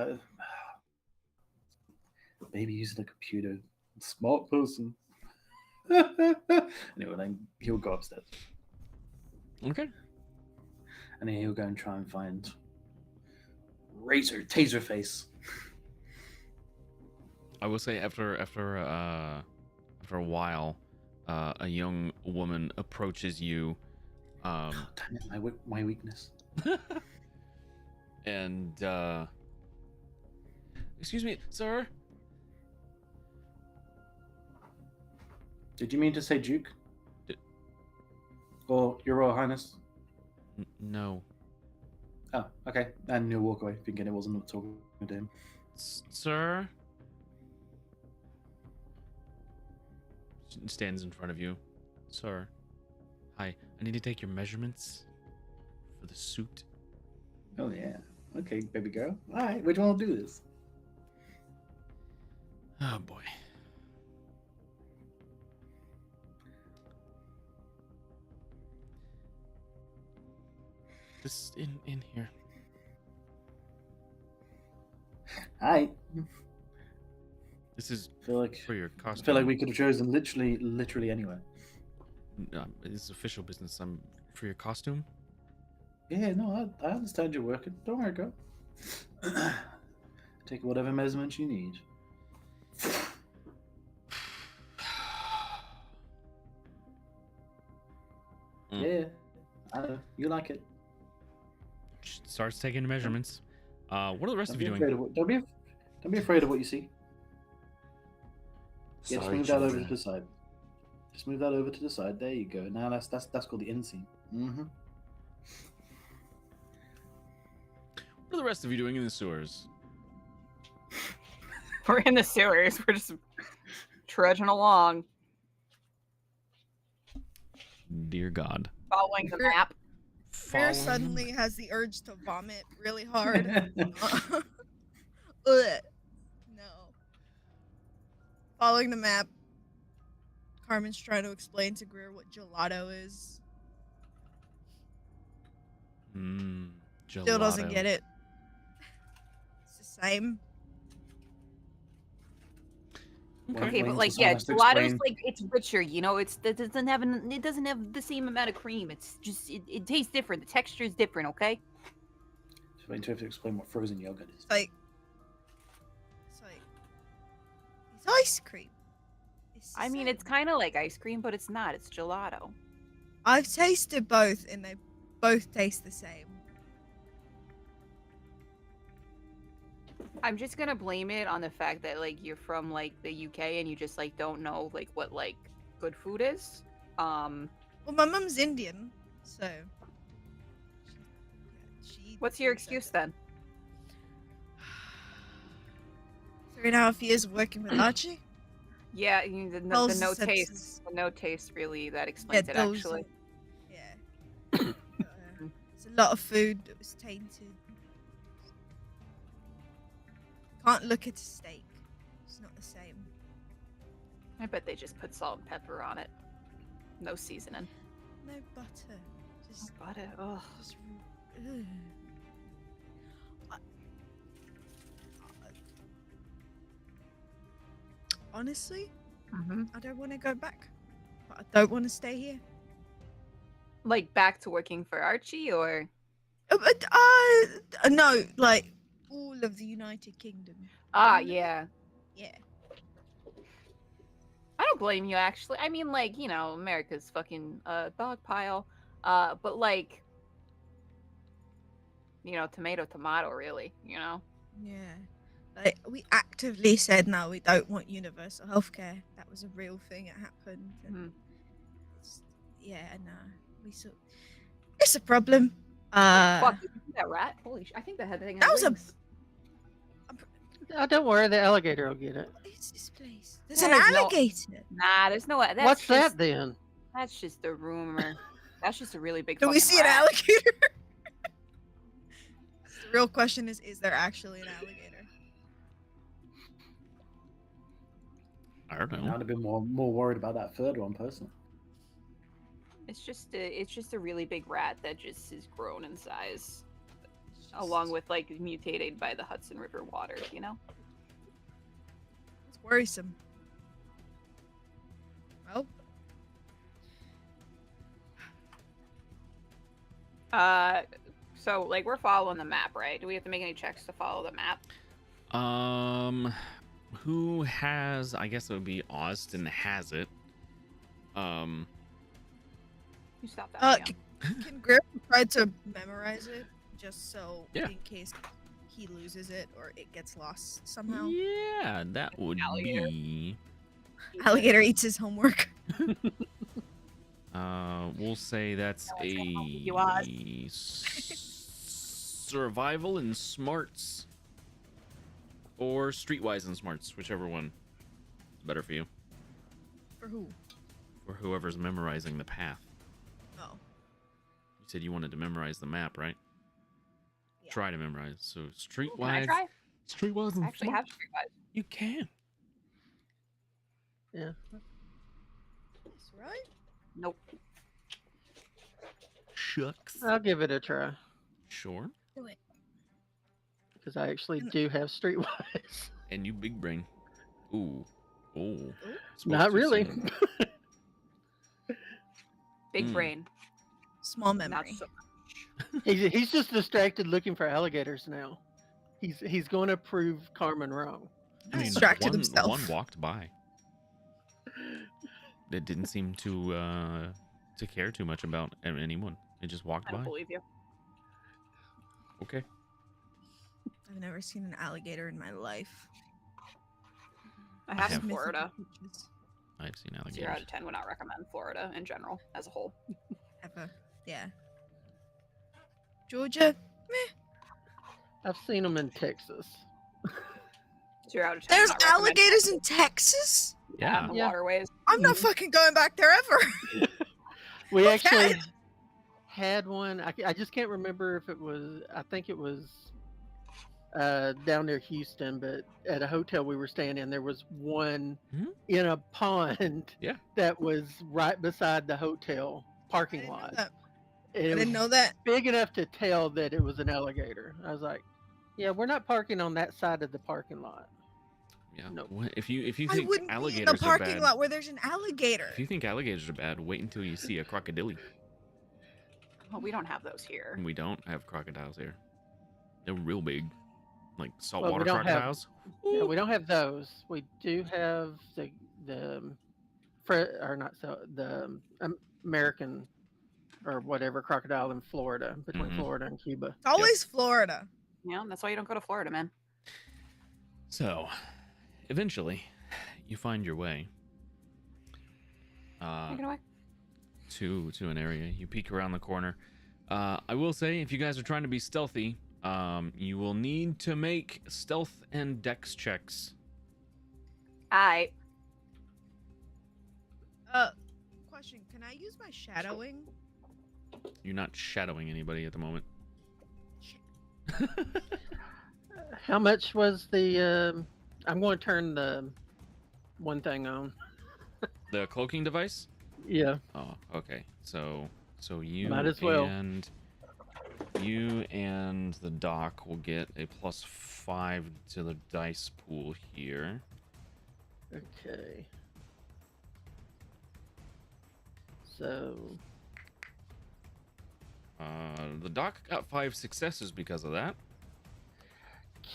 Baby using a computer. Smart person. Anyway, then he'll go upstairs. Okay. And then he'll go and try and find Taserface. I will say after a while, a young woman approaches you. God damn it, my weakness. And excuse me, sir. Did you mean to say Duke? Or Your Royal Highness? No. Oh, okay. And you'll walk away thinking it wasn't talking to him. Sir? Stands in front of you. Sir. Hi. I need to take your measurements for the suit. Oh, yeah. Okay, baby girl. All right, which one will do this? Oh, boy. Just in here. Hi. This is Feel like for your I costume. feel like we could have chosen literally anywhere. It's official business. I'm for your costume. Yeah, no, I understand you're working. Don't worry, girl. Take whatever measurements you need. Yeah, I know. You like it. Starts taking the measurements. What are the rest Don't of be you afraid doing? don't be afraid of what you see. Yeah, just Sorry, move that over to children. the side. Just move that over to the side. There you go. Now that's called the inseam. Mm-hmm. What are the rest of you doing in the sewers? We're in the sewers. We're just trudging along, Dear God. following the We're- map. Fear Following- suddenly has the urge to vomit really hard. Ugh. No. Following the map, Carmen's trying to explain to Greer what gelato is. Gelato. Still doesn't get it. It's the same. Okay, but Waiting like, for yeah, someone to gelato's explain. like it's richer. You know, it doesn't have the same amount of cream. It's just it tastes different. The texture is different. Okay. Just waiting to have to explain what frozen yogurt is. It's like it's ice cream. It's the I mean, same. it's kind of like ice cream, but it's not. It's gelato. I've tasted both, and they both taste the same. I'm just gonna blame it on the fact that like you're from like the UK and you just like don't know like what like good food is. Well, my mum's Indian, so. She What's your thinks that- excuse then? 3.5 years working with Archie. Yeah, the Those no senses. taste. The no taste really that explains it those actually. are- Yeah. It's a lot of food that was tainted. Can't look at a steak. It's not the same. I bet they just put salt and pepper on it. No seasoning. No butter. Just, Butter. Ugh. just. Ugh. I- Honestly, I don't want to go back, but I don't want to stay here. Like back to working for Archie, or No, like all of the United Kingdom. yeah. Yeah. I don't blame you actually. I mean, like, you know, America's fucking dog pile. But like, you know, tomato, really, you know? Yeah. Like we actively said no, we don't want universal healthcare. That was a real thing. It happened. And Mhm. no, we saw. It's a problem. Fuck, you see that rat? Holy I think that thing That had was a- wings. Don't worry, the alligator will get it. What is this place? There's an There's no- alligator. Nah, there's no that's What's just, that then? That's just a rumor. That's just a really big Do we fucking see an rat. alligator? The real question is there actually an alligator? I don't I'd know. have been more worried about that third one personally. It's just a really big rat that just is grown in size, along with like mutated by the Hudson River water. You know. It's worrisome. Well, So like we're following the map, right? Do we have to make any checks to follow the map? Who has? I guess it would be Austin has it. You stop that. uh, Leon. can Griff try to memorize it just so Yeah. in case he loses it or it gets lost somehow? Yeah, that would Alligator. be. Alligator eats his homework. We'll say that's No one's gonna help you, a Oz. survival and smarts, or streetwise and smarts, whichever one is better for you, For who? or whoever's memorizing the path. Oh. You said you wanted to memorize the map, right? Yeah. Try to memorize. So Can I streetwise, try? streetwise I and actually have smarts. streetwise. You can. Yeah. That's right. Nope. Shucks. I'll give it a try Sure. Do it. because I actually And- do have streetwise. And you big brain. Ooh. Oh. Not really. Big Mm. brain. Small Not memory. so. He's just distracted looking for alligators now. He's going to prove Carmen wrong. I mean, Distracted one himself. walked by. It didn't seem to care too much about anyone. It just walked I don't by. believe you. Okay. I've never seen an alligator in my life. I have have in Florida. Pictures. I've seen 0 out alligators. of 10 would not recommend Florida in general as a whole. Ever. Yeah. Georgia? I've seen them in Texas. 0 out of 10. There's would not recommend alligators in Texas? Yeah. in the Yeah. waterways. I'm not fucking going back there ever. We Okay. actually had one. I just can't remember if it was. I think it was down near Houston, but at a hotel we were staying in, there was one Mhm. in a pond. Yeah. That was right beside the hotel I parking didn't know lot. that. And I it didn't was know that. big enough to tell that it was an alligator. I was like, "Yeah, we're not parking on that side of the parking lot." Yeah. No. If you I think wouldn't be in alligators the are parking bad, lot where there's an alligator. if you think alligators are bad, wait until you see a crocodile. Well, we don't have those here. And we don't have crocodiles here. They're real big, like Well, saltwater we don't have- crocodiles. Yeah, we don't have those. We do have the American or whatever crocodile in Florida, between Mhm. Florida and Cuba. It's always Florida. Yeah, that's why you don't go to Florida, man. So, eventually, you find your way Take it away. to an area. You peek around the corner. I will say, if you guys are trying to be stealthy, you will need to make stealth and dex checks. I Question: can I use my shadowing? You're not shadowing anybody at the moment. How much was the? I'm going to turn the one thing on. The cloaking device? Yeah. Oh, okay. So you Might as well. and the doc will get a +5 to the dice pool here. Okay. So The doc got 5 successes because of that.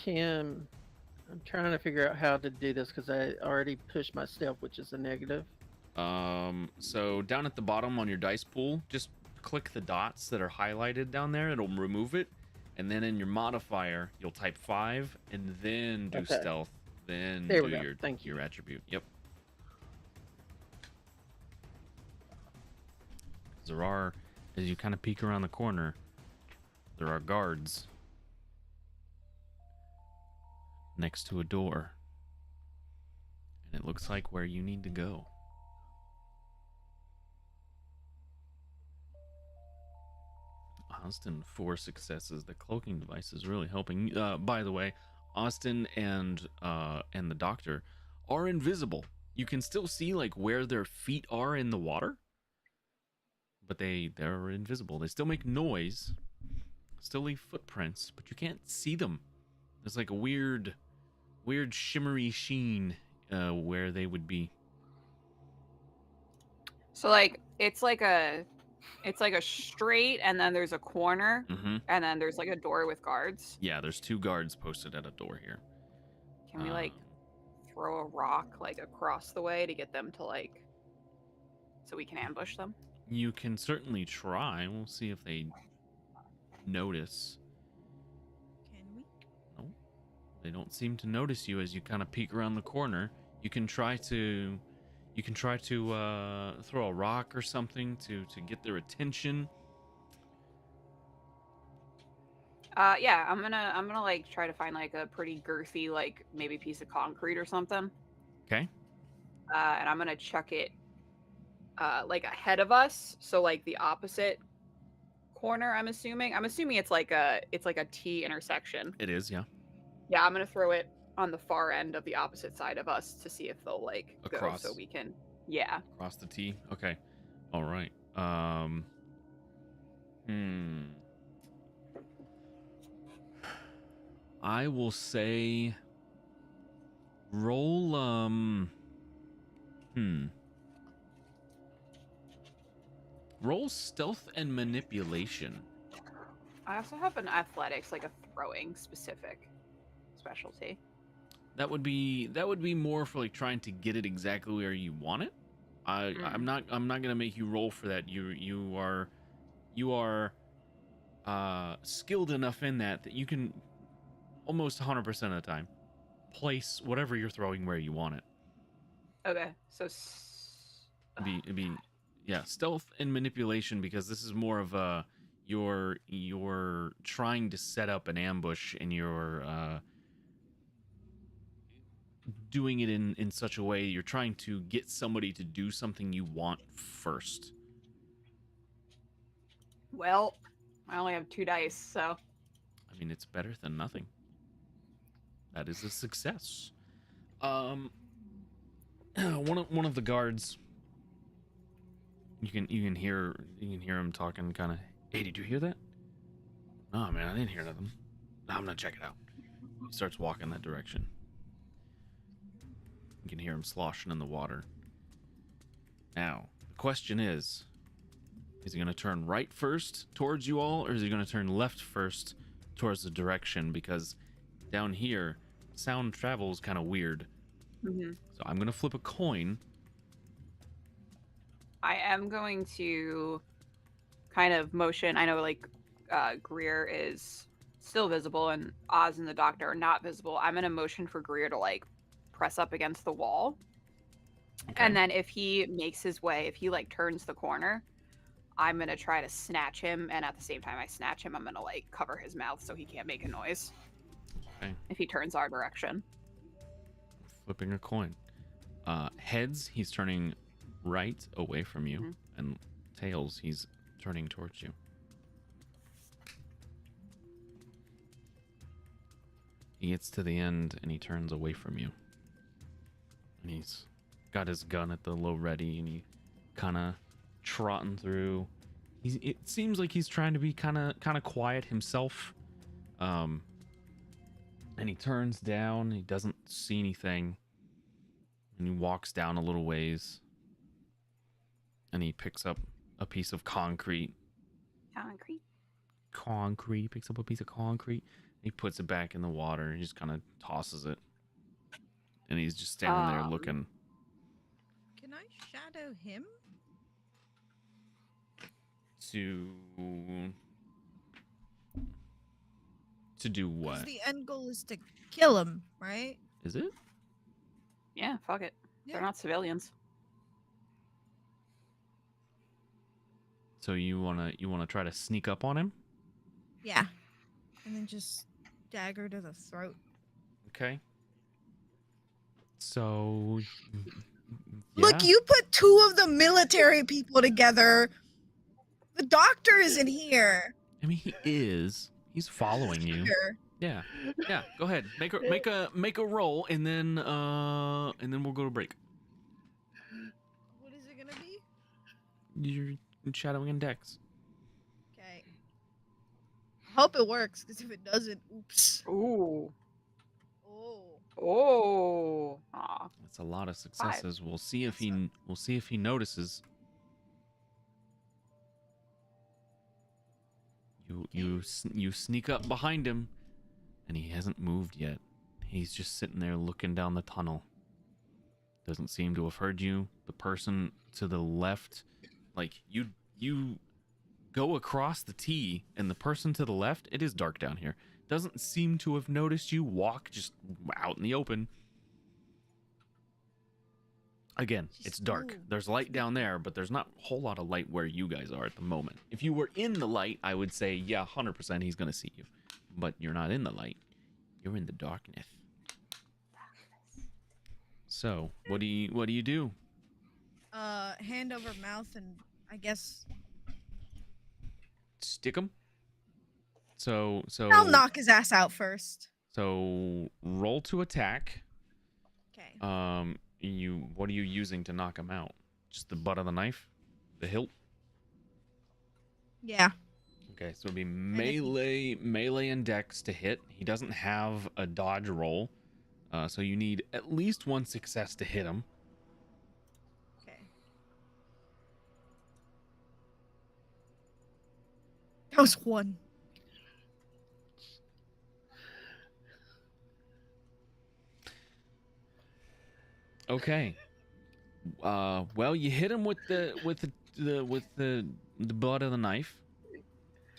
I'm trying to figure out how to do this because I already pushed my stealth, which is a negative. So down at the bottom on your dice pool, just click the dots that are highlighted down there. It'll remove it. And then in your modifier, you'll type 5 and then do Okay. stealth. Then There do we go. your, Thank you. your attribute. Yep. There are, as you kind of peek around the corner, there are guards next to a door. And it looks like where you need to go. Austin, 4 successes. The cloaking device is really helping. By the way, Austin and the doctor are invisible. You can still see like where their feet are in the water, but they're invisible. They still make noise, still leave footprints, but you can't see them. There's like a weird shimmery sheen where they would be. so like it's like a straight, and then there's a corner, Mm-hmm. and then there's like a door with guards. Yeah, there's 2 guards posted at a door here. Can we like throw a rock like across the way to get them to like, so we can ambush them? You can certainly try. We'll see if they notice. Can we? No, they don't seem to notice you as you kind of peek around the corner. You can try to throw a rock or something to get their attention. Yeah, I'm gonna like try to find like a pretty girthy like maybe piece of concrete or something. Okay. And I'm gonna chuck it like ahead of us, so like the opposite corner. I'm assuming it's like a T intersection. It is, yeah. Yeah, I'm gonna throw it on the far end of the opposite side of us to see if they'll like Across. go, so we can. Yeah. Across the T. Okay. All right. I will say roll roll stealth and manipulation. I also have an athletics, like a throwing specific specialty. That would be more for like trying to get it exactly where you want it. I'm not gonna make you roll for that. You are skilled enough in that you can almost 100% of the time place whatever you're throwing where you want it. Okay, so It'd be yeah, stealth and manipulation, because this is more of a you're trying to set up an ambush, and you're doing it in such a way you're trying to get somebody to do something you want first. well, I only have 2 dice, so I mean, it's better than nothing. That is a success. One of the guards, you can hear him talking, kind of. Hey, did you hear that? Oh man, I didn't hear nothing. I'm gonna check it out. He starts walking that direction. You can hear him sloshing in the water. Now, the question is he gonna turn right first towards you all, or is he gonna turn left first towards the direction? Because down here, sound travels kind of weird. Mm-hmm. So I'm gonna flip a coin. I am going to kind of motion. I know like Greer is still visible and Oz and the doctor are not visible. I'm going to motion for Greer to like press up against the wall. Okay. And then if he makes his way, if he like turns the corner, I'm gonna try to snatch him, and at the same time I snatch him, I'm gonna like cover his mouth so he can't make a noise. Okay. If he turns our direction. Flipping a coin. Heads, he's turning right away from you, Mhm. and tails, he's turning towards you. He gets to the end and he turns away from you. And he's got his gun at the low ready and he kind of trotting through. It seems like he's trying to be kind of quiet himself. And he turns down, he doesn't see anything. And he walks down a little ways. And he picks up a piece of concrete. He picks up a piece of concrete. He puts it back in the water and he just kind of tosses it. And he's just standing there looking. Can I shadow him? To do 'Cause what? the end goal is to kill him, right? Is it? Yeah, fuck it. Yeah. They're not civilians. So you wanna try to sneak up on him? Yeah. And then just dagger to the throat. Okay. So Look, yeah. you put two of the military people together. The doctor isn't here. I mean, he is. He's following you. Here. Yeah. Yeah. Go ahead. Make a roll, and then we'll go to break. What is it gonna be? You're shadowing index. Okay. I hope it works, because if it doesn't, oops. Ooh. Oh. Oh. Aw. That's a lot of successes. We'll see if he notices. You sneak up behind him, and he hasn't moved yet. He's just sitting there looking down the tunnel. Doesn't seem to have heard you. The person to the left, like you go across the T, and the person to the left, it is dark down here, doesn't seem to have noticed you walk just out in the open. Again, it's dark. There's light down there, but there's not a whole lot of light where you guys are at the moment. If you were in the light, I would say, yeah, 100% he's going to see you. But you're not in the light. You're in the darkness. So, what do you do? Hand over mouth and I guess Stick him? So I'll knock his ass out first. So, roll to attack. Okay. What are you using to knock him out? Just the butt of the knife? The hilt? Yeah. Okay, so it'd be melee and dex to hit. He doesn't have a dodge roll, so you need at least one success to hit him. Okay. That was one. Okay. Well, you hit him with the butt of the knife.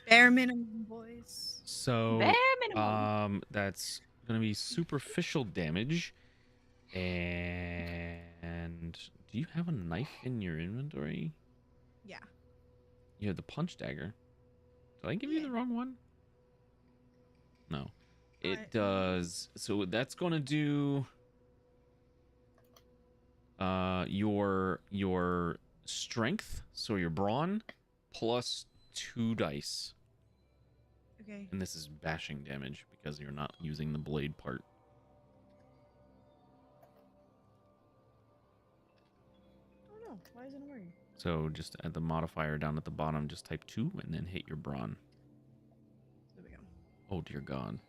Bare minimum, boys. So Bare minimum. that's gonna be superficial damage. And do you have a knife in your inventory? Yeah. You have the punch dagger. Did I give you the wrong one? No. It does. So that's gonna do your strength, so your brawn, plus 2 dice. Okay. And this is bashing damage because you're not using the blade part. Oh no, why isn't it working? So just add the modifier down at the bottom, just type 2 and then hit your brawn. There we go. Oh dear god.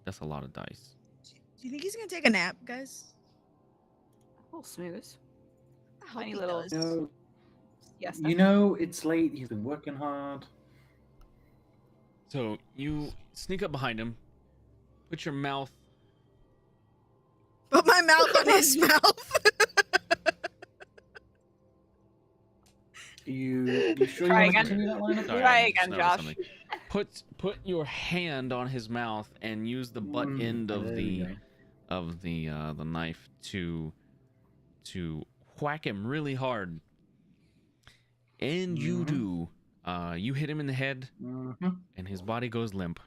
That's a lot of dice. Do you think he's gonna take a nap, guys? A little smooth. I hope Tiny he little- does. No, Yes. you know it's late. He's been working hard. So you sneak up behind him, put your mouth. Put my mouth on his mouth. You sure Try you want to again. continue that line of Sorry, thought? Try I just again, noticed Josh. something. Put your hand on his mouth and use the butt end of there we go. the knife to whack him really hard. And you Mhm. do. You hit him in the head, Mm-hmm. and his body goes limp.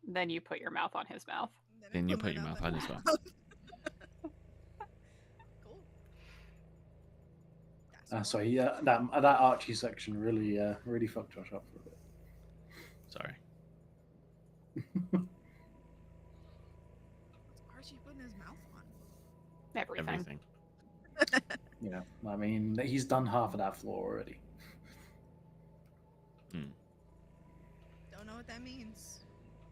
Then you put your mouth on his mouth. Then you my put your mouth on his mouth. Cool. That's So yeah, that Archie section really really fucked Josh up for a bit. Sorry. What's Archie putting his mouth on? Everything. Yeah, I mean he's done half of that floor already. Don't know what that means.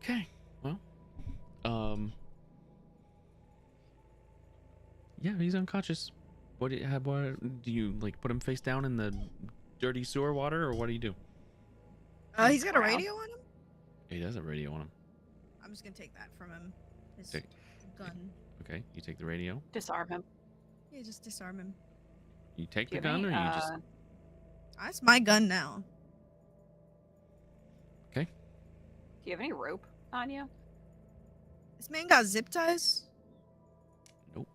Okay. Well, yeah, he's unconscious. What do you like? Put him face down in the dirty sewer water, or what do you do? He's got a Wow. radio on him? He does have a radio on him. I'm just gonna take that from him. His Take- gun. Okay, you take the radio. Disarm him. Yeah, just disarm him. You take Do the you have gun, or any, you just That's my gun now. okay? Do you have any rope on you? This man got zip ties? Nope.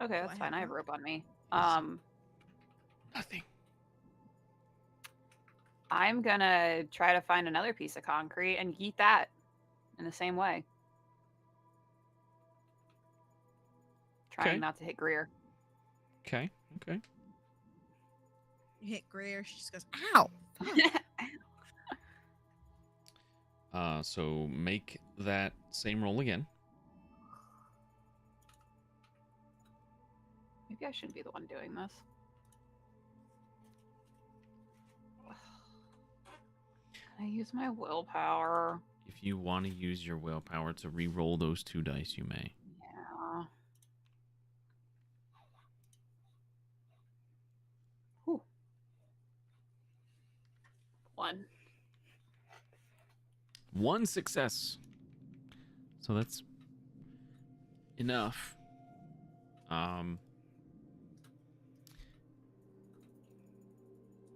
Okay, Oh, that's I fine. have I have one. rope on me. Yes. Nothing. I'm gonna try to find another piece of concrete and yeet that in the same way. Trying Okay. not to hit Greer. Okay. Okay. You hit Greer, she just goes, ow! So make that same roll again. Maybe I shouldn't be the one doing this. Can I use my willpower? If you want to use your willpower to re-roll those 2 dice, you may. Yeah. Whew. 1. 1 success. So that's enough.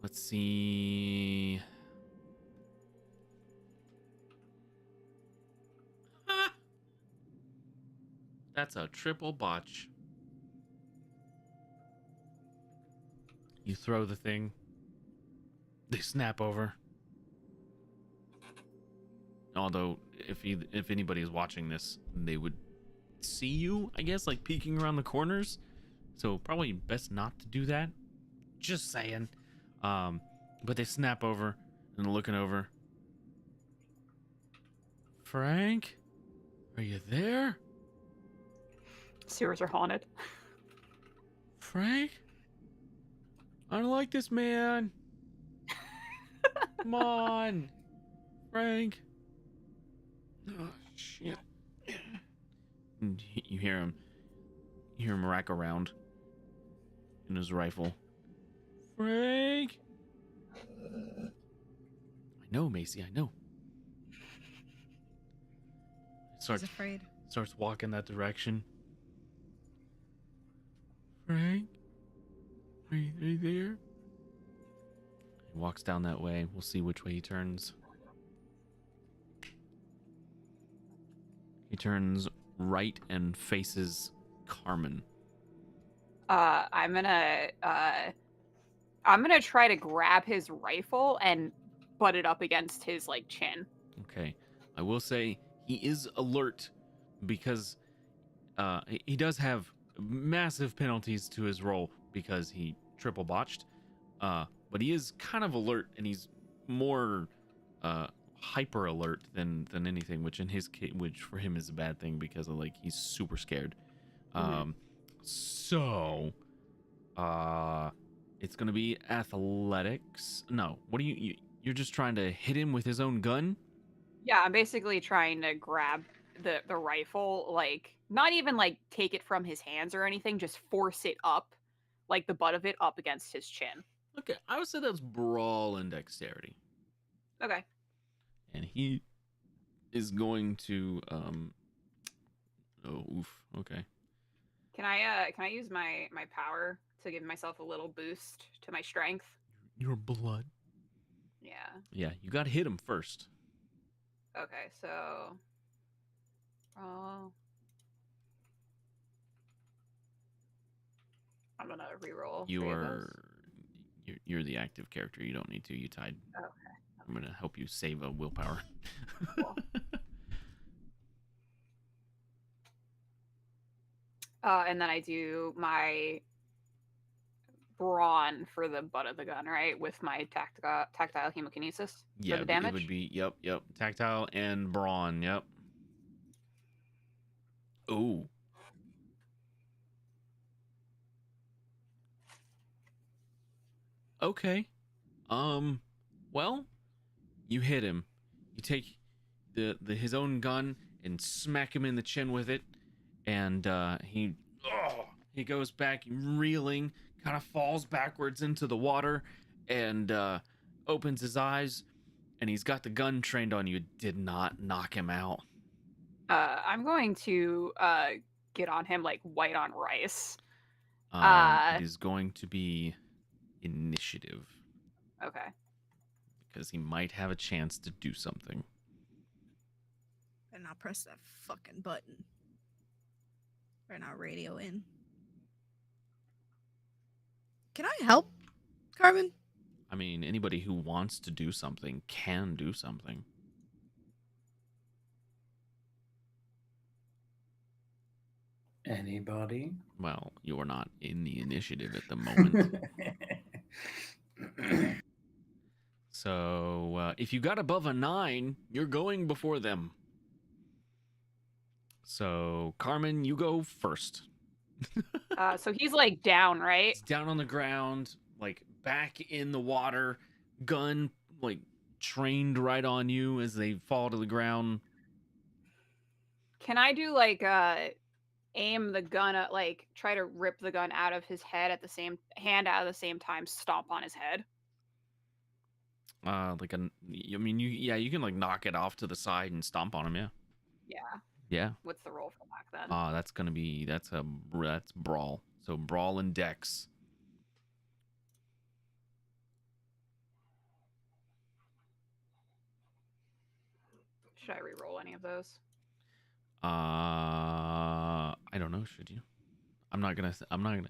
Let's see. That's a triple botch. You throw the thing. They snap over. Although, if anybody is watching this, they would see you, I guess, like peeking around the corners. So probably best not to do that. Just saying. But they snap over and they're looking over. Frank, are you there? Sewers are haunted. Frank, I don't like this man. Come on, Frank. Oh shit! And you hear him. You hear him rack around in his rifle. Frank. I know, Macy. I know. He's afraid. Starts walking that direction. Frank, are you there? He walks down that way. We'll see which way he turns. He turns right and faces Carmen. I'm gonna try to grab his rifle and butt it up against his like chin. Okay. I will say he is alert because he does have massive penalties to his roll because he triple botched. But he is kind of alert, and he's more hyper alert than anything, which in his case, which for him is a bad thing because of like he's super scared. So it's gonna be athletics. No, what do you're just trying to hit him with his own gun? Yeah, I'm basically trying to grab the rifle, like not even like take it from his hands or anything, just force it up, like the butt of it up against his chin. Okay, I would say that's brawl and dexterity. Okay. And he is going to oh oof, okay. Can I use my power to give myself a little boost to my strength? Your blood. Yeah. Yeah, you gotta hit him first. Okay, so I'm gonna reroll. You 3 of are. those. You're the active character. You don't need to. You tied. Okay. I'm gonna help you save a willpower. Cool. And then I do my brawn for the butt of the gun, right? With my tactile hemokinesis Yeah, for the damage. it would be yep. Tactile and brawn. Yep. Ooh. Okay. Well, you hit him. You take his own gun and smack him in the chin with it, and he goes back reeling, kind of falls backwards into the water, and opens his eyes, and he's got the gun trained on you. It did not knock him out. I'm going to get on him like white on rice. It is going to be initiative Okay. because he might have a chance to do something. Better not press that fucking button. Better not radio in. Can I help, Carmen? I mean, anybody who wants to do something can do something. Anybody? Well, you're not in the initiative at the moment. So, if you got above a 9, you're going before them. So, Carmen, you go first. So he's like down, right? He's down on the ground, like back in the water, gun like trained right on you as they fall to the ground. Can I do like aim the gun at like try to rip the gun out of his head at the same out of the same time, stomp on his head? You can like knock it off to the side and stomp on him, yeah. Yeah. Yeah. What's the roll for that then? That's brawl. So brawl and dex. Should I re-roll any of those? I don't know, should you? I'm not gonna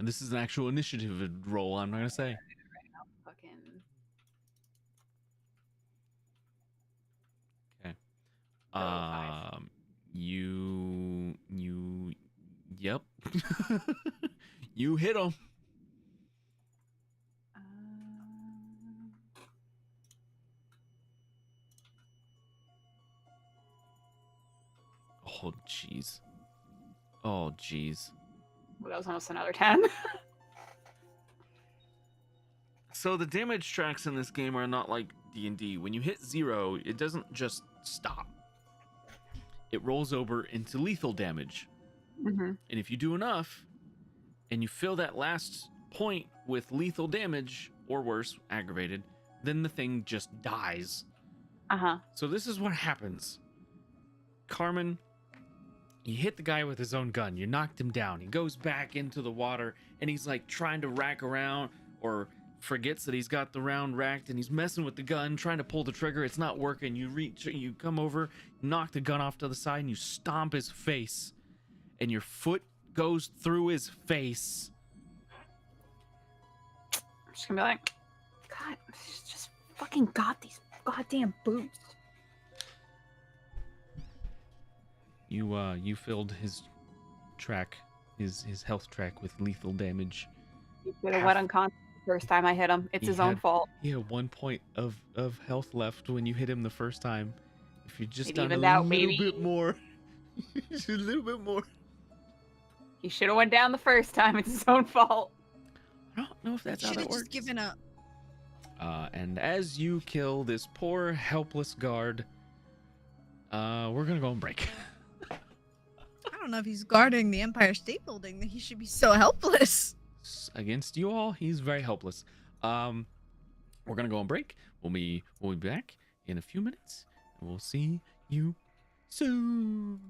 this is an actual initiative roll. I'm not gonna say. Fucking Okay. five. Yep. You hit him. Oh jeez. Oh jeez. Well, that was almost another 10. So the damage tracks in this game are not like D&D. When you hit 0, it doesn't just stop. It rolls over into lethal damage. Mm-hmm. And if you do enough, and you fill that last point with lethal damage, or worse, aggravated, then the thing just dies. Uh-huh. So this is what happens. Carmen, you hit the guy with his own gun. You knocked him down. He goes back into the water, and he's like trying to rack around, or forgets that he's got the round racked, and he's messing with the gun, trying to pull the trigger. It's not working. You come over, knock the gun off to the side, and you stomp his face. And your foot goes through his face. I'm just gonna be like, God, she's just fucking got these goddamn boots. You filled his track, his health track with lethal damage. He should have went unconscious the first time I hit him. It's his own fault. He had 1 point of health left when you hit him the first time. If you just It done a evened out, little baby. bit more, just a little bit more. He should have went down the first time. It's his own fault. I don't know if that's how Should that have works. just given up. And as you kill this poor helpless guard, we're gonna go on break. I don't know if he's guarding the Empire State Building. That he should be so helpless. Against you all, he's very helpless. We're gonna go on break. We'll be back in a few minutes, and we'll see you soon.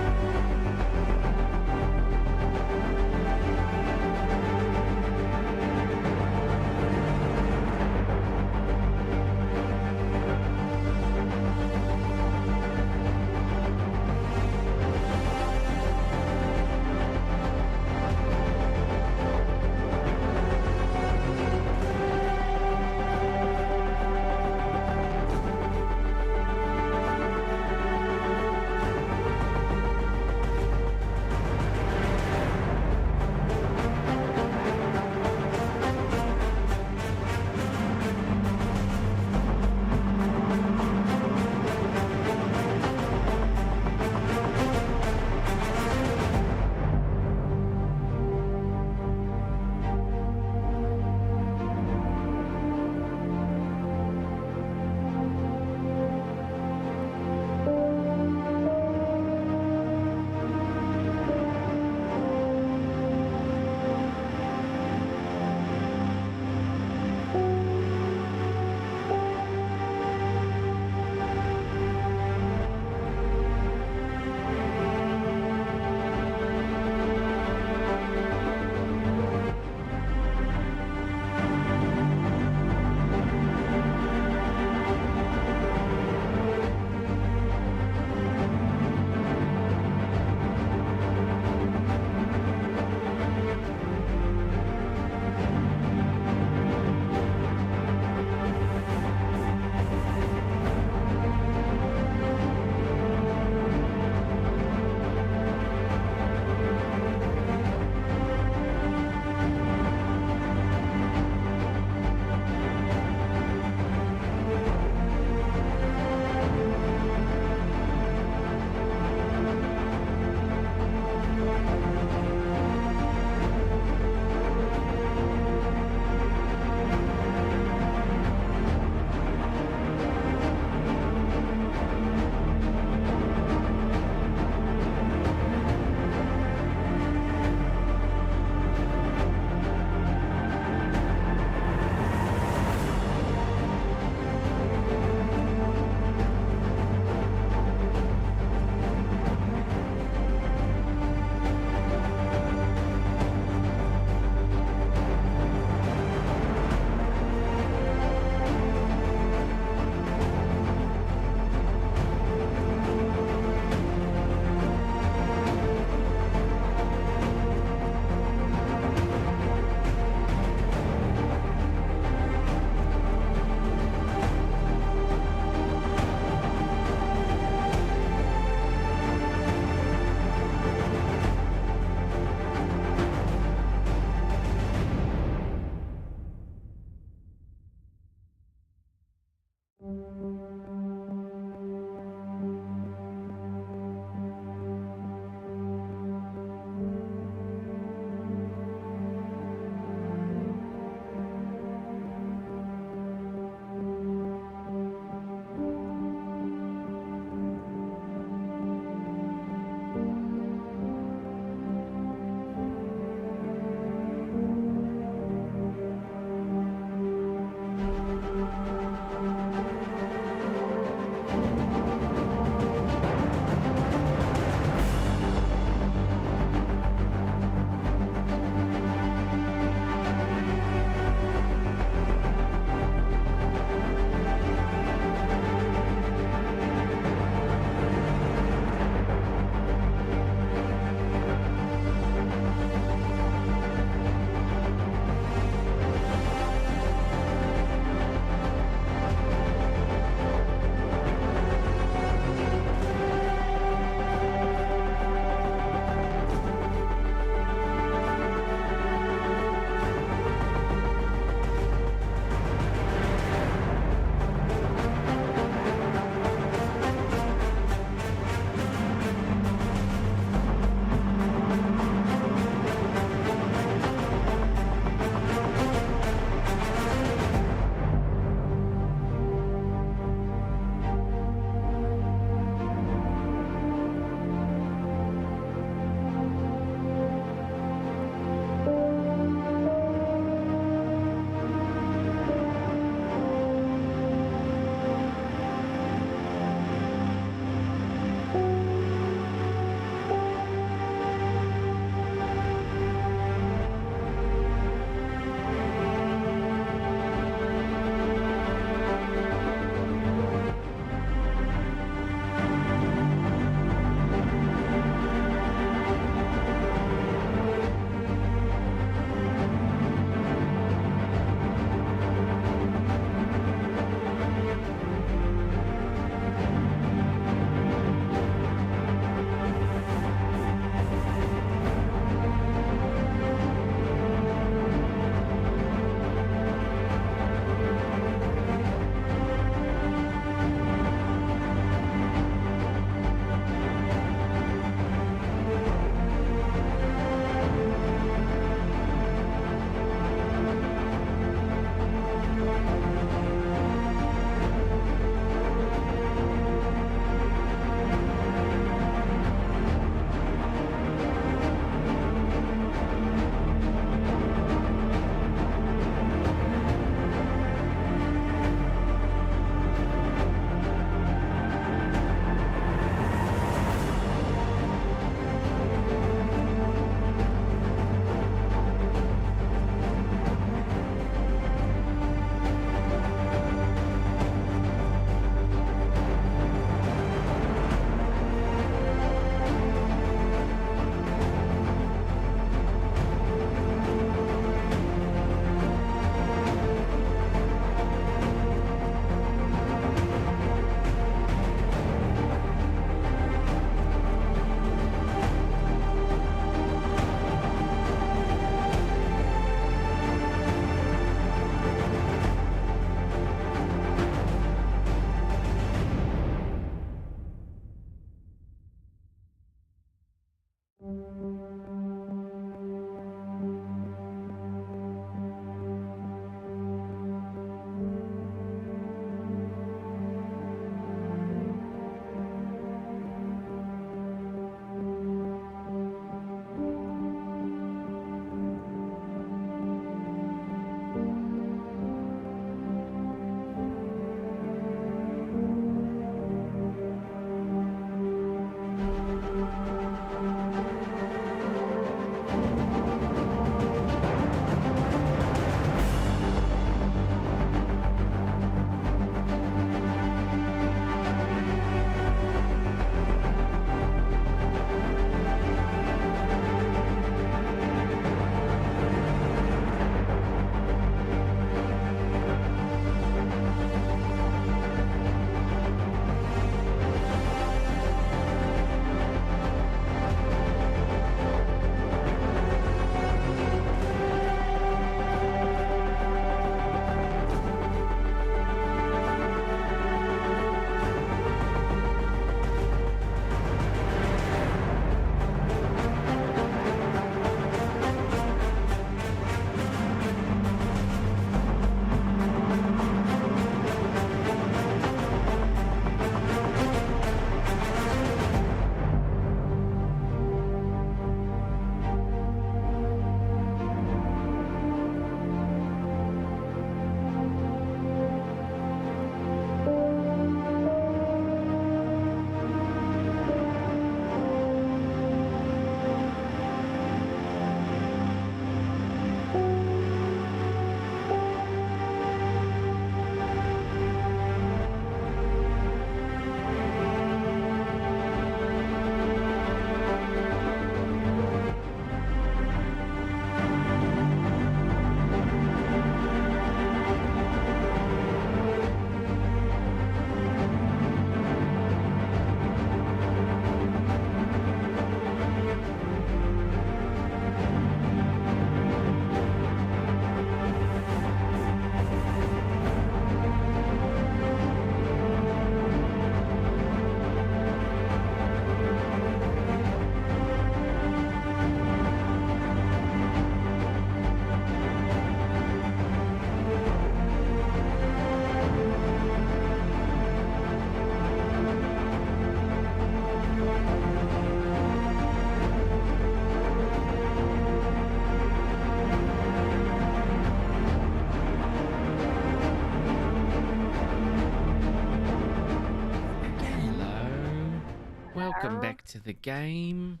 to the game.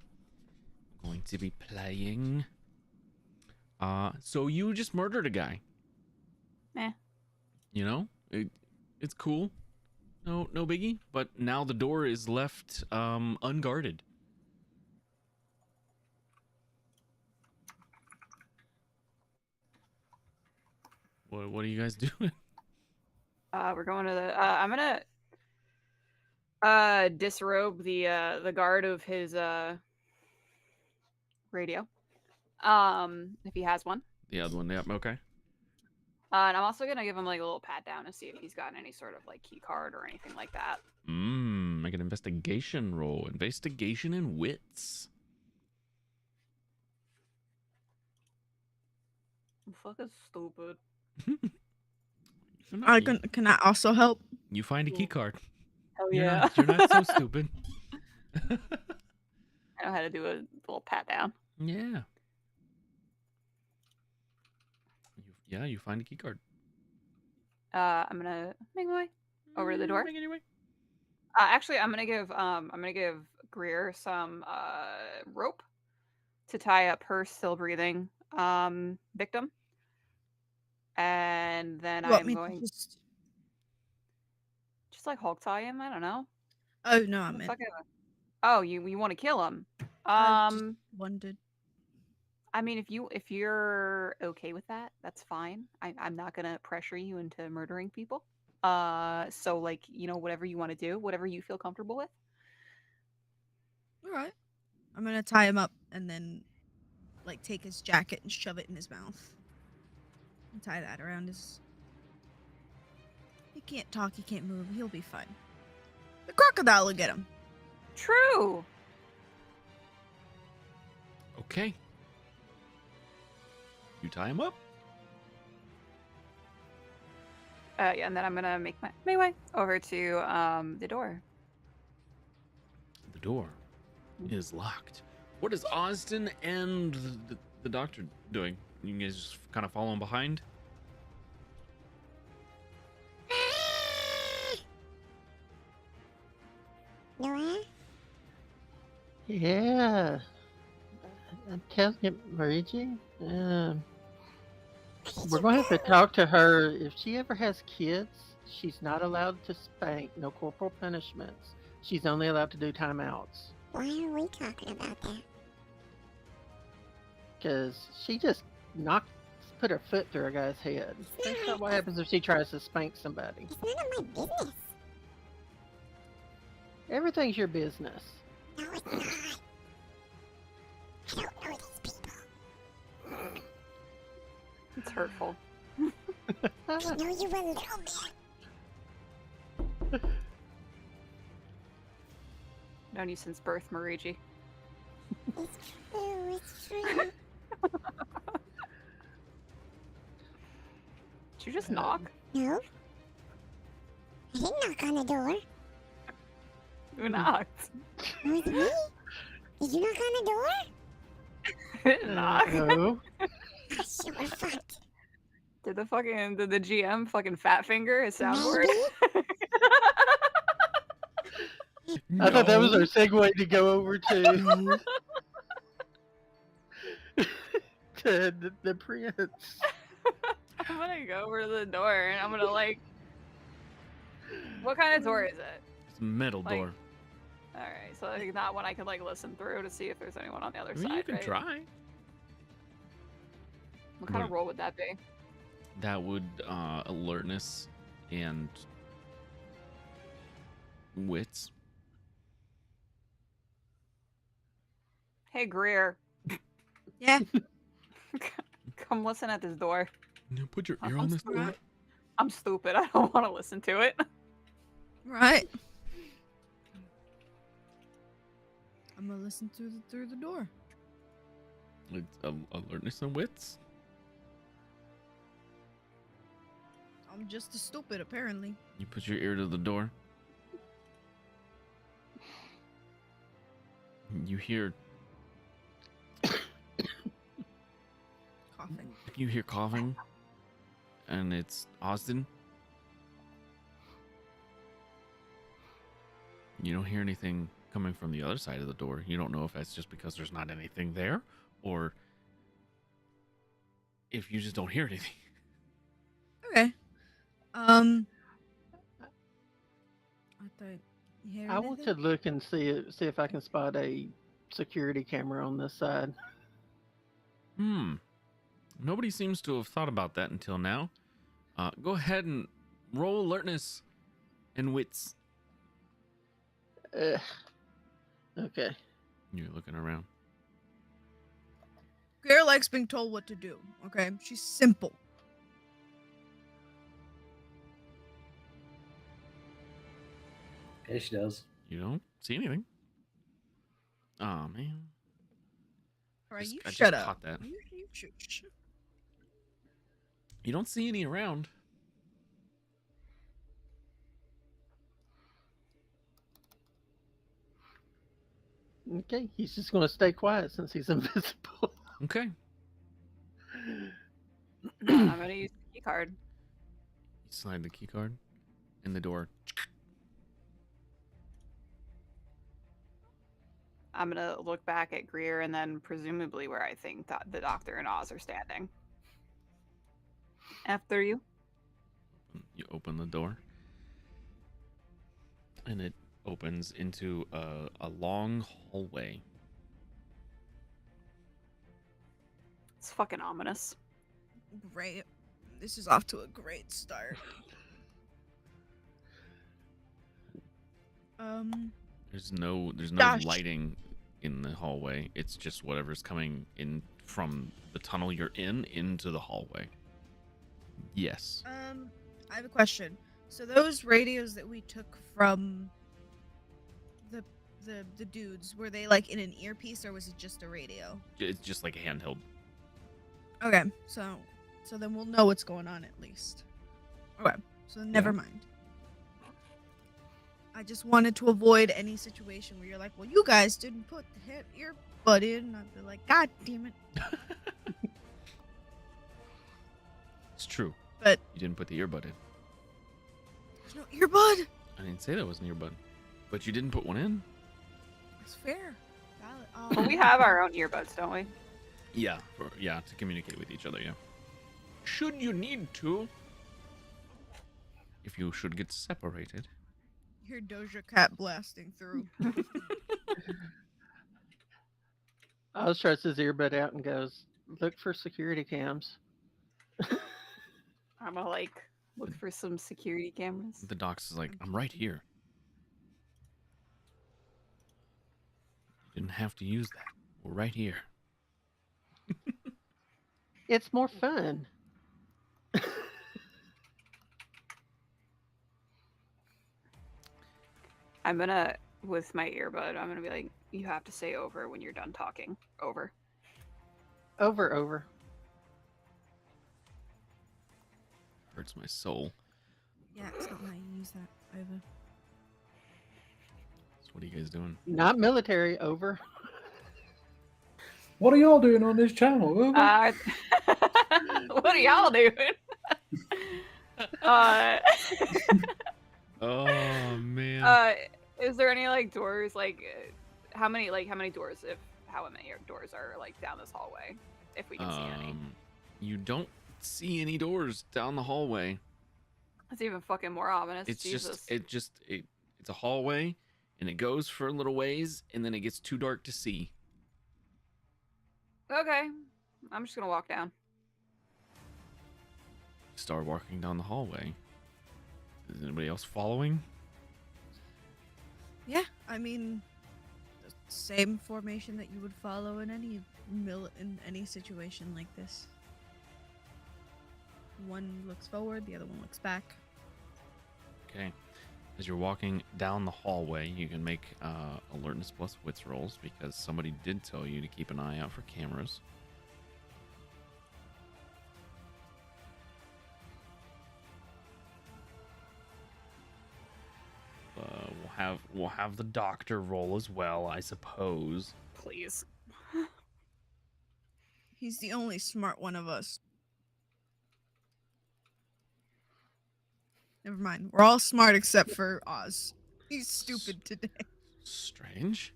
I'm going to be playing. So you just murdered a guy. Eh. You know, it's cool. No biggie. But now the door is left unguarded. What are you guys doing? We're going to the. I'm gonna disrobe the guard of his radio, if he has one. The other one. Yep. Okay. And I'm also gonna give him like a little pat down to see if he's got any sort of like key card or anything like that. Make an investigation roll. Investigation and wits. Fucking stupid. Can I also help? You find a key card. Hell You're yeah. not, you're not so stupid. I know how to do a little pat down. Yeah. You find a key card. I'm gonna make my way over to the door. Make it your way. Actually, I'm gonna give Greer some rope to tie up her still breathing victim, and then You want I'm me to going just... just like Hulk tie him. I don't know. Oh no, I meant. Fucking... Oh, you want to kill him? I just wondered. I mean, if you're okay with that, that's fine. I'm not gonna pressure you into murdering people. So like, whatever you want to do, whatever you feel comfortable with. All right. I'm gonna tie him up and then, like, take his jacket and shove it in his mouth. And tie that around his. He can't talk. He can't move. He'll be fine. The crocodile will get him. True. Okay. You tie him up. Yeah, and then I'm gonna make my way over to the door. The door is locked. What is Austin and the doctor doing? You guys just kind of following behind? Nora? Yeah. I'm telling you, Mariji, we're going to have to talk to her. If she ever has kids, she's not allowed to spank, no corporal punishments. She's only allowed to do timeouts. Why are we talking about that? Because she just put her foot through a guy's head. Think about what happens if she tries to spank somebody. It's none of my business. Everything's your business. No, it's not. I don't know these people. It's hurtful. I know you a little bit. Known you since birth, Mariji. It's true, it's true. Did you just knock? No. I didn't knock on the door. Who knocked? It was me. Did you knock on the door? I didn't knock. No. Gosh, you were fucked. Did the GM fucking fat finger his soundboard? I thought that was our segue to go over to to the prince. I'm gonna go over to the door and I'm gonna like. What kind of door is it? It's a metal Like, door. All right, so like not one I can like listen through to see if there's anyone on the other I mean, side. you can right? try. What kind of What- roll would that be? That would alertness and wits. Hey Greer, Yeah. come listen at this door. You put your ear I'm on this sorry. door. I'm stupid. I don't want to listen to it. Right. I'm gonna listen through the door. It's alertness and wits. I'm just as stupid, apparently. You put your ear to the door. You hear Coughing. coughing, and it's Austin. You don't hear anything coming from the other side of the door. You don't know if that's just because there's not anything there, or if you just don't hear anything. Okay. I thought you hear I want to anything? look and see if I can spot a security camera on this side. Nobody seems to have thought about that until now. Go ahead and roll alertness and wits. Okay. You're looking around. Greer likes being told what to do. Okay, she's simple. Yeah, she does. You don't see anything. Oh man. All right, you I shut just up. caught that. You shush. You don't see any around. Okay, he's just going to stay quiet since he's invisible. Okay. I'm gonna use the key card. You slide the key card in the door. I'm gonna look back at Greer and then presumably where I think that the doctor and Oz are standing. After you. You open the door, and it opens into a long hallway. It's fucking ominous. Great. This is off to a great start. There's no Gosh. lighting in the hallway. It's just whatever's coming in from the tunnel you're in into the hallway. Yes. I have a question. So those radios that we took from the dudes, were they like in an earpiece or was it just a radio? It's just like a handheld. Okay, so then we'll know what's going on at least. Okay, so never mind. I just wanted to avoid any situation where you're like, well, you guys didn't put the earbud in. I'd be like, God damn it. It's true. But You didn't put the earbud in. there's no earbud. I didn't say that was an earbud. But you didn't put one in? It's fair. Valid. Well, we have our own earbuds, don't we? Yeah. To communicate with each other, yeah. Should you need to. If you should get separated. Hear Doja Cat blasting through. Oz tries his earbud out and goes, "Look for security cams." I'm gonna like look for some security cameras. The doc's is like, I'm right here. You didn't have to use that. We're right here. It's more fun. I'm gonna, with my earbud, I'm gonna be like, you have to say over when you're done talking. Over. Over. Hurts my soul. Yeah, it's not how you use that. Over. So what are you guys doing? Not military. Over. What are y'all doing on this channel? What are y'all doing? Oh man. Is there any like doors? Like, how many doors? How many doors are like down this hallway? If we can see any. You don't see any doors down the hallway. That's even fucking more ominous. It's Jesus. it's a hallway, and it goes for a little ways, and then it gets too dark to see. Okay, I'm just gonna walk down. Start walking down the hallway. Is anybody else following? Yeah, I mean, the same formation that you would follow in any situation like this. One looks forward, the other one looks back. Okay. As you're walking down the hallway, you can make alertness plus wits rolls because somebody did tell you to keep an eye out for cameras. We'll have the doctor roll as well, I suppose. Please. He's the only smart one of us. Never mind. We're all smart except for Oz. He's stupid today. Strange.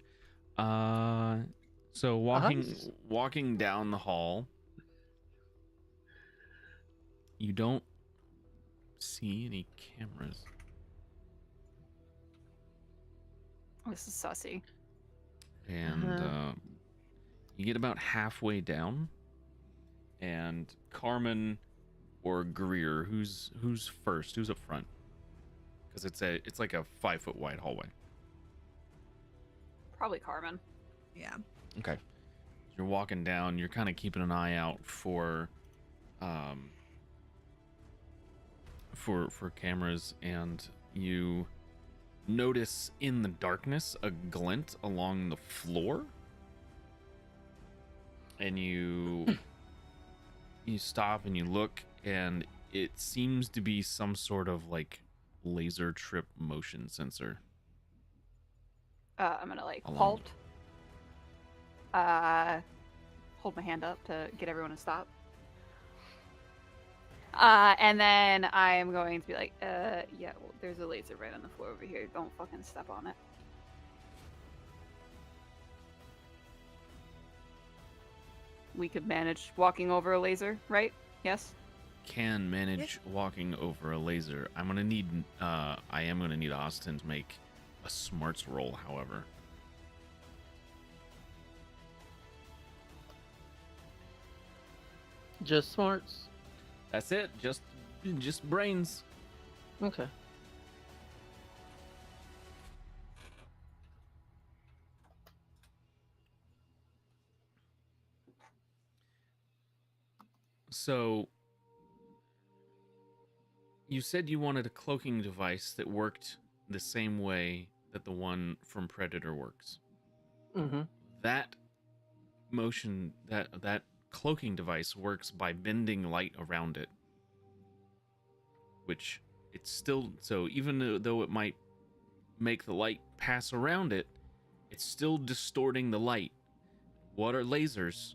So walking down the hall, you don't see any cameras. This is sussy. And you get about halfway down, and Carmen or Greer, who's first? Who's up front? Because it's like a 5-foot wide hallway. Probably Carmen. Yeah. Okay. You're walking down. You're kind of keeping an eye out for cameras, and you notice in the darkness a glint along the floor, and you stop and you look, and it seems to be some sort of like laser trip motion sensor. I'm gonna like Along. halt. Hold my hand up to get everyone to stop. And then I am going to be like, yeah, well, there's a laser right on the floor over here. Don't fucking step on it. We could manage walking over a laser, right? Yes? Can manage walking over a laser. I am gonna need Austin to make a smarts roll, however. Just smarts. That's it. Just brains. Okay. So you said you wanted a cloaking device that worked the same way that the one from Predator works. Mm-hmm. That motion, that cloaking device works by bending light around it, which it's still, so even though it might make the light pass around it, it's still distorting the light. What are lasers?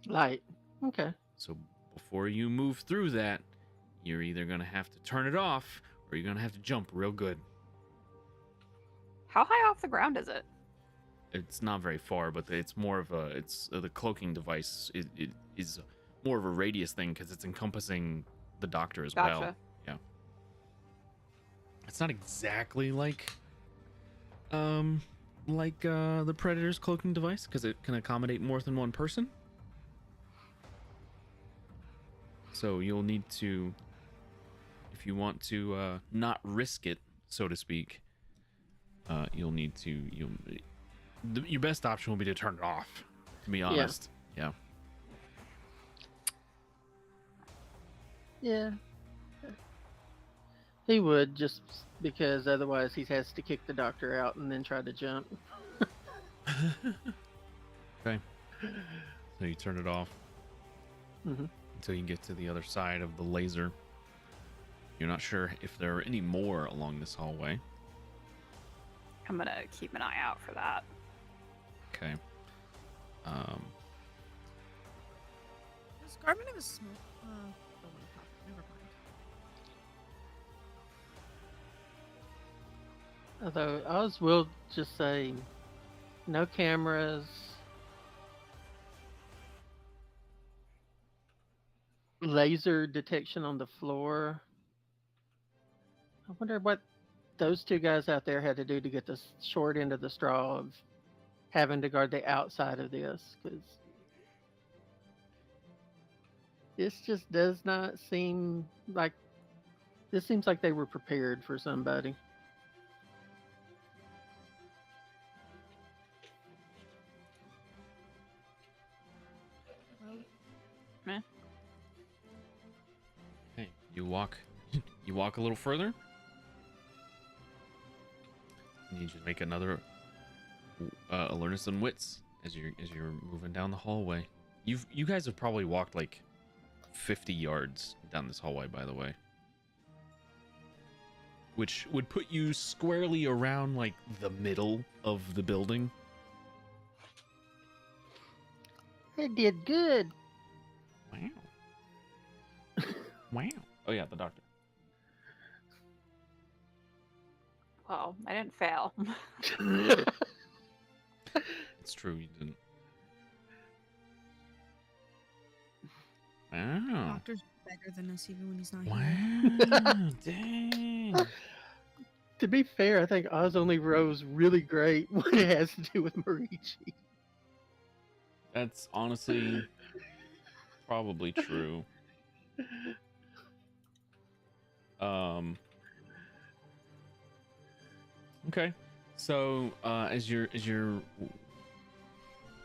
Light. Okay. So before you move through that, you're either going to have to turn it off or you're going to have to jump real good. How high off the ground is it? It's not very far, but it's more of a, it's the cloaking device it is more of a radius thing because it's encompassing the doctor as well. Gotcha. Yeah. It's not exactly like the Predator's cloaking device because it can accommodate more than one person. So you'll need to, if you want to not risk it, so to speak, you'll need to, your best option will be to turn it off, to be honest. Yeah. Yeah. He would, just because otherwise he has to kick the doctor out and then try to jump. Okay. So you turn it off Mm-hmm. until you get to the other side of the laser. You're not sure if there are any more along this hallway. I'm gonna keep an eye out for that. Okay. Does Carmen have a smoke? Don't want to pop it. Never mind. Although Oz will just say, no cameras. Laser detection on the floor. I wonder what those two guys out there had to do to get the short end of the straw of having to guard the outside of this, because this just does not seem like, this seems like they were prepared for somebody. Well, Hey, you walk a little further. You need to make another alertness and wits as you're moving down the hallway. You guys have probably walked like 50 yards down this hallway, by the way, which would put you squarely around like the middle of the building. They did good. Wow. Wow. Oh yeah, the doctor. Well, I didn't fail. It's true, you didn't. Wow. Doctor's better than us even when he's not here. Wow. Dang. To be fair, I think Oz only rolls really great when it has to do with Marichi. That's honestly probably true. Okay. So as you're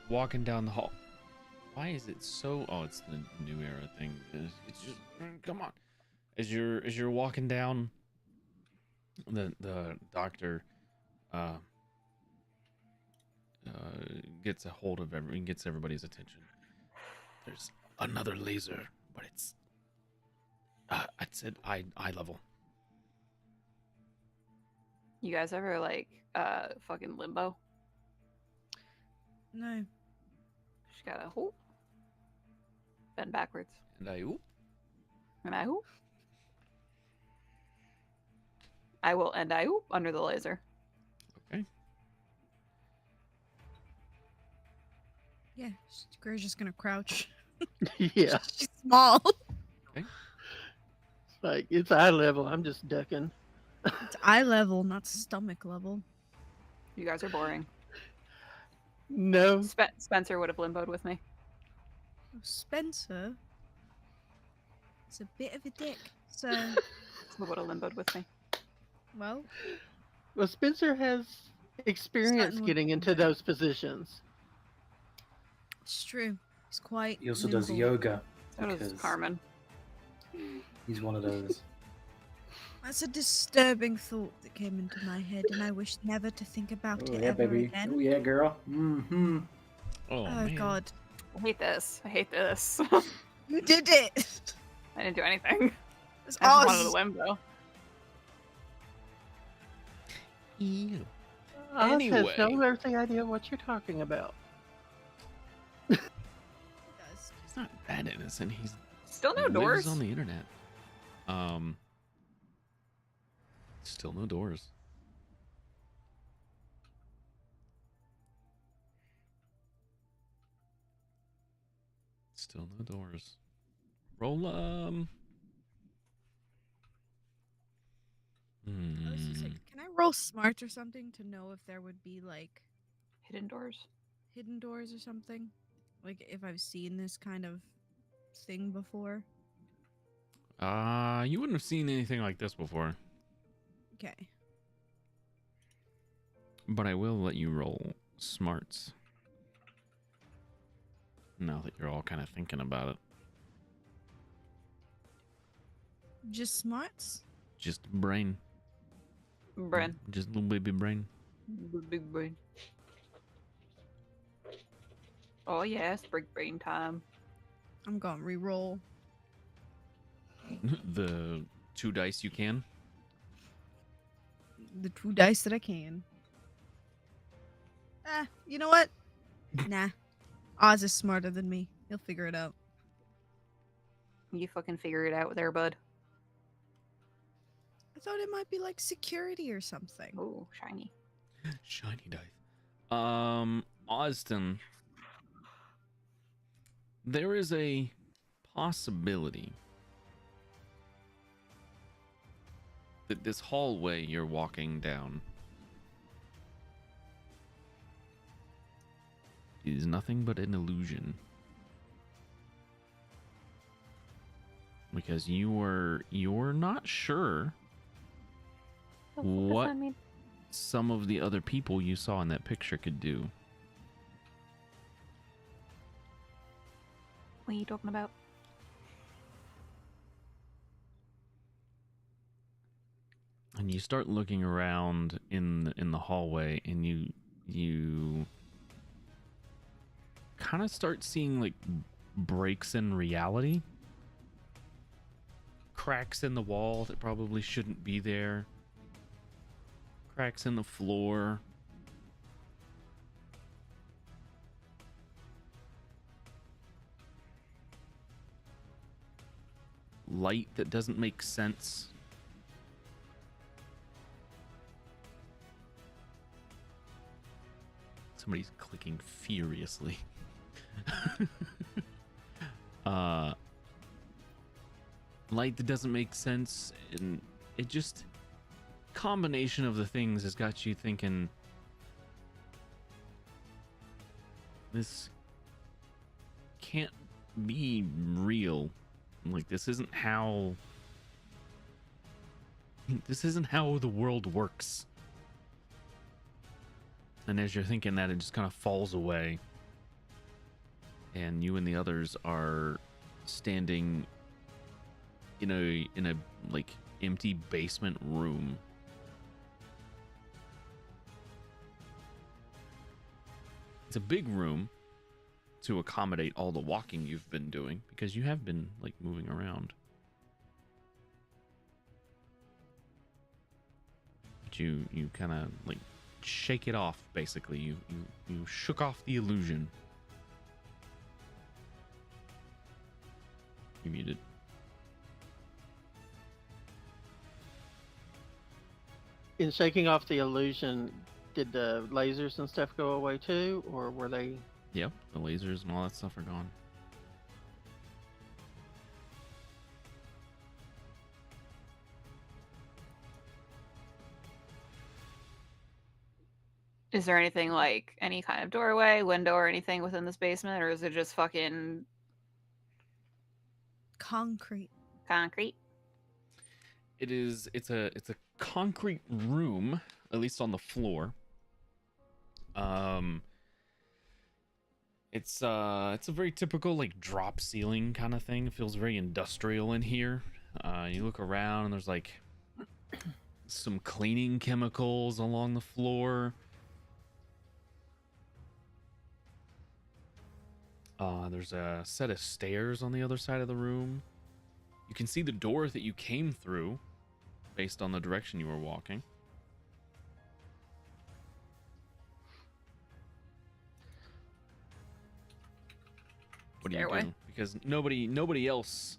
walking down the hall, why is it so? Oh, it's the new era thing. It's just come on. As you're walking down, the doctor gets a hold of gets everybody's attention. There's another laser, but it's it's at eye level. You guys ever like fucking limbo? No. Just gotta whoop, bend backwards, And I oop. and I whoop. I will and I whoop under the laser. Okay. Yeah, Gray's just gonna crouch. Yeah, She's small. it's like it's eye level. I'm just ducking. It's eye level, not stomach level. You guys are boring. No, Spencer would have limboed with me. Oh, Spencer is a bit of a dick. So, He would have limboed with me. well, well, Spencer has experience Starting with getting into Grey. those positions. it's true. He's quite. He also does nimble. yoga. So does because Carmen. He's one of those. That's a disturbing thought that came into my head, and I wish never to think about Oh it yeah, ever baby. again. Oh yeah, girl. Mm-hmm. Oh, Oh, man. God, I hate this. I hate this. you did it! I didn't do anything. It's I just wanted a Oz. limbo. Ew. Oz has Anyway. no earthly idea what you're talking about. He does. He's not that innocent. He's Still no lives doors. on the internet. Still no doors. Still no doors. Roll I was just like, Hmm. can I roll smart or something to know if there would be like Hidden doors. hidden doors or something? Like if I've seen this kind of thing before? You wouldn't have seen anything like this before, Okay. but I will let you roll smarts. Now that you're all kind of thinking about it. Just smarts? Just brain. Bren. Just little baby brain. Big brain. Oh yes, big brain time. I'm gonna re-roll. The 2 dice you can. The 2 dice that I can. You know what? Nah. Oz is smarter than me. He'll figure it out. You fucking figure it out there, bud. I thought it might be like security or something. Oh, shiny. Shiny dice. Austin. There is a possibility that this hallway you're walking down is nothing but an illusion. Because you're not sure The fuck does what that mean? some of the other people you saw in that picture could do. What are you talking about? And you start looking around in the hallway, and you kind of start seeing like breaks in reality, cracks in the wall that probably shouldn't be there, cracks in the floor. Light that doesn't make sense. Somebody's clicking furiously. Light that doesn't make sense, and it just combination of the things has got you thinking this can't be real. Like, this isn't how the world works. And as you're thinking that, it just kind of falls away, and you and the others are standing in a like empty basement room. It's a big room to accommodate all the walking you've been doing, because you have been like moving around. But you kind of like shake it off, basically. You shook off the illusion. You muted. In shaking off the illusion, did the lasers and stuff go away too, or were they? Yep, the lasers and all that stuff are gone. Is there anything like any kind of doorway, window, or anything within this basement, or is it just fucking Concrete. concrete? It's a concrete room, at least on the floor. It's a very typical like drop ceiling kind of thing. It feels very industrial in here. You look around and there's like some cleaning chemicals along the floor. There's a set of stairs on the other side of the room. You can see the door that you came through based on the direction you were walking. What do you Stairway. do? Because nobody else.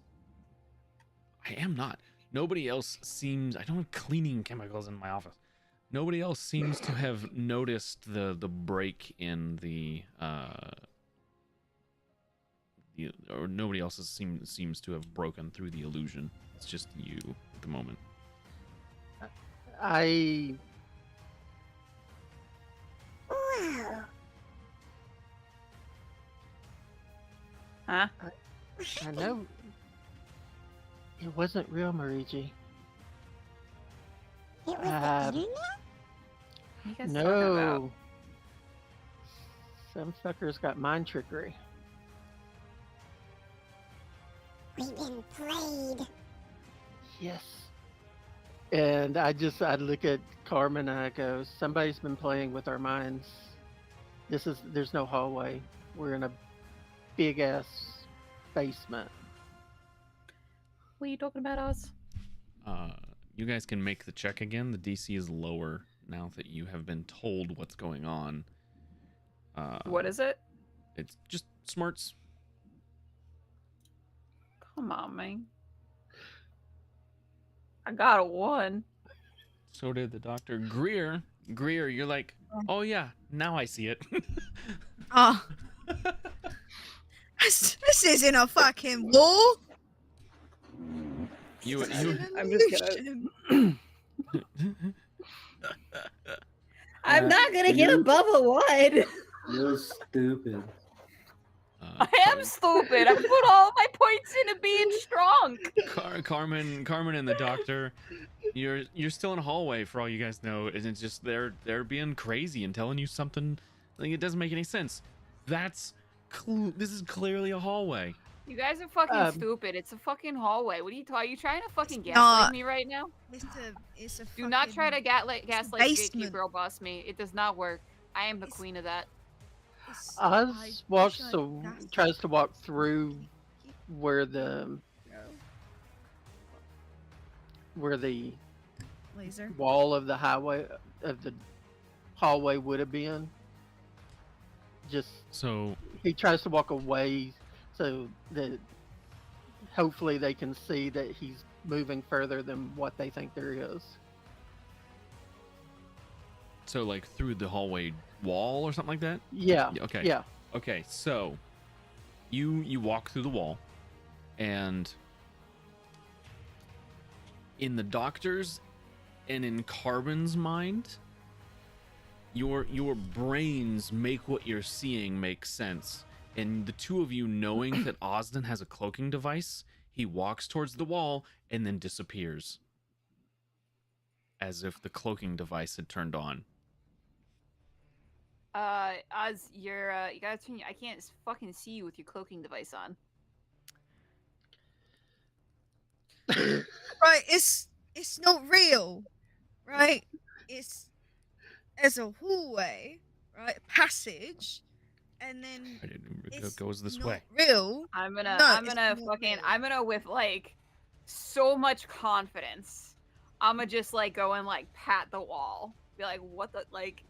I am not. Nobody else seems. I don't have cleaning chemicals in my office. Nobody else seems to have noticed the break in or nobody else seems to have broken through the illusion. It's just you at the moment. I Whoa. Huh? I know it wasn't real, Mariji. It was the Um, internet? What are you guys talking about? No. Some fuckers got mind trickery. We've been played. Yes. And I look at Carmen and I go, somebody's been playing with our minds. There's no hallway. We're in a big ass basement. What are you talking about, Oz? You guys can make the check again. The DC is lower now that you have been told what's going on. What is it? It's just smarts. Come on, man. I got a 1. So did the doctor. Greer, you're like, oh yeah, now I see it. Oh. This isn't a fucking wall. you I'm just gonna. I'm not gonna get above a 1. You're stupid. I am stupid. I put all of my points into being strong. Carmen and the doctor, you're still in a hallway for all you guys know, and it's just they're being crazy and telling you something like it doesn't make any sense. This is clearly a hallway. You guys are fucking stupid. It's a fucking hallway. What are you talking? Are you trying to fucking gaslight me right now? It's a Do not try to gaslight basement. gatekeeper boss me. It does not work. I am the It's- queen of that. Oz tries to walk through where the laser. wall of the hallway would have been. So He tries to walk away so that hopefully they can see that he's moving further than what they think there is. like through the hallway wall or something like that? Yeah. Okay. Yeah. Okay, so you walk through the wall, and in the doctor's and in Carbon's mind, your brains make what you're seeing make sense. And the two of you knowing that Osden has a cloaking device, he walks towards the wall and then disappears, as if the cloaking device had turned on. Oz, you gotta turn. I can't fucking see you with your cloaking device on. Right, it's not real, right? It's as a hallway, right? Passage, and then I didn't. It it's goes this not way. real. I'm No, gonna it's fucking, not real. I'm gonna with like so much confidence. I'm gonna just like go and like pat the wall, be like, what the like.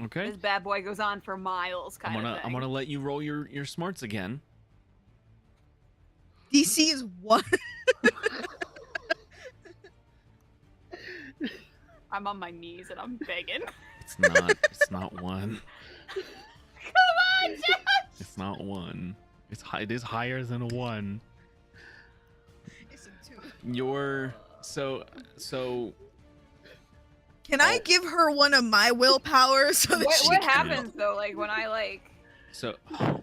Okay. This bad boy goes on for miles, kind of thing. I'm gonna let you roll your smarts again. DC is what? I'm on my knees and I'm begging. It's not. It's not one. Come on, Josh! It's not one. It's high. It is higher than a one. It's a 2. Your so Can I give her one of my willpower so that she What can... happens though? Like when I like. so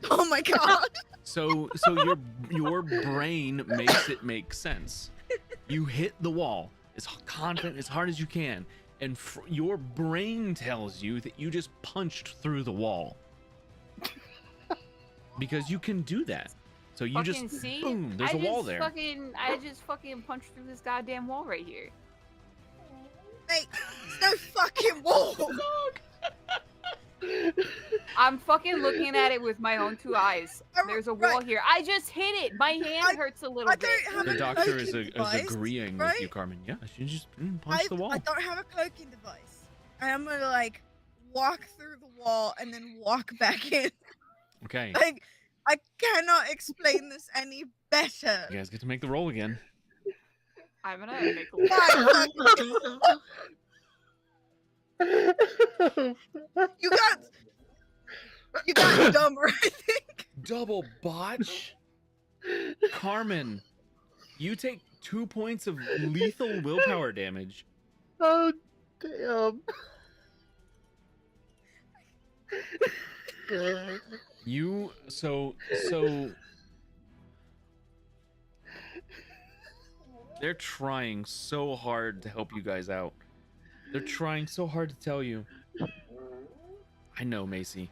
Oh my god. so your brain makes it make sense. You hit the wall as confident as hard as you can, and your brain tells you that you just punched through the wall because you can do that. So you Fucking just see? boom. There's a wall there. I just fucking punched through this goddamn wall right here. Mate, there's no fucking wall. I'm fucking looking at it with my own 2 eyes. There's a wall Right. here. I just hit it. My hand hurts a little I bit. don't have The a doctor is cloaking device, agreeing right? with you, Carmen. Yeah, you just punch the wall. I don't have a cloaking device. I'm gonna like walk through the wall and then walk back in. Okay, Like I cannot explain this any better. you guys get to make the roll again. I'm gonna make a My fucking- you got dumber, I think. Double botch. Carmen, you take 2 points of lethal willpower damage. Oh, damn. You so they're trying so hard to help you guys out. They're trying so hard to tell you. I know, Macy.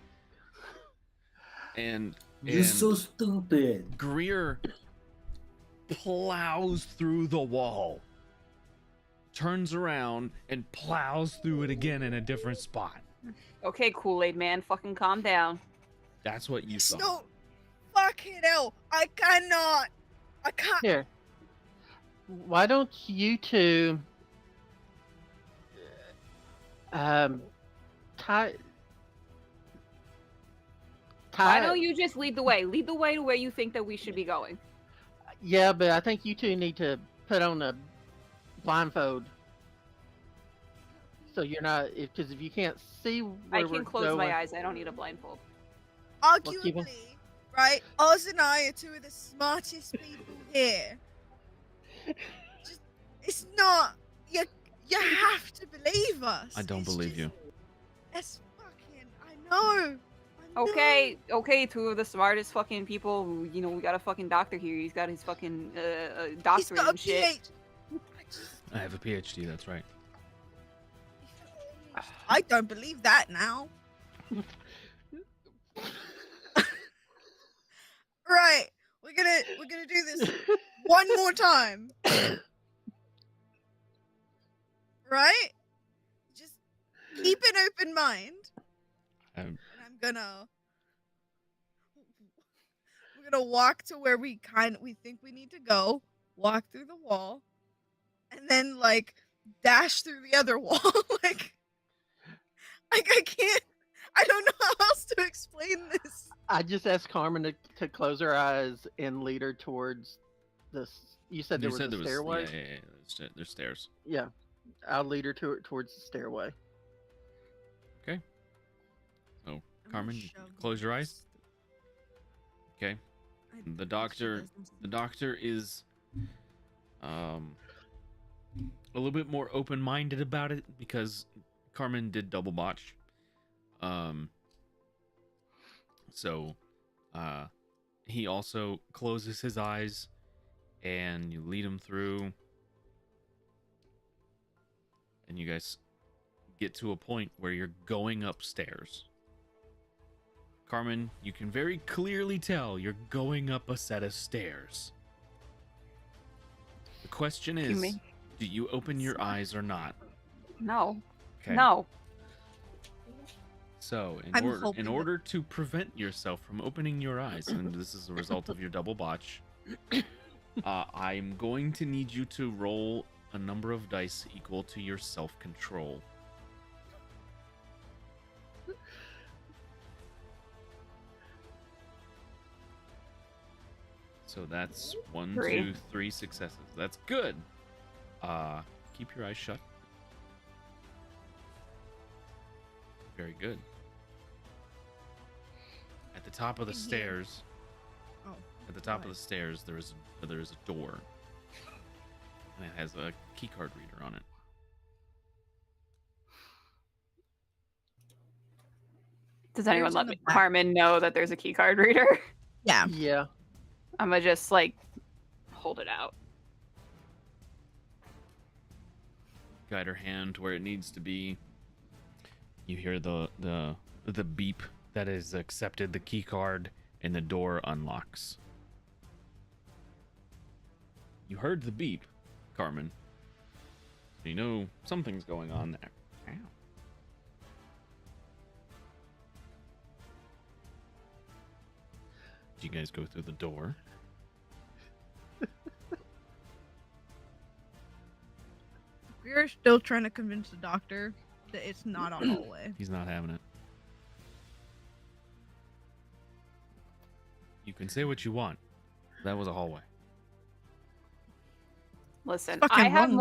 And You're so stupid. Greer plows through the wall, turns around and plows through it again in a different spot. Okay, Kool-Aid man, fucking calm down. That's what you saw. No, fucking hell! I cannot. I can't. Here. Why don't you two tie Why don't you just lead the way? Lead the way to where you think that we should be going. Yeah, but I think you two need to put on a blindfold. So you're not, because if you can't see where I we're can close going, my eyes. I don't need a blindfold. Arguably, keep right? Oz and I are 2 of the smartest people here. Just, it's not. You have to believe us. I don't It's believe just- you. It's fucking. I know. I know. Okay, 2 of the smartest fucking people. Who, you know, we got a fucking doctor here. He's got his fucking He's doctorate got a and shit. PhD. I just. I have a PhD, that's right. I don't believe that now. Right, we're gonna do this one more time. Right? Just keep an open mind. Um, And we're gonna walk to where we think we need to go, walk through the wall, and then like dash through the other wall. like I can't. I don't know how else to explain this. I just asked Carmen to close her eyes and lead her towards this. You said there was a stairway? Yeah, there's stairs. Yeah. I'll lead her towards the stairway. Carmen, you Shove close your eyes. this- Okay. I The bet she doctor doesn't. the doctor is a little bit more open-minded about it because Carmen did double botch. So he also closes his eyes and you lead him through, and you guys get to a point where you're going upstairs. Carmen, you can very clearly tell you're going up a set of stairs. The question You is, mean- do you open your eyes or not? No. Okay. No. So, I'm in hoping that- order to prevent yourself from opening your eyes, and this is a result of your double botch, I'm going to need you to roll a number of dice equal to your self-control. So that's 1, Three. 2, 3 successes. That's good. Keep your eyes shut. Very good. At the top of the In here. stairs, Oh, at the top of What? the stairs, there is a door, and it has a keycard reader on it. Does anyone Stairs let in the me, back. Carmen know that there's a key card reader? yeah. Yeah. I'm gonna just like hold it out. Guide her hand where it needs to be. You hear the beep that has accepted the key card, and the door unlocks. You heard the beep, Carmen. So you know something's going on there. Ow. Do you guys go through the door? We're still trying to convince the doctor that it's not a hallway. He's not having it. You can say what you want. That was a hallway. Listen, Fucking I have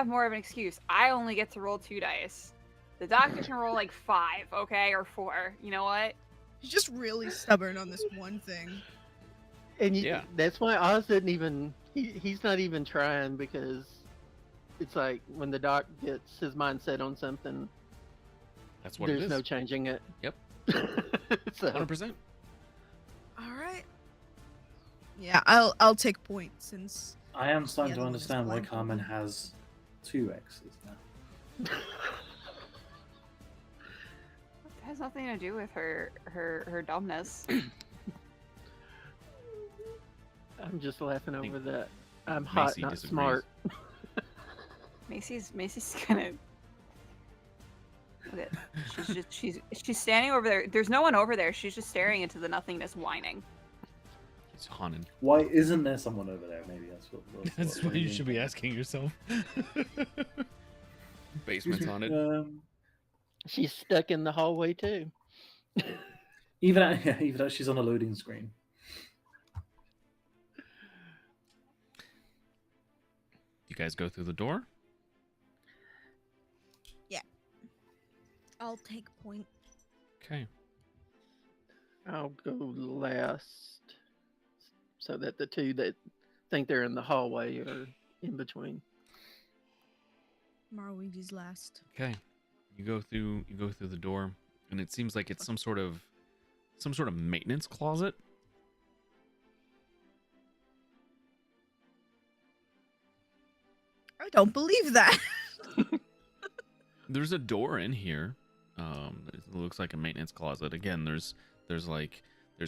more of an excuse. I only get to roll 2 dice. The doctor can roll like 5, okay, or 4. You know what? He's just really stubborn on this one thing. And Yeah. that's why Oz didn't even. He's not even trying because it's like when the doc gets his mind set on something, That's what it there's is. no changing it. Yep. So 100%. All right. Yeah, I'll take point since I am starting The to other one is understand why blindfolded. Carmen has 2 X's now. It has nothing to do with her dumbness. I'm just laughing think over that. I'm hot, Macy not disagrees. smart. Macy's gonna. Look at, she's standing over there. There's no one over there. She's just staring into the nothingness, whining. He's haunted. Why isn't there someone over there? Maybe that's what. That's what you should be asking yourself. Basement's haunted. She's stuck in the hallway too. Even though she's on a loading screen. You guys go through the door. I'll take point. Okay. I'll go last, so that the two that think they're in the hallway are in between. Marweeji's last. Okay. You go through the door, and it seems like it's some sort of maintenance closet. I don't believe that. There's a door in here. It looks like a maintenance closet. Again, there's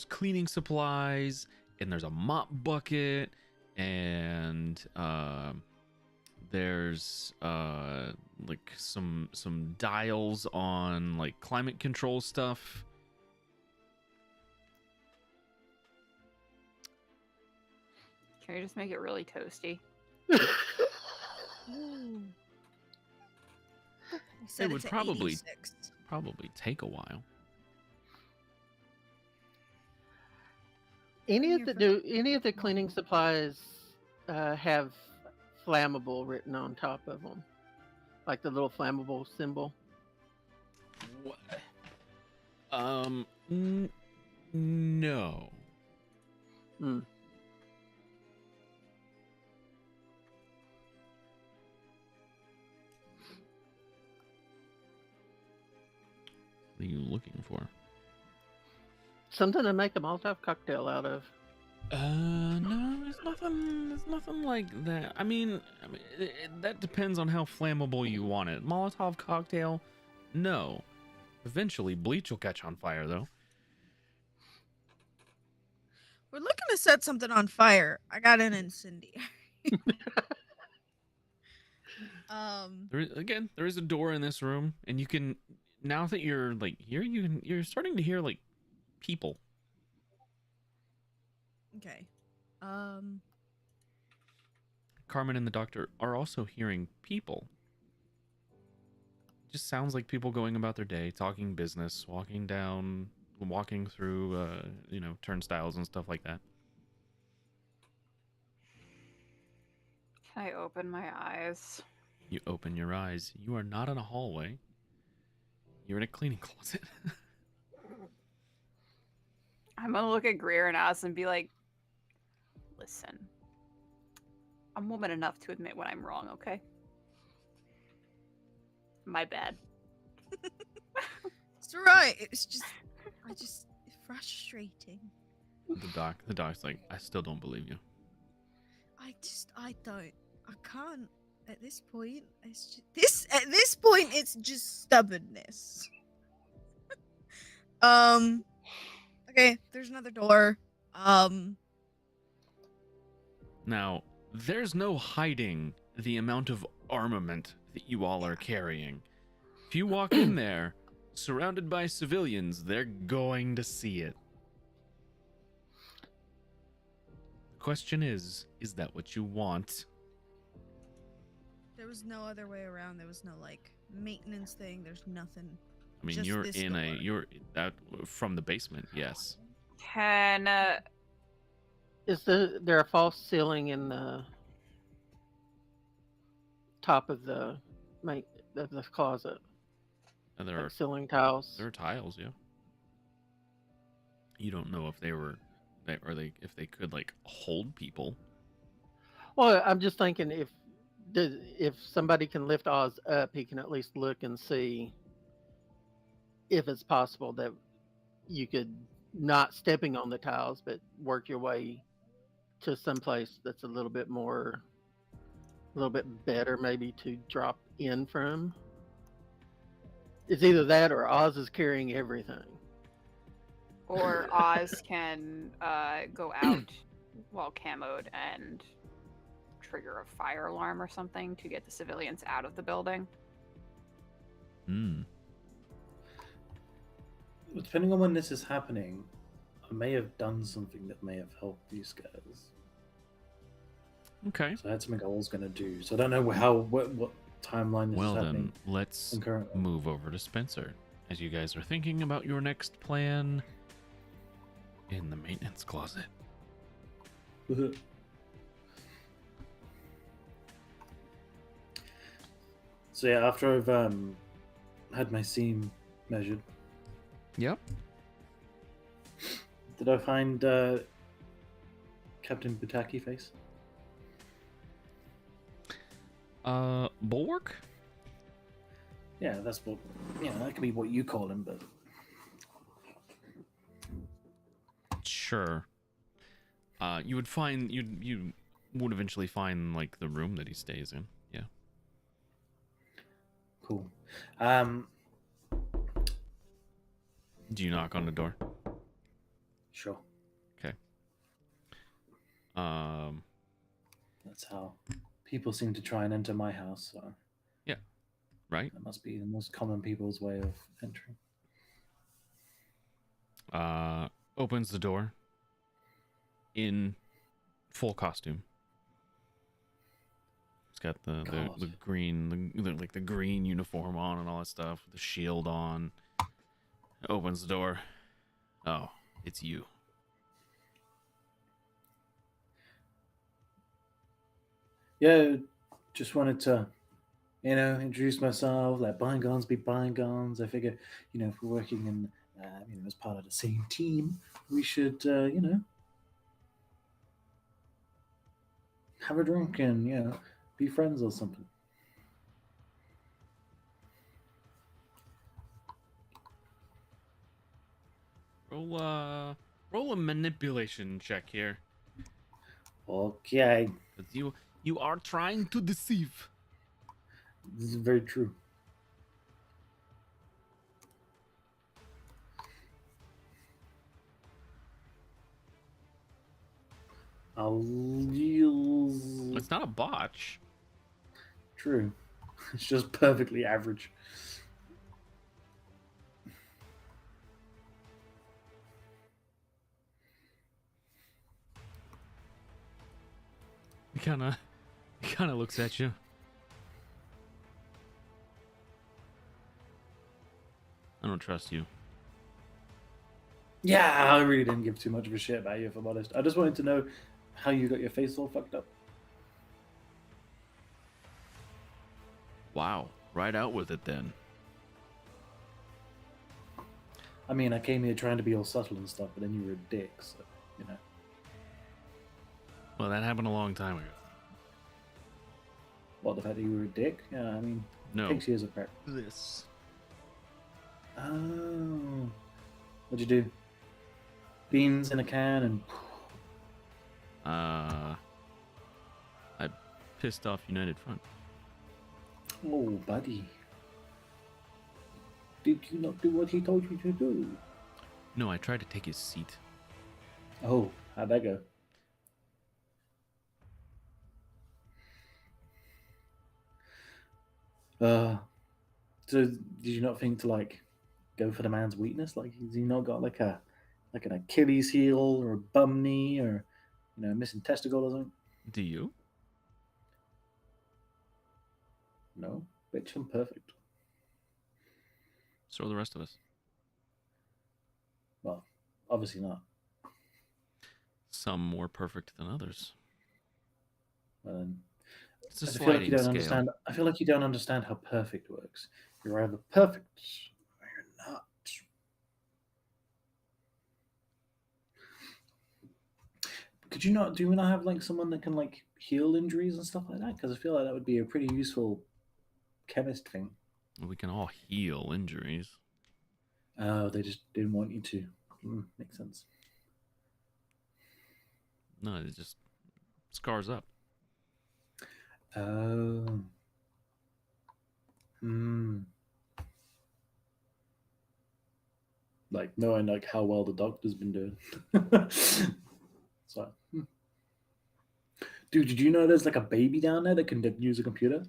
cleaning supplies, and there's a mop bucket, and there's like some dials on like climate control stuff. Can we just make it really toasty? Ooh. It would it's at probably 86. take a while. Any of Here the cleaning supplies have flammable written on top of them, like the little flammable symbol. What? No. Hmm. What are you looking for? Something to make a Molotov cocktail out of. No, there's nothing. There's nothing like that. I mean, that depends on how flammable you want it. Molotov cocktail, no. Eventually, bleach will catch on fire, though. We're looking to set something on fire. I got an incendiary. There is a door in this room, and you can now that you're like here, you're starting to hear like people. Okay. Carmen and the doctor are also hearing people. Just sounds like people going about their day, talking business, walking through, turnstiles and stuff like that. Can I open my eyes? You open your eyes. You are not in a hallway. You're in a cleaning closet. I'm gonna look at Greer and Oz and be like, listen, I'm woman enough to admit when I'm wrong, okay? My bad. It's right. It's just it's frustrating. The doc's like, I still don't believe you. I can't at this point. At this point it's just stubbornness. Okay, there's another door. Now, there's no hiding the amount of armament that you all are carrying. If you walk in there, surrounded by civilians, they're going to see it. The question is that what you want? There was no other way around. There was no like maintenance thing. There's nothing. I mean, Just you're this in door. you're that from the basement, yes. Can Is there a false ceiling in the top of the closet? And there Like are ceiling tiles. there are tiles, yeah. You don't know if if they could like hold people. Well, I'm just thinking if somebody can lift Oz up, he can at least look and see if it's possible that you could not stepping on the tiles, but work your way to someplace that's a little bit better, maybe to drop in from. It's either that or Oz is carrying everything. or Oz can go out while camoed and trigger a fire alarm or something to get the civilians out of the building. Depending on when this is happening, I may have done something that may have helped these guys. Okay. So I had something I was going to do. So I don't know what timeline this Well is then, happening. let's Concurrently. move over to Spencer as you guys are thinking about your next plan in the maintenance closet. So yeah, after I've had my seam measured, Yep. did I find Captain Butaki face? Bulwark? Yeah, that's what. Yeah, that could be what you call him, but Sure. You would find you would eventually find like the room that he stays in. Yeah. cool. Do you knock on the door? Sure. Okay. That's how people seem to try and enter my house. So Right. that must be the most common people's way of entering. Opens the door in full costume. He's got the God. green the green uniform on and all that stuff, the shield on. Opens the door. Oh, it's you. Yeah, just wanted to, introduce myself. Let bygones be bygones. I figure, if we're working in as part of the same team, we should, have a drink and, be friends or something. Roll a manipulation check here. Okay, Because you are trying to deceive. this is very true. I'll use. It's not a botch. True. It's just perfectly average. He kind of looks at you. I don't trust you. Yeah, I really didn't give too much of a shit about you, if I'm honest. I just wanted to know how you got your face all fucked up. Wow. Right out with it then. I mean, I came here trying to be all subtle and stuff, but then you were a dick, so, Well, that happened a long time ago. What, the fact that you were a dick? Yeah, I mean, No. takes years of prep. This. Oh. What'd you do? Beans in a can and. I pissed off United Front. Oh, buddy. Did you not do what he told you to do? No, I tried to take his seat. Oh, how'd that go? So did you not think to go for the man's weakness? Like, has he not got like an Achilles heel or a bum knee or missing testicle or something? Do you? No, bitch, I'm perfect. So are the rest of us. Well, obviously not. Some more perfect than others. It's a I feel like you sliding don't scale. understand. I feel like you don't understand how perfect works. You're either perfect or you're not. Could you not? Do you not have someone that can heal injuries and stuff like that? Because I feel like that would be a pretty useful chemist thing. We can all heal injuries. Oh, they just didn't want you to. Makes sense. No, it just scars up. Oh. Knowing how well the doctor's been doing. So, dude, did you know there's a baby down there that can use a computer?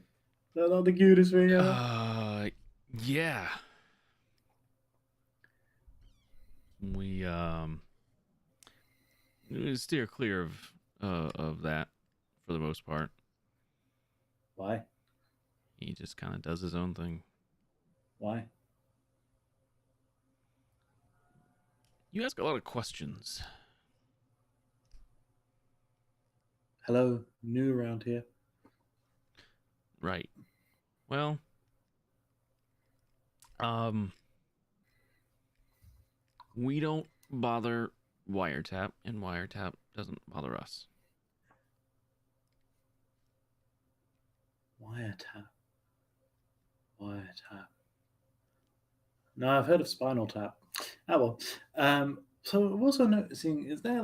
That's not the cutest thing ever. Yeah. We steer clear of that for the most part. Why? He just kind of does his own thing. Why? You ask a lot of questions. Hello, new around here. Right. Well, we don't bother Wiretap, and Wiretap doesn't bother us. Wiretap. No, I've heard of Spinal Tap. Oh well. So I'm also noticing, is there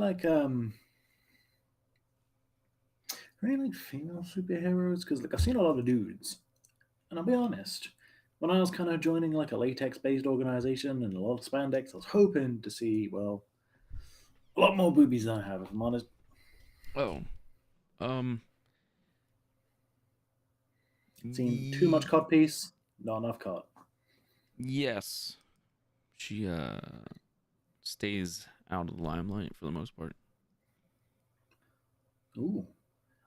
any female superheroes? Because I've seen a lot of dudes, and I'll be honest, when I was kind of joining a latex-based organization and a lot of spandex, I was hoping to see a lot more boobies than I have. If I'm honest. Oh, Seen too much codpiece, not enough cod. Yes, she stays out of the limelight for the most part. Ooh,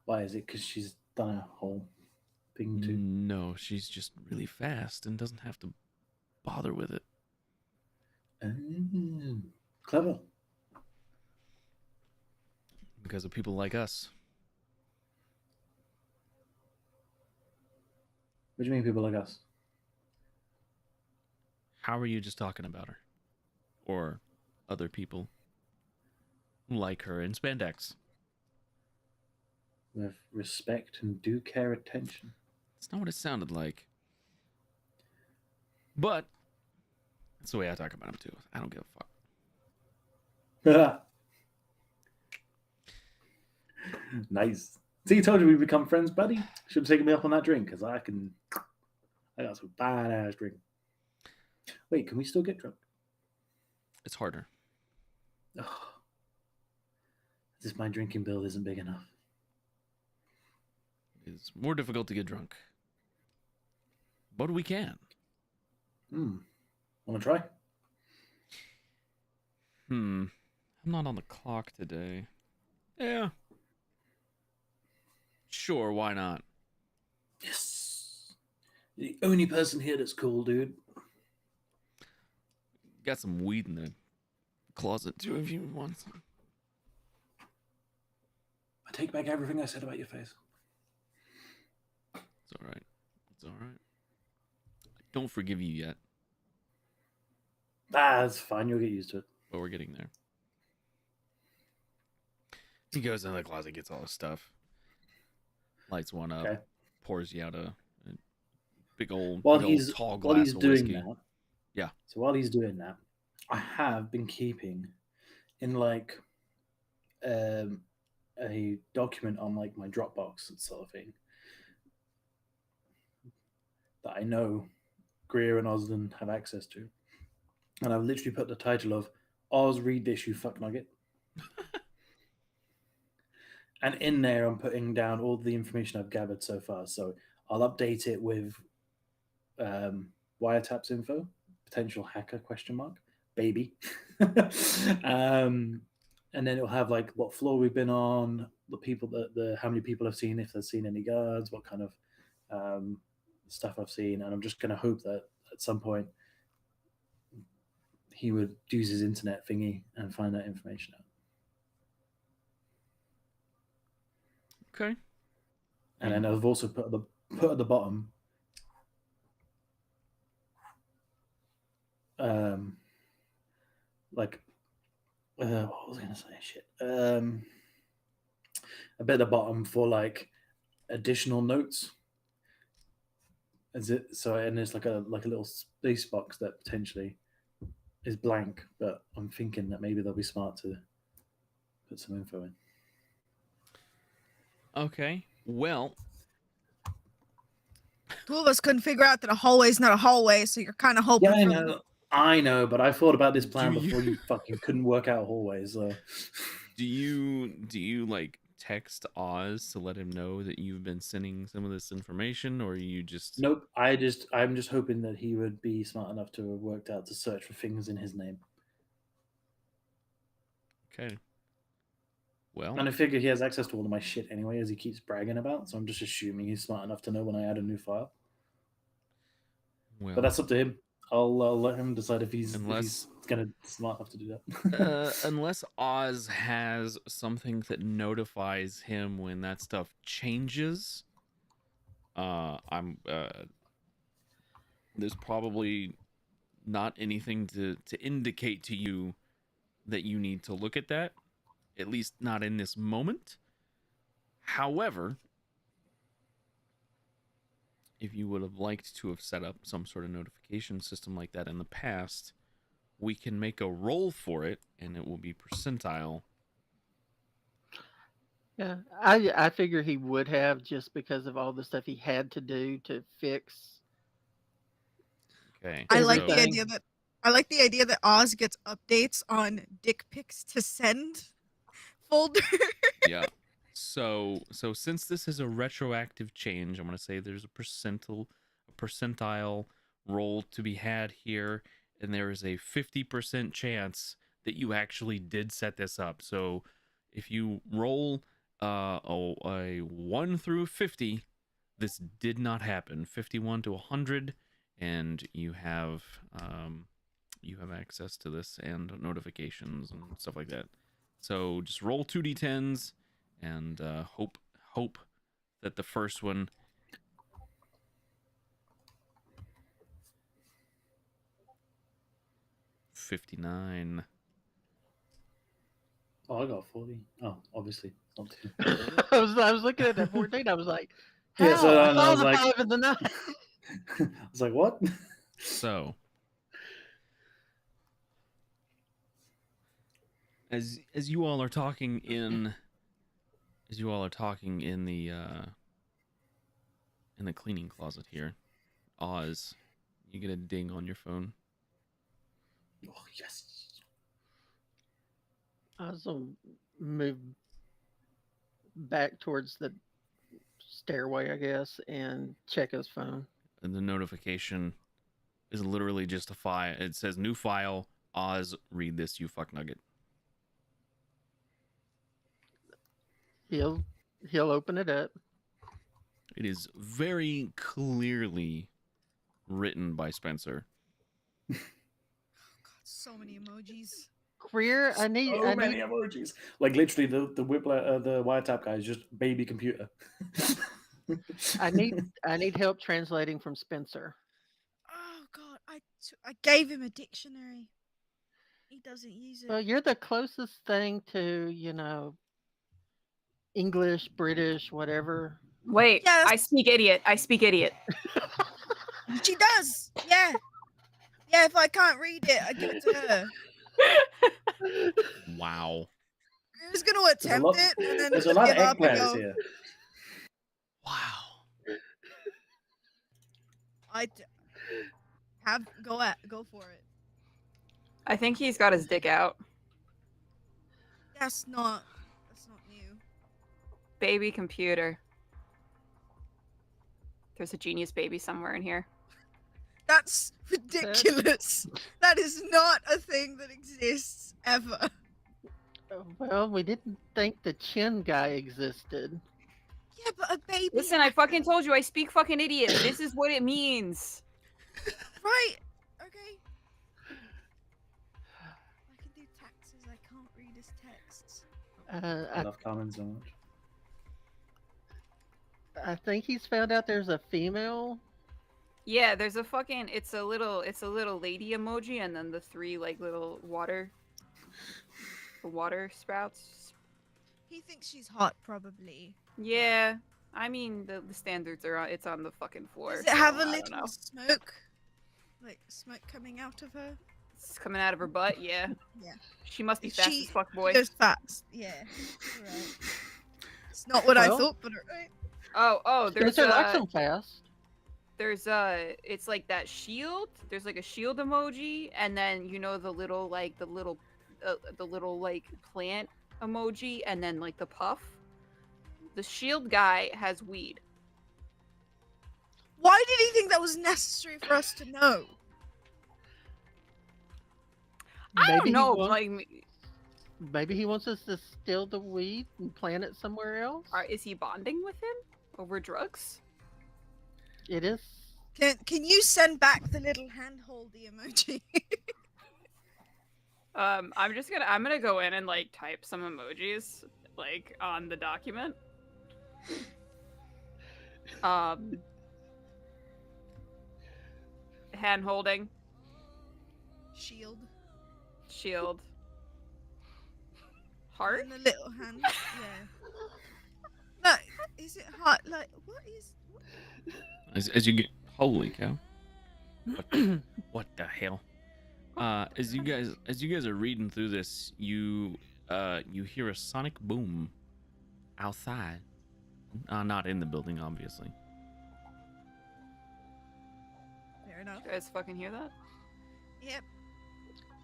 why is it? Because she's done a whole thing too. No, she's just really fast and doesn't have to bother with it. Clever. Because of people like us. What do you mean, people like us? How are you just talking about her? or other people like her in spandex. With respect and due care attention. It's not what it sounded like. But that's the way I talk about him too. I don't give a fuck. Nice. See, I told you we become friends, buddy. Should have taken me up on that drink, because I got some fine ass drink. Wait, can we still get drunk? It's harder. Ugh. As if my drinking bill isn't big enough. It's more difficult to get drunk. But we can. Wanna try? I'm not on the clock today. Yeah. Sure, why not? Yes. You're the only person here that's cool, dude. Got some weed in the closet too if you want some. I take back everything I said about your face. It's alright. It's alright. I don't forgive you yet, That's fine. You'll get used to it. but we're getting there. He goes in the closet, gets all his stuff, lights one up, Okay. pours you out a big old, While big old he's tall while glass he's of doing whiskey. that, Yeah. So while he's doing that, I have been keeping in like a document on like my Dropbox sort of thing that I know Greer and Osden have access to, and I've literally put the title of "Oz, read this, you fuck nugget." And in there, I'm putting down all the information I've gathered so far. So I'll update it with wiretaps info, potential hacker question mark, baby. And then it'll have like what floor we've been on, the people the how many people I've seen, if they've seen any guards, what kind of stuff I've seen, and I'm just going to hope that at some point he would use his internet thingy and find that information out. Okay. And then I've also put at the bottom like what was I gonna say? Shit. A bit at the bottom for like additional notes. Is it so? And there's like a little space box that potentially is blank, but I'm thinking that maybe they'll be smart to put some info in. Okay. Well, Two of us couldn't figure out that a hallway's not a hallway, so you're kind of hoping Yeah, I know, but I thought about this plan Do you- before you fucking couldn't work out hallways. So. do you like text Oz to let him know that you've been sending some of this information, or you just Nope. I'm just hoping that he would be smart enough to have worked out to search for things in his name. Okay. Well, And I figure he has access to all of my shit anyway, as he keeps bragging about. So I'm just assuming he's smart enough to know when I add a new file. well, But that's up to him. I'll let him decide if he's Unless- gonna smart enough to do that. unless Oz has something that notifies him when that stuff changes, there's probably not anything to indicate to you that you need to look at that, at least not in this moment. However, if you would have liked to have set up some sort of notification system like that in the past, we can make a roll for it, and it will be percentile. Yeah, I figure he would have, just because of all the stuff he had to do to fix. Okay. I like the Everything. idea that Oz gets updates on dick pics to send folder. Yeah. So since this is a retroactive change, I'm gonna say there's a percentile roll to be had here, and there is a 50% chance that you actually did set this up. So if you roll a 1 through 50, this did not happen. 51 to 100, and you have access to this and notifications and stuff like that. So just roll 2d10s and hope that the first one 59. Oh, I got 40. Oh, obviously. Not too. I was looking at that 14. I was like, how? Yeah, so I I saw was the like- 5 and the 9. I was like, what? So, as you all are talking in the cleaning closet here, Oz, you get a ding on your phone. Oh, yes. I was going to move back towards the stairway, I guess, and check his phone. And the notification is literally just a file. It says new file. Oz, read this, you fuck nugget. He'll open it up. It is very clearly written by Spencer. God, so many emojis. Greer, I need So many emojis. Like literally, the the wiretap guy is just baby computer. I need help translating from Spencer. Oh God, I gave him a dictionary. He doesn't use it. Well, you're the closest thing to, English, British, whatever. Wait, Yes. I speak idiot. I speak idiot. She does. Yeah. Yeah. If I can't read it, I give it to her. Wow. I was gonna attempt lot- it and then There's a just lot give of egg up and players go. here. Wow. Go for it. I think he's got his dick out. That's not new. Baby computer. There's a genius baby somewhere in here. That's ridiculous. That is not a thing that exists ever. Well, we didn't think the chin guy existed. Yeah, but a baby. Listen, I fucking told you I speak fucking idiot. This is what it means. Right. Okay. I can do taxes. I can't read his texts. I love Carmen so much. I think he's found out there's a female. Yeah, there's a fucking it's a little lady emoji and then the three like little water sprouts. He thinks she's hot, probably. Yeah. I mean the standards are it's on the fucking floor. Does it have so a I don't little know. smoke? Like smoke coming out of her? It's coming out of her butt, yeah. Yeah. She must be Is fast she- as fuck, boy. She goes fast. Yeah. Right. It's not what I Well- thought, but alright. Oh, there's Spencer likes them fast. there's it's like that shield. There's like a shield emoji and then the little like the little like plant emoji and then like the puff. The shield guy has weed. Why did he think that was necessary for us to know? I don't he know, wants- like Maybe he wants us to steal the weed and plant it somewhere else. is he bonding with him over drugs? It is. Can you send back the little handholdy emoji? I'm gonna go in and like type some emojis like on the document. Hand holding, Shield. shield, heart. And the little hand. Yeah. No, is it hot? Like, what is. As you get, holy cow! What the hell? As you guys are reading through this, you hear a sonic boom outside. Not in the building, obviously. Fair enough. You guys fucking hear that? Yep.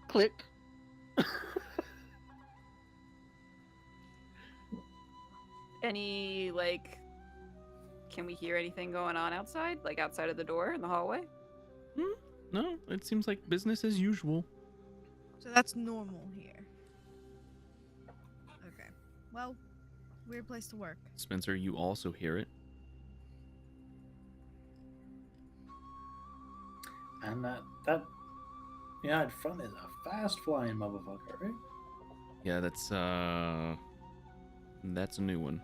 Click. Any like can we hear anything going on outside? Like outside of the door in the hallway? No, it seems like business as usual. So that's normal here. Okay. Well, weird place to work. Spencer, you also hear it. And that in front is a fast flying motherfucker, right? Yeah, that's a new one.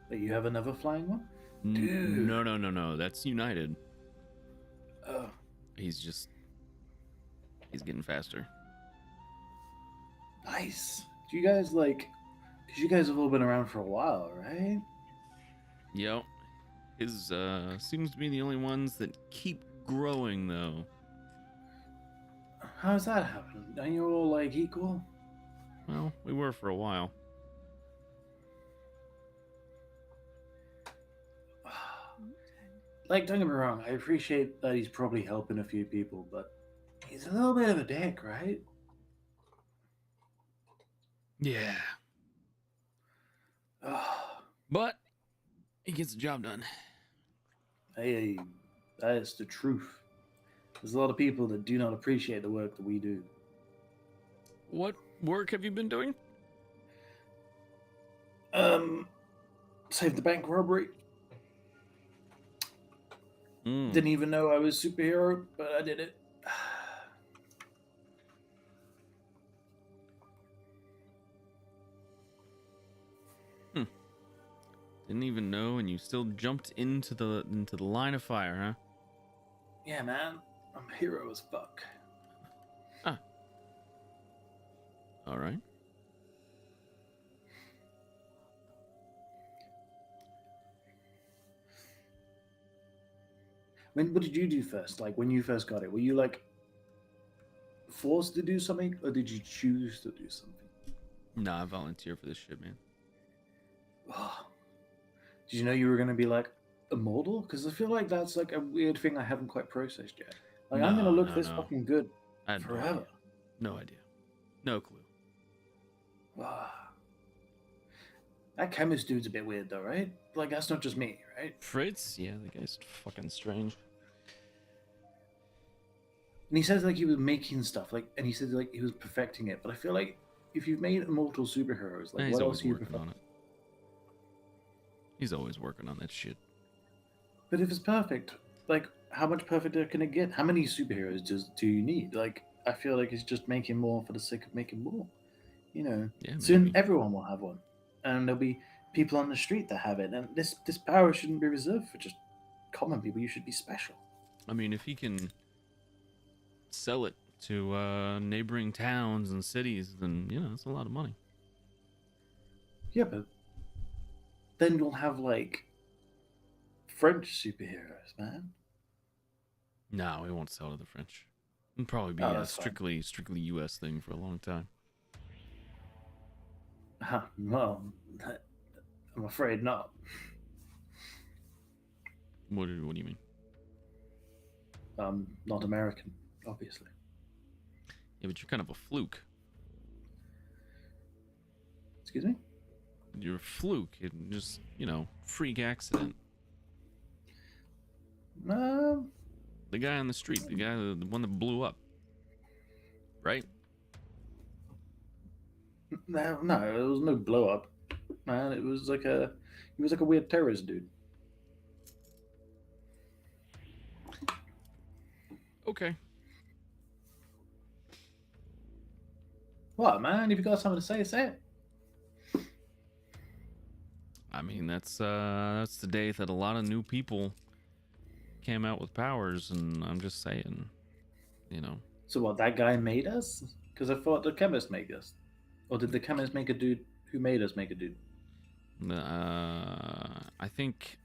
But you have another flying one? N- Dude. No. That's United. Oh, He's just He's getting faster. Nice. Do you guys like? Because you guys have all been around for a while, right? Yep. His seems to be the only ones that keep growing though. How's that happen? Are you all like equal? Well, we were for a while. Like, don't get me wrong. I appreciate that he's probably helping a few people, but he's a little bit of a dick, right? Yeah. But he gets the job done. Hey, that is the truth. There's a lot of people that do not appreciate the work that we do. What work have you been doing? Saved the bank robbery. Mm. Didn't even know I was a superhero, but I did it. Didn't even know, and you still jumped into the line of fire, huh? Yeah, man. I'm a hero as fuck. All right. What did you do first? Like, when you first got it, were you like forced to do something, or did you choose to do something? Nah, I volunteer for this shit, man. Did you know you were going to be like immortal? Because I feel like that's like a weird thing I haven't quite processed yet. Like, I'm going to look this fucking good I had forever. No idea. No clue. That chemist dude's a bit weird, though, right? Like, that's not just me, right? Fritz? Yeah, the guy's fucking strange. And he says like he was making stuff, like, and he said like he was perfecting it. But I feel like if you've made immortal superheroes, like, He's what always else are you working on it. He's always working on that shit. But if it's perfect, like, how much perfecter can it get? How many superheroes do you need? Like, I feel like it's just making more for the sake of making more. You know, Yeah, soon maybe. everyone will have one, and there'll be people on the street that have it. And this power shouldn't be reserved for just common people. You should be special. I mean, if he can sell it to neighboring towns and cities, then, you know, that's a lot of money. Yeah, but then you'll have like French superheroes, man. No, he won't sell to the French. It'll probably be Oh, a that's fine. strictly U.S. thing for a long time. Well, I'm afraid not. What do you mean? Not American, obviously. Yeah, but you're kind of a fluke. Excuse me? You're a fluke. It just, you know, freak accident. Um, The guy on the street, the one that blew up, right? no, it was no blow up, man. He was like a weird terrorist dude. Okay. What, man? If you got something to say it. I mean, that's the day that a lot of new people came out with powers, and I'm just saying, you know. So what? That guy made us? Because I thought the chemist made us, or did the chemist make a dude who made us make a dude? I think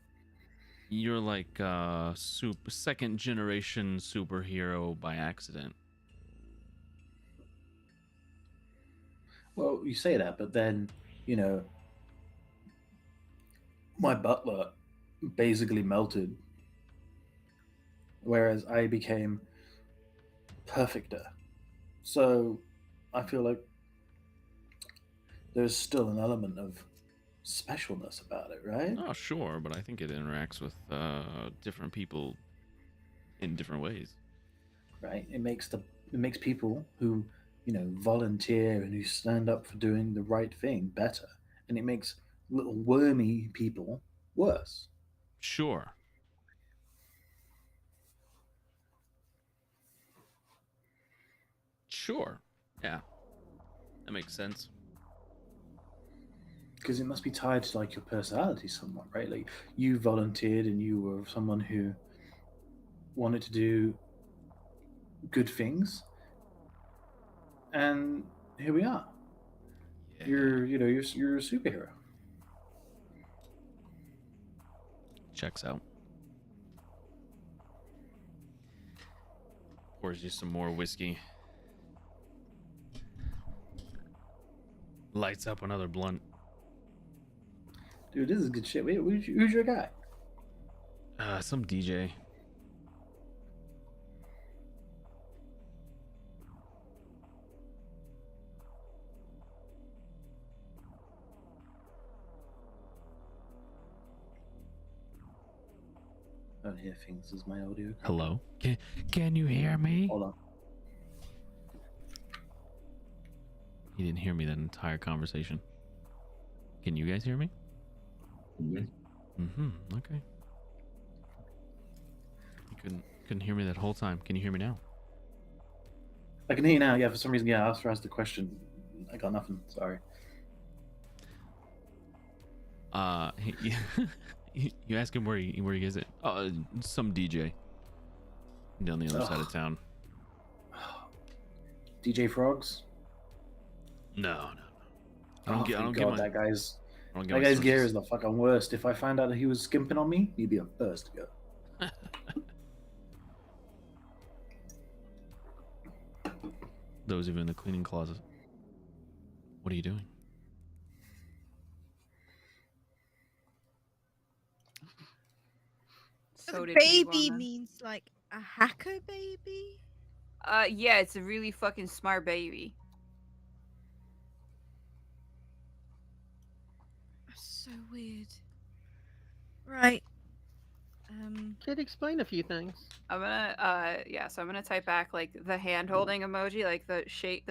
you're like second generation superhero by accident. Well, you say that, but then, you know, my butler basically melted, whereas I became perfecter. So I feel like there's still an element of specialness about it, right? Oh, sure, but I think it interacts with different people in different ways. Right? It makes people who, you know, volunteer and who stand up for doing the right thing better, and it makes little wormy people worse. Sure. Sure. Yeah. That makes sense. Because it must be tied to like your personality somewhat, right? Like, you volunteered and you were someone who wanted to do good things, and here we are. Yeah. You're a superhero. Checks out. Pours you some more whiskey. Lights up another blunt. Dude, this is good shit. Wait, who's your guy? Some DJ. I don't hear things. Is my audio? Hello? Can you hear me? Hold on. He didn't hear me that entire conversation. Can you guys hear me? Mm-hmm. Okay. You couldn't hear me that whole time. Can you hear me now? I can hear you now. Yeah, for some reason, yeah. After I asked the question, I got nothing. Sorry. You ask him where he is it? Some DJ down the other side of town. DJ Frogs. No. I Oh, don't thank get God, my. that guy's I don't get that my guy's gear sources. is the fucking worst. If I found out that he was skimping on me, he'd be the first to go. Those of you in the cleaning closet. What are you doing? So The did he baby wanna- means like a hacker baby. Yeah, it's a really fucking smart baby. That's so weird. Right. Could explain a few things. I'm gonna so I'm gonna type back like the hand holding emoji, like the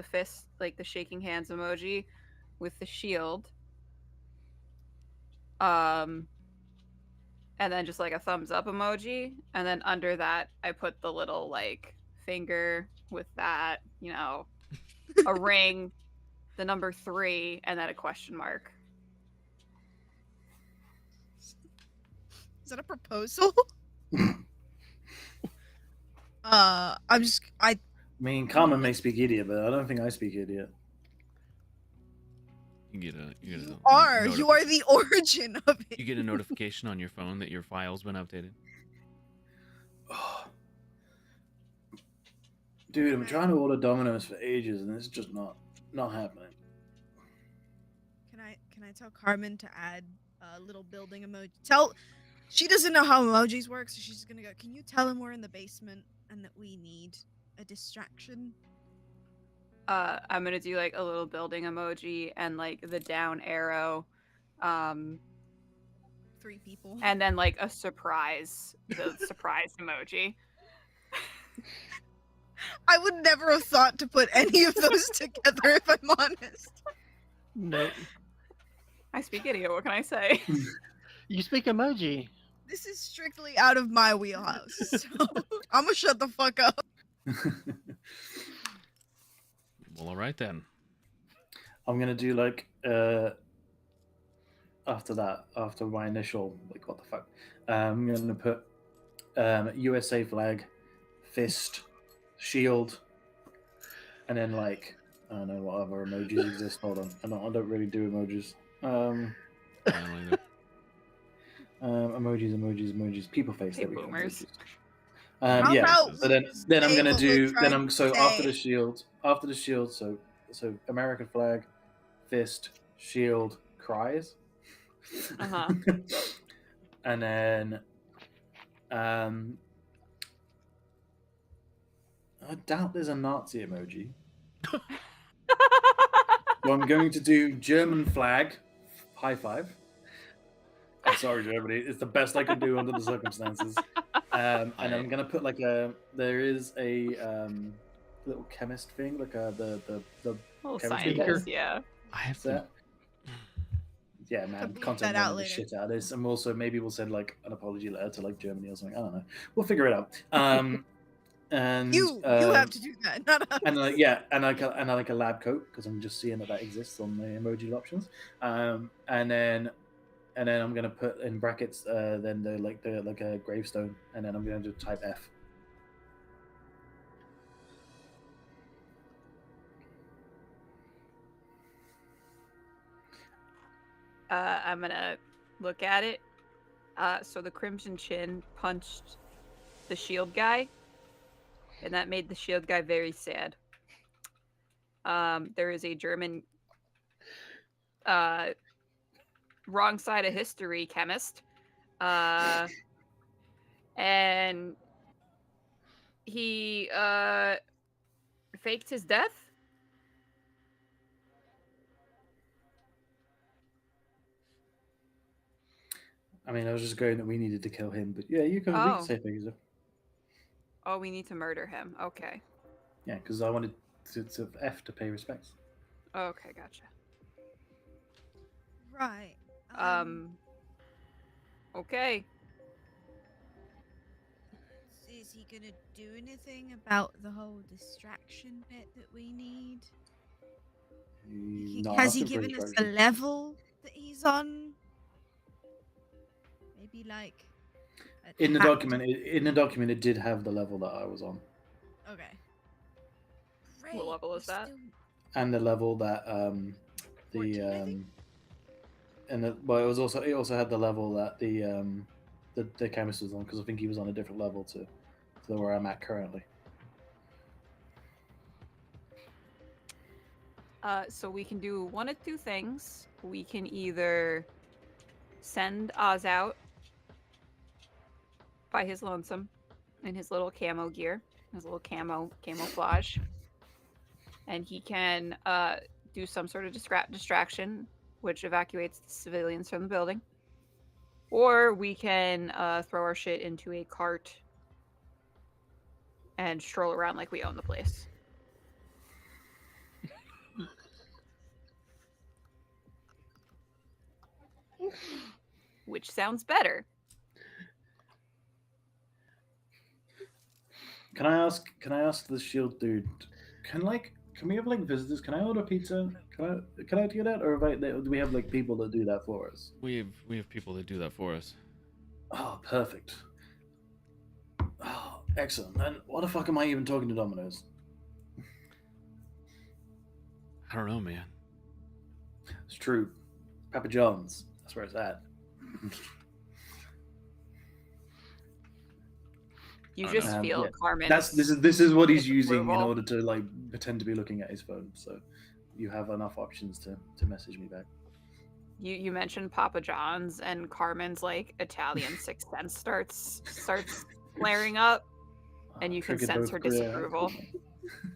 fist, like the shaking hands emoji with the shield. And then just like a thumbs up emoji, and then under that I put the little like finger with that, a ring, the number 3, and then a question mark. Is that a proposal? I mean, Carmen may speak idiot, but I don't think I speak idiot. You get a you are notification. the origin of it. You get a notification on your phone that your file's been updated. Dude, I'm trying to order Domino's for ages, and it's just not happening. Can I tell Carmen to add a little building emoji? She doesn't know how emojis work, so she's gonna go. Can you tell him we're in the basement and that we need a distraction? I'm gonna do like a little building emoji and like the down arrow, 3 people. and then like a surprise, the surprise emoji. I would never have thought to put any of those together, if I'm honest. No. I speak idiot. What can I say? You speak emoji. This is strictly out of my wheelhouse, so I'm gonna shut the fuck up. Well, all right then. I'm gonna do like after my initial like what the fuck. I'm gonna put USA flag, fist, shield, and then like I don't know what other emojis exist. Hold on, I don't really do emojis. I don't either. Emojis. People face. Hey, There we go. boomers. Emojis. How Yeah. about So then we I'm say gonna what we're do trying to after say? the shield. So American flag, fist, shield, cries. Uh-huh. And then I doubt there's a Nazi emoji. So I'm going to do German flag, high five. I'm sorry, Germany. It's the best I can do under the circumstances. And I'm gonna put like there is a little chemist thing, like the Little chemistry scientist, ball yeah. I have to. set. Yeah, man, bleep content that out warning the later. shit out of this, and also maybe we'll send like an apology letter to like Germany or something. I don't know. We'll figure it out. And You have to do that, not us. and and I like a lab coat because I'm just seeing that exists on the emoji options. And then I'm gonna put in brackets then the a gravestone, and then I'm gonna do type F. I'm gonna look at it. So the Crimson Chin punched the shield guy, and that made the shield guy very sad. There is a German wrong side of history chemist, and he faked his death. I mean, I was just going that we needed to kill him, but yeah, we can Oh. say things. Oh, we need to murder him. Okay. Yeah, because I wanted to F to pay respects. Okay, gotcha. Right. Okay. Is he gonna do anything about the whole distraction bit that we need? Not Has he asking for given us a instruction. level that he's on? Maybe like In the attack- document, it did have the level that I was on, Okay. What level is that? and the level that 14, I think? but it also had the level that the chemist was on, because I think he was on a different level to where I'm at currently. So we can do one of two things. We can either send Oz out by his lonesome in his little camo gear, his little camouflage, and he can do some sort of distraction, which evacuates the civilians from the building. Or we can throw our shit into a cart and stroll around like we own the place. Which sounds better? Can I ask the shield dude? Can we have like visitors? Can I order pizza? Can I do that, or do we have like people that do that for us? We have people that do that for us. Oh, perfect. Oh, excellent. And what the fuck am I even talking to Domino's? I don't know, man. It's true. Papa John's. That's where it's at. You just feel yeah. Carmen. This is what he's using in disapproval. order to like pretend to be looking at his phone. So you have enough options to message me back. You mentioned Papa John's, and Carmen's like Italian sixth sense starts flaring up, and you can Triggered sense both her Greer and disapproval.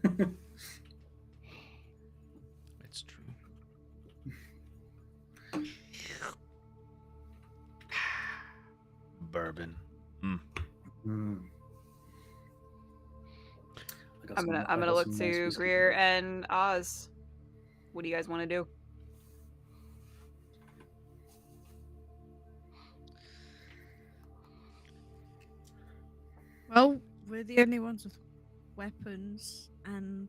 Coleman. It's true. Bourbon. Mm. I'm gonna look to Greer and Oz. What do you guys want to do? Well, we're the only ones with weapons, and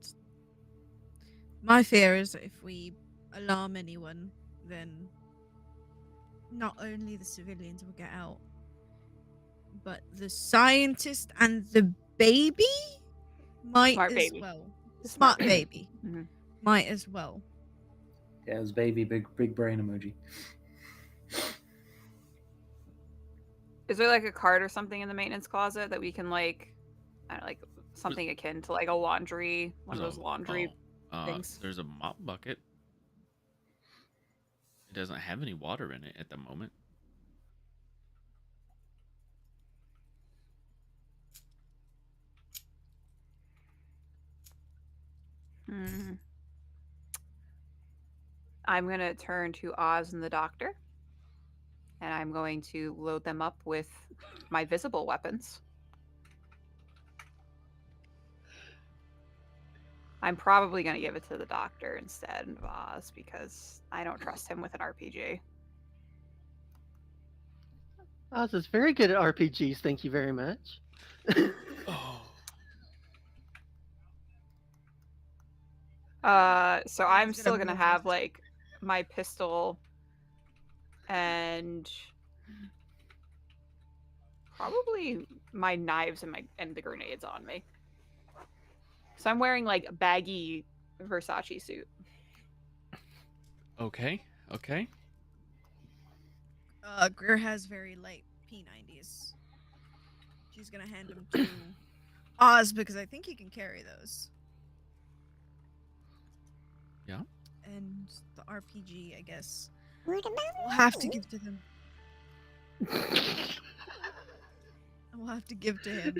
my fear is that if we alarm anyone, then not only the civilians will get out, but the scientist and the baby might Smart as baby. well. The Smart smart baby Mhm. might as well. Yeah, it's baby, big brain emoji. Is there like a cart or something in the maintenance closet that we can like, I don't know, like something akin to like a laundry, one of those laundry things? There's a mop bucket. It doesn't have any water in it at the moment. I'm gonna turn to Oz and the doctor, and I'm going to load them up with my visible weapons. I'm probably gonna give it to the doctor instead of Oz because I don't trust him with an RPG. Oz is very good at RPGs. Thank you very much. Oh. So I'm He's still gonna gonna move have us. like my pistol and probably my knives and the grenades on me. So I'm wearing like a baggy Versace suit. Okay. Greer has very light P90s. She's gonna hand them to Oz because I think he can carry those. Yeah. And the RPG, I guess, What about we'll have to me? give to them. We'll have to give to him.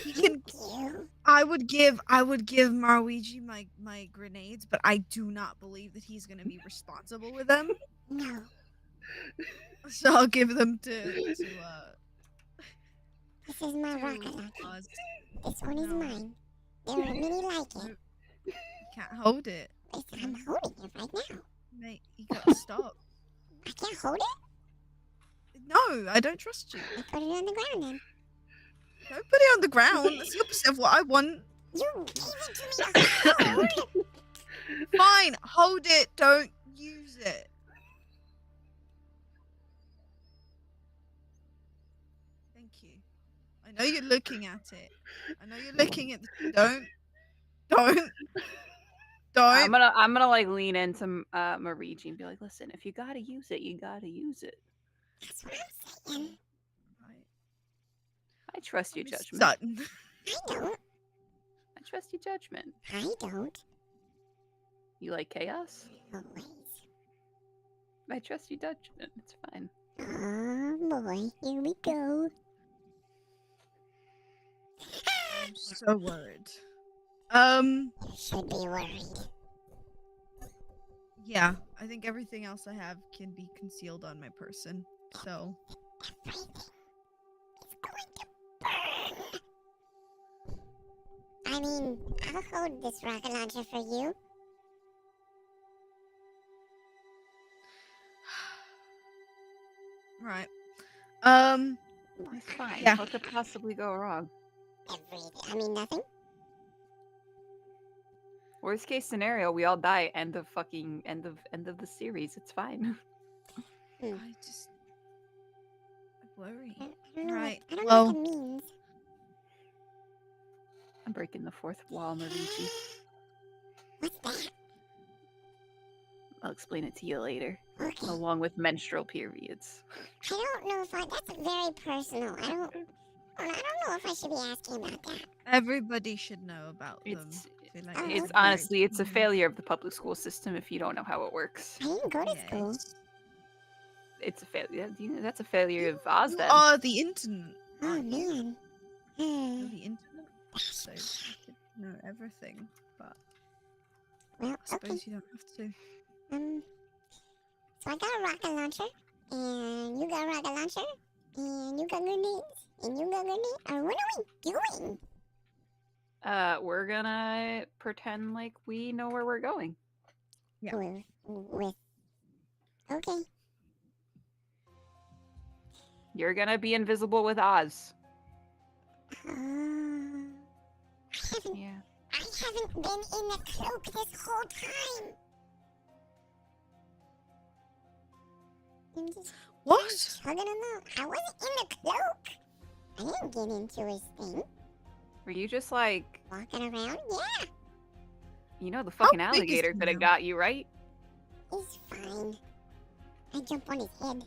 He can. Thank you. I would give Marwiji my grenades, but I do not believe that he's gonna be responsible with them. No. So I'll give them to This is my rocket launcher. Oz. This one is No. mine. There are many like it. You can't hold it, Listen, I'm holding it right now. mate. You gotta stop. I can't hold it. No, I don't trust you. I put it on the ground then. Don't put it on the ground. That's the opposite of what I want. You gave it to me to hold. Fine, hold it. Don't use it. Thank you. I know you're looking at it. I know you're looking at the... Don't. I'm gonna like lean into Mariji and be like, listen, if you gotta use it, you gotta use it. That's what I'm saying. Right. I trust your Miss judgment. Sutton. I don't. I trust your judgment. I don't. You like chaos? Always. I trust your judgment. It's fine. Oh boy, here we go. I'm so worried. You should be worried. Yeah, I think everything else I have can be concealed on my person. So, Everything is going to burn. I mean, I'll hold this rocket launcher for you. right. It's fine. Yeah. What could possibly go wrong? Everything. I mean, nothing. Worst case scenario, we all die. End of the series. It's fine. I just I worry. I don't know. Right, I don't know well- what that means. I'm breaking the fourth wall, Marici. What's that? I'll explain it to you later, Okay. along with menstrual periods. I don't know if that's very personal. I don't know if I should be asking about that. Everybody should know about them. It's I feel like it's very honestly, it's a important. failure of the public school system if you don't know how it works. I didn't go to Yeah, school. it's- It's a failure. That's a failure of Oz You then. are the internet. Oh aren't you? man. You're the internet, so you should know everything. But Well, I okay. suppose you don't have to. So I got a rocket launcher, and you got a rocket launcher, and you got grenades, and you got grenades. What are we doing? We're gonna pretend like we know where we're going. Yeah. With okay. You're gonna be invisible with Oz. I Yeah. haven't been in the cloak this whole time. I'm just What? chugging along. I wasn't in the cloak. I didn't get into his thing. Were you just like, Walking around, yeah, you know, the fucking big is alligator he could have now? got you, right? he's fine. I jump on his head.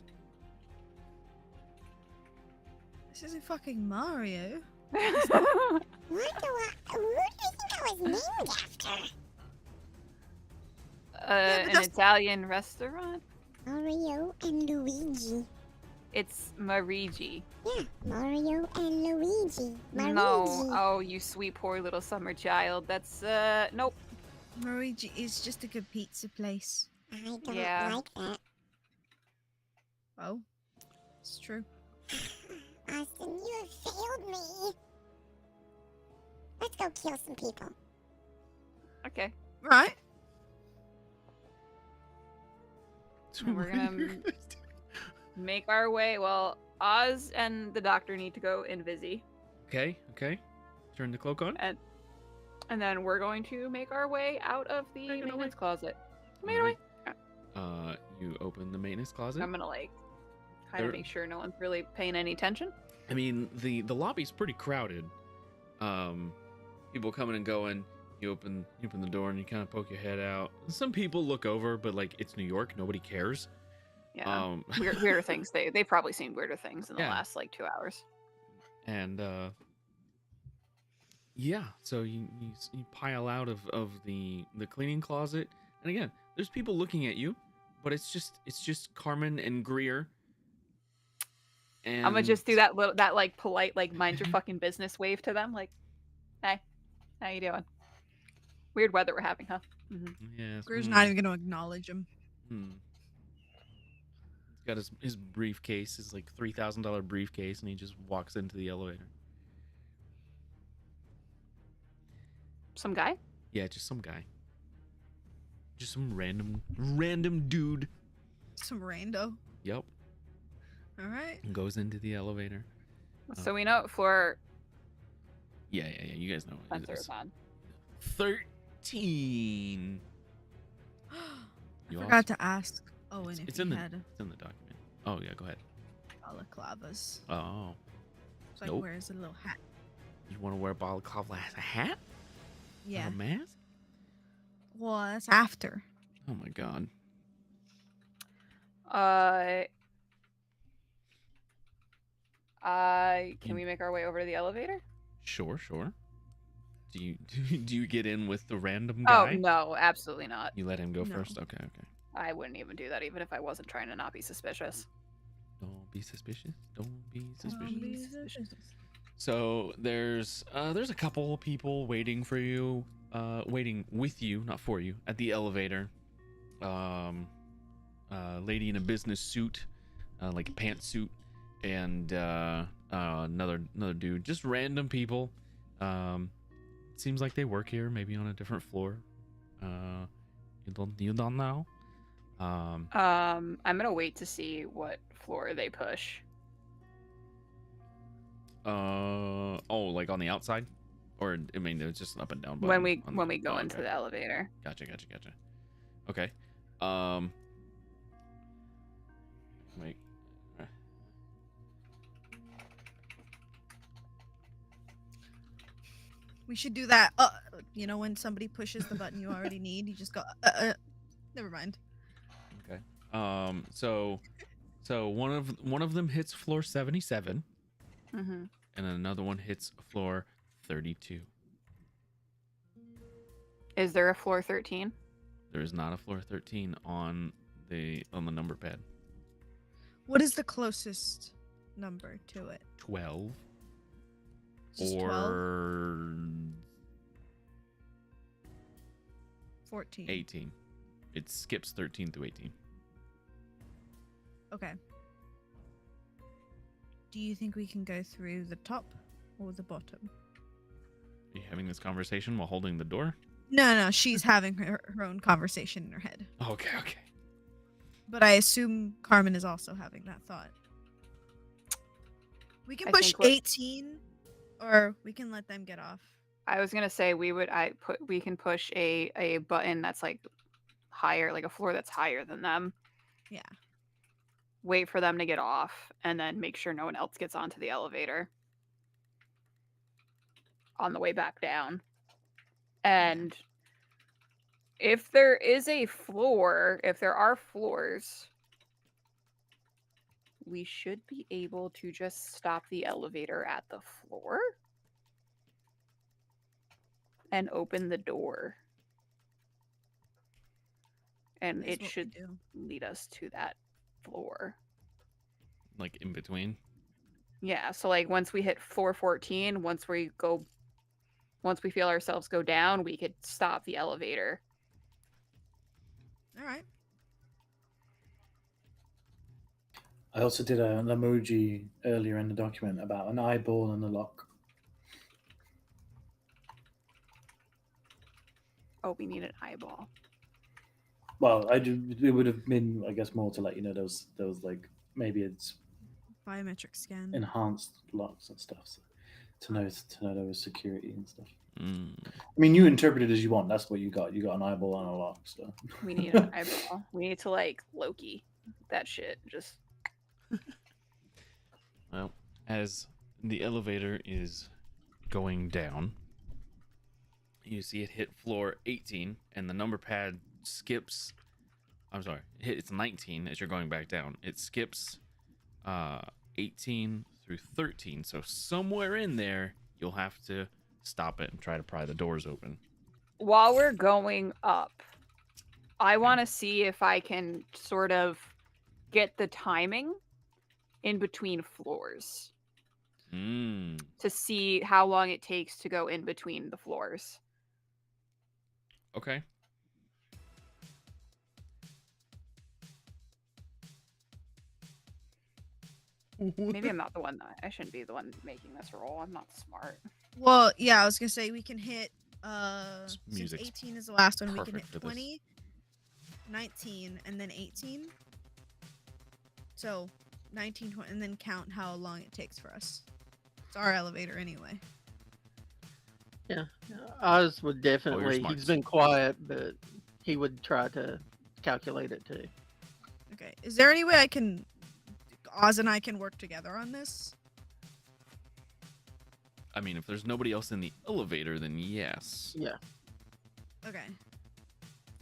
This isn't fucking Mario. Who do I think I was named after? but An that's- Italian restaurant? Mario and Luigi. It's Marigi. Yeah, Mario and Luigi. Marigi. No. Oh, you sweet poor little summer child. That's, nope. Marigi is just a good pizza place. I don't Yeah. like that. Oh, it's true. Austin, you have failed me. Let's go kill some people. Okay. Right. And we're gonna make our way. Well, Oz and the doctor need to go invisi. Okay. Turn the cloak on. And then we're going to make our way out of the Make it away. maintenance closet. Make it away. You open the maintenance closet. I'm gonna like kind of There- make sure no one's really paying any attention. I mean, the lobby's pretty crowded. People coming and going. You open the door and you kind of poke your head out. Some people look over, but like it's New York, nobody cares. Yeah. Weirder things. They've probably seen weirder things in the Yeah. last like 2 hours. And yeah, so you pile out of the cleaning closet, and again, there's people looking at you, but it's just Carmen and Greer. And I'm gonna just do that like polite like mind your fucking business wave to them, like, hey, how you doing? Weird weather we're having, huh? Mm-hmm. Yes. Greer's not even gonna acknowledge him. He's got his briefcase, his like $3,000 briefcase, and he just walks into the elevator. Some guy? Yeah, just some guy. Just some random dude. Some rando. Yep. All right. And goes into the elevator. So we know what floor Yeah. You guys know what it Spencer's is. on. 13. I You forgot to ask. Oh, and It's if in he the had document. Oh yeah, go ahead. balaclavas. Oh, So like, Nope. wears a little hat. you want to wear a balaclava as a hat? Yeah. Not a mask? Well, that's after. Oh my god. Can we make our way over to the elevator? Sure. Do you get in with the random Oh guy? no, absolutely not. You let him go No. first? Okay. I wouldn't even do that, even if I wasn't trying to not be suspicious. Don't be suspicious. Don't be Don't be suspicious. suspicious. So there's a couple of people waiting for you, waiting with you, not for you, at the elevator. Lady in a business suit, like a pantsuit, and another dude, just random people. Seems like they work here, maybe on a different floor. You don't know. I'm gonna wait to see what floor they push. Oh, like on the outside, or I mean, it's just an up and down button When we on the- go oh, into okay. the elevator. Gotcha. Okay. Wait. We should do that. You know, when somebody pushes the button you already need, you just go. Never mind. Okay. So one of them hits floor 77, Mm-hmm. and then another one hits floor 32. Is there a floor 13? There is not a floor 13 on the number pad. What is the closest number to it? 12 Just 12? or 14. 18. It skips 13 through 18. Okay. Do you think we can go through the top or the bottom? Are you having this conversation while holding the door? No, she's having her own conversation in her head. Okay. But I assume Carmen is also having that thought. We can I push think we're- 18, or we can let them get off. I was gonna say we can push a button that's like higher, like a floor that's higher than them. Yeah. Wait for them to get off, and then make sure no one else gets onto the elevator on the way back down. And if there are floors, we should be able to just stop the elevator at the floor and open the door. And Is it what we should do. lead us to that floor. Like in between. Yeah, so like once we hit 414, once we feel ourselves go down, we could stop the elevator. All right. I also did an emoji earlier in the document about an eyeball and a lock. Oh, we need an eyeball. Well, it would have been, I guess, more to let you know those like maybe it's Biometric scan. enhanced locks and stuff, so to know there was security and stuff. Mm. I mean, you interpret it as you want. That's what you got. You got an eyeball and a lock. So We need an eyeball. We need to like Loki that shit. Just Well, as the elevator is going down, you see it hit floor 18, and the number pad skips. I'm sorry, it's 19 as you're going back down. It skips 18 through 13. So somewhere in there, you'll have to stop it and try to pry the doors open. While we're going up, I want to see if I can sort of get the timing in between floors to see how long it takes to go in between the floors. Okay. Maybe I'm not the one that I shouldn't be the one making this roll. I'm not smart. Well, yeah, I was gonna say we can hit since music's 18 is the last one, we can perfect hit for this. 20, 19, and then 18. So 19, 20, and then count how long it takes for us. It's our elevator anyway. Yeah, Oz would definitely. He's smarts. been quiet, but he would try to calculate it too. Okay. Is there any way Oz and I can work together on this? I mean, if there's nobody else in the elevator, then yes. Yeah. Okay.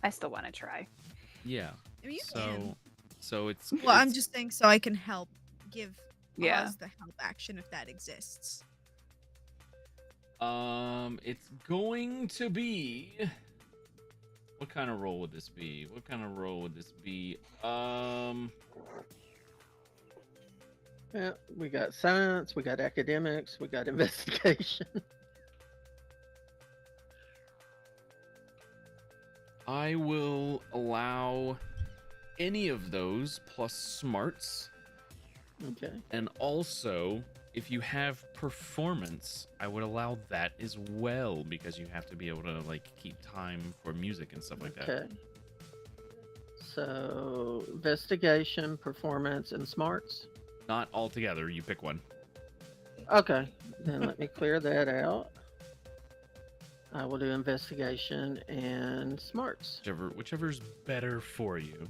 I still want to try. Yeah. I mean, you can. So it's. Well, I'm it's- just saying so I can help give Yeah. Oz the help action if that exists. It's going to be. What kind of roll would this be? Yeah, we got science, we got academics, we got investigation. I will allow any of those plus smarts, Okay. and also if you have performance, I would allow that as well because you have to be able to like keep time for music and stuff like that. Okay. So investigation, performance, and smarts. Not all together. You pick one. Okay. Then let me clear that out. I will do investigation and smarts. Whichever's better for you.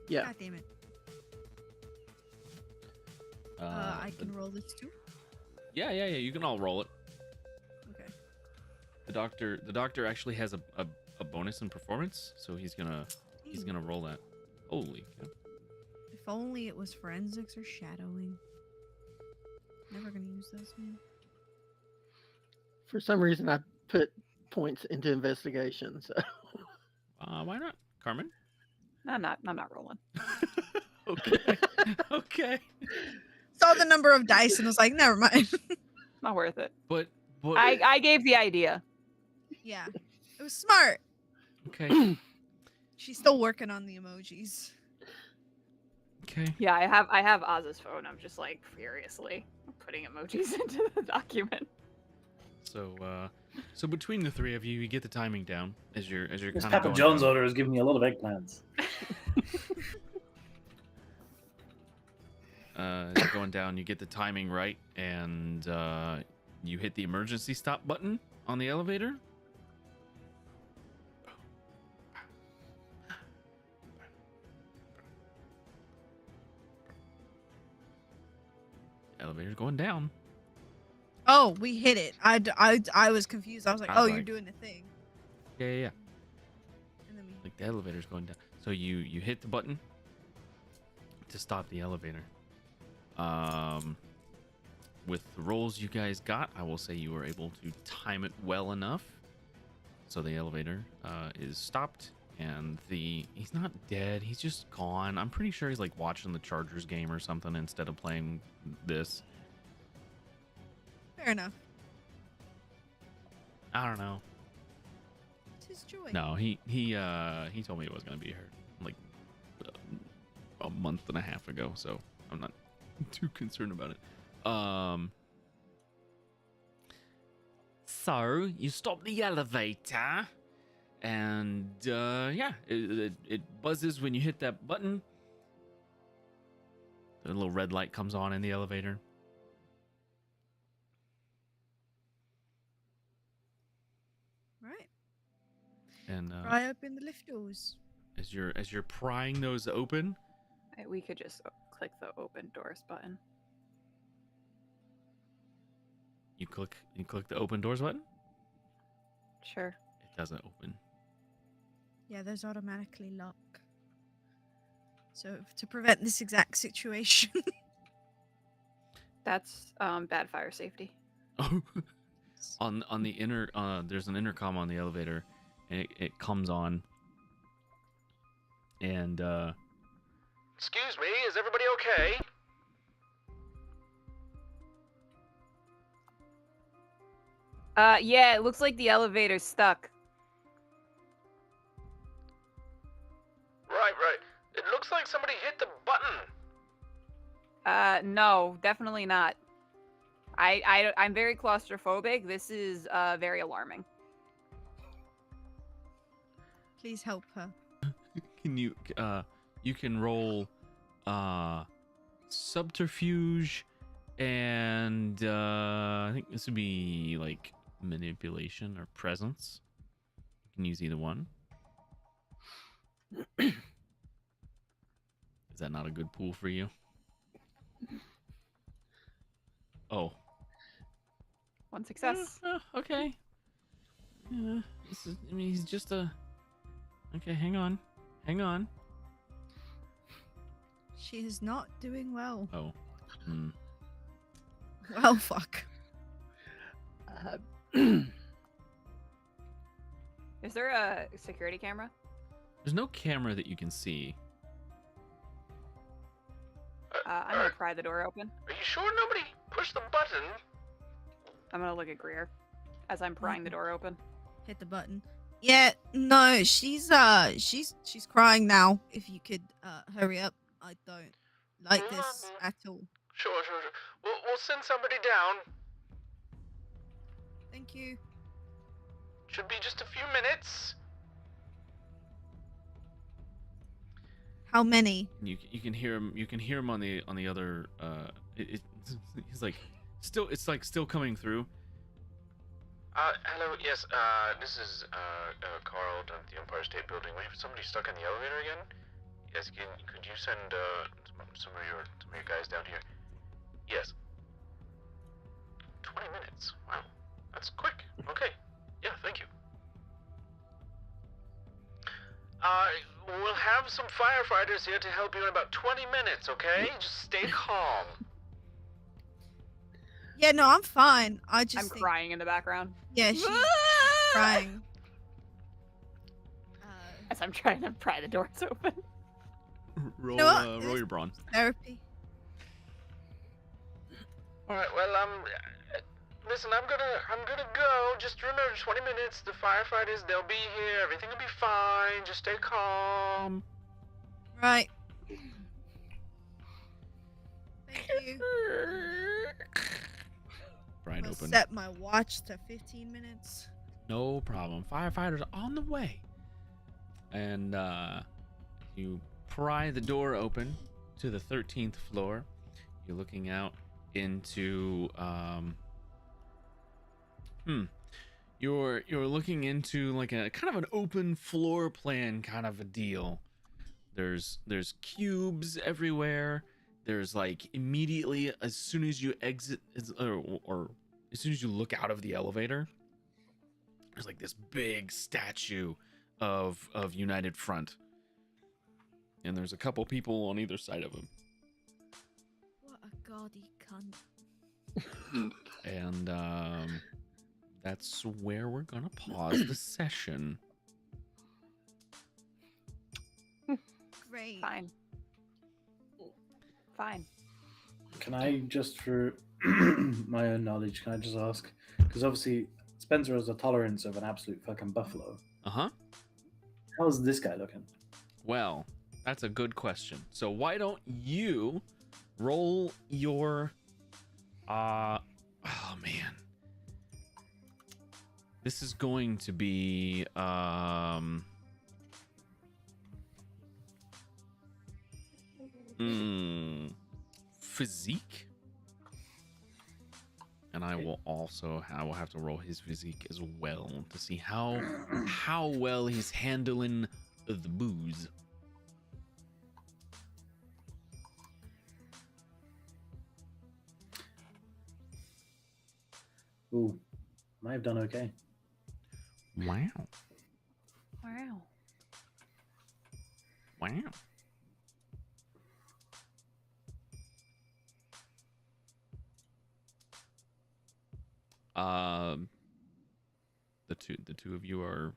Yeah. God damn it. I can roll this too. Yeah. You can all roll it. Okay. The doctor actually has a bonus in performance, so he's gonna roll that. Holy cow. If only it was forensics or shadowing. Never gonna use those, man. For some reason, I put points into investigation. So Why not, Carmen? I'm not rolling. Okay. Okay. Saw the number of dice and was like, never mind. Not worth it. But I gave the idea. Yeah. It was smart. okay. She's still working on the emojis. Okay. Yeah, I have Oz's phone. I'm just like furiously putting emojis into the document. So between the three of you, you get the timing down as you're This kind of Papa going John's down. order is giving me a lot of eggplants. As you're going down, you get the timing right, and you hit the emergency stop button on the elevator. Elevator's going down. Oh, we hit it. I was confused. I was like, I oh, was you're like- doing the thing. Yeah. And then we Like the elevator's going down. So you hit the button to stop the elevator. With the rolls you guys got, I will say you were able to time it well enough. So the elevator is stopped, and he's not dead. He's just gone. I'm pretty sure he's like watching the Chargers game or something instead of playing this. fair enough. I don't know. It's his joy. No, he told me it was gonna be hurt like a month and a half ago, so I'm not too concerned about it. So you stop the elevator, and yeah, it buzzes when you hit that button. The little red light comes on in the elevator. Right. And Pry open the lift doors. as you're prying those open, We could just click the open doors button. you click the open doors button. Sure. doesn't open. Yeah, those automatically lock. So to prevent this exact situation. That's bad fire safety. on the inner there's an intercom on the elevator, and it comes on, and Excuse me, is everybody okay? Yeah, it looks like the elevator's stuck. Right. It looks like somebody hit the button. No, definitely not. I'm very claustrophobic. This is very alarming. Please help her. can you can roll subterfuge, and I think this would be like manipulation or presence. You can use either one. Is that not a good pool for you? Oh. One success. Okay. He's just a... Okay, hang on. She is not doing well. Oh. Well, fuck. Is there a security camera? There's no camera that you can see. I'm gonna pry the door open. Are you sure nobody pushed the button? I'm gonna look at Greer as I'm prying the door open. Hit the button. Yeah, no, she's crying now. If you could hurry up. I don't like this at all. Sure. We'll send somebody down. Thank you. Should be just a few minutes. How many? You can hear him. You can hear him on the other. He's like still. It's like still coming through. Hello. Yes. This is Carl down at the Empire State Building. We have somebody stuck in the elevator again. Yes. Could you send some of your guys down here? Yes. 20 minutes. Wow. That's quick. Okay. Yeah. Thank you. We'll have some firefighters here to help you in about 20 minutes, okay? Just stay calm. Yeah, no, I'm fine. I'm crying in the background. Yeah, she's crying. As I'm trying to pry the doors open. Roll, No, roll your brawn. Therapy. All right. Well, listen, I'm gonna go. Just remember, 20 minutes. The firefighters, they'll be here. Everything will be fine. Just stay calm. Right. Thank you. Pry it I'll open. set my watch to 15 minutes. No problem. Firefighters on the way. And you pry the door open to the 13th floor. You're looking out into you're looking into like a kind of an open floor plan kind of a deal. There's cubes everywhere. There's like immediately as soon as you exit or as soon as you look out of the elevator, there's like this big statue of United Front. And there's a couple people on either side of him. What a gaudy cunt. And that's where we're gonna pause the session. Great. Fine. Can I just, for my own knowledge, can I just ask? Because obviously Spencer has a tolerance of an absolute fucking buffalo. Uh-huh. How's this guy looking? Well, that's a good question. So why don't you roll your oh man. This is going to be physique. And I will have to roll his physique as well to see how well he's handling the booze. Ooh, might have done okay. Wow. Wow. Wow. Um, the two of you are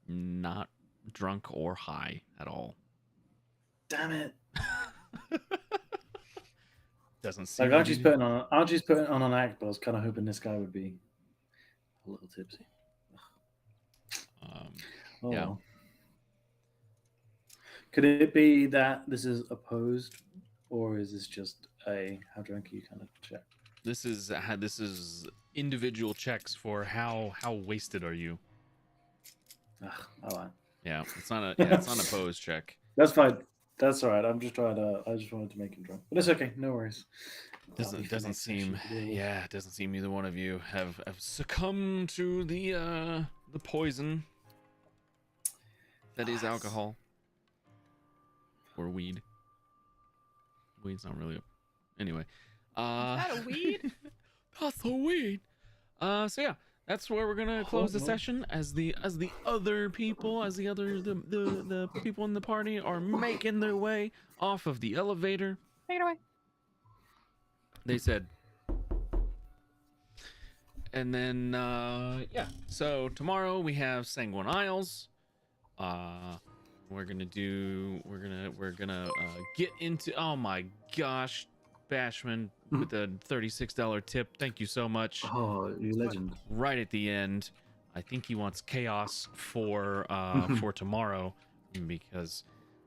not drunk or high at all. Damn it! Doesn't seem Like to Archie's be. putting on an act, but I was kind of hoping this guy would be a little tipsy. Oh Yeah. well. Could it be that this is opposed, or is this just a how drunk are you kind of check? This is individual checks for how wasted are you. Ugh, all right. Yeah, it's not an opposed check. That's fine. That's all right. I'm just trying to. I just wanted to make him drunk, but it's okay. No worries. That'll be for Doesn't next session seem to deal with. yeah, it doesn't seem either one of you have succumbed to the poison that is alcohol or weed. Weed's not really anyway. Is that a weed? That's a weed. So yeah, that's where we're gonna close the no. session as the other people, the people in the party are making their way off of the elevator. Take it away. They said. And then yeah, so tomorrow we have Sanguine Isles. We're gonna get into, oh my gosh, Bashman with the $36 tip. Thank you so much. Oh, you legend. Right at the end, I think he wants chaos for tomorrow because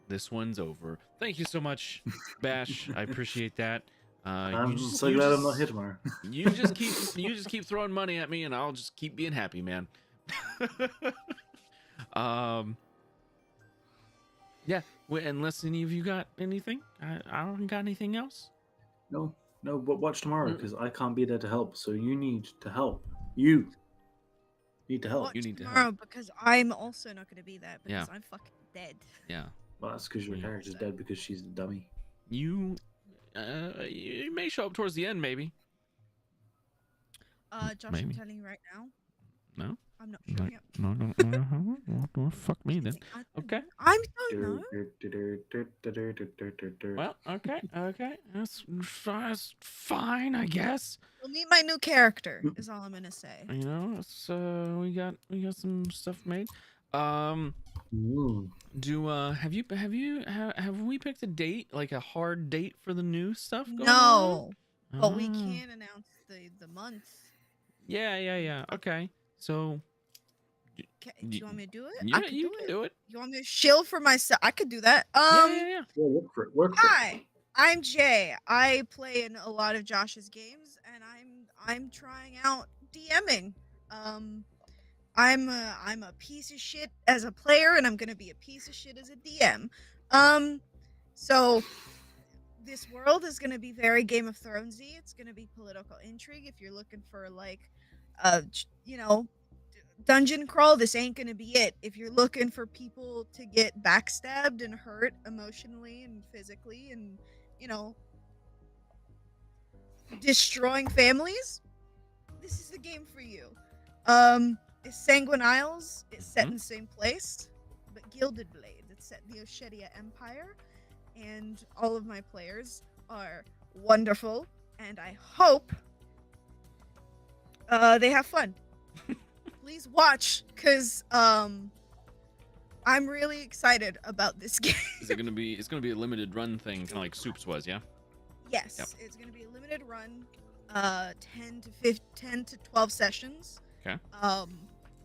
this one's over. Thank you so much, Bash. I appreciate that. I'm so glad I'm not here tomorrow. You just keep throwing money at me, and I'll just keep being happy, man. Yeah. Unless any of you got anything, I don't got anything else. No, but watch tomorrow because I can't be there to help. So you need to help. You need to help. Watch You need to tomorrow help. because I'm also not going to be there because Yeah. I'm fucking dead. Yeah. Well, that's because your Yeah. character's dead because she's a dummy. You may show up towards the end, maybe. Josh, Maybe. I'm telling you right now. No. I'm not sure yet. No. Well, fuck me then. Okay. I don't know. Well, okay. That's fine, I guess. We'll meet my new character. Is all I'm gonna say. You know, it's we got some stuff made. Ooh. Have we picked a date, like a hard date for the new stuff going No, on? but we Ah. can announce the month. Yeah. Okay. So Do you want me to do it? yeah, I can you do can it. do it. You want me to shill for myself? I could do that. Yeah. Yeah, work for it. Hi, I'm Jay. I play in a lot of Josh's games, and I'm trying out DMing. I'm a piece of shit as a player, and I'm gonna be a piece of shit as a DM. So this world is gonna be very Game of Thronesy. It's gonna be political intrigue. If you're looking for like, dungeon crawl, this ain't gonna be it. If you're looking for people to get backstabbed and hurt emotionally and physically and destroying families, this is the game for you. It's Sanguine Isles. It's set in the same place, but Gilded Blade. It's set in the Oshedia Empire, and all of my players are wonderful, and I hope they have fun. Please watch, because I'm really excited about this game. It's gonna be a limited run thing, kind of like Supes was, yeah. Yes, Yep. it's gonna be a limited run, 10 to 12 sessions. Okay.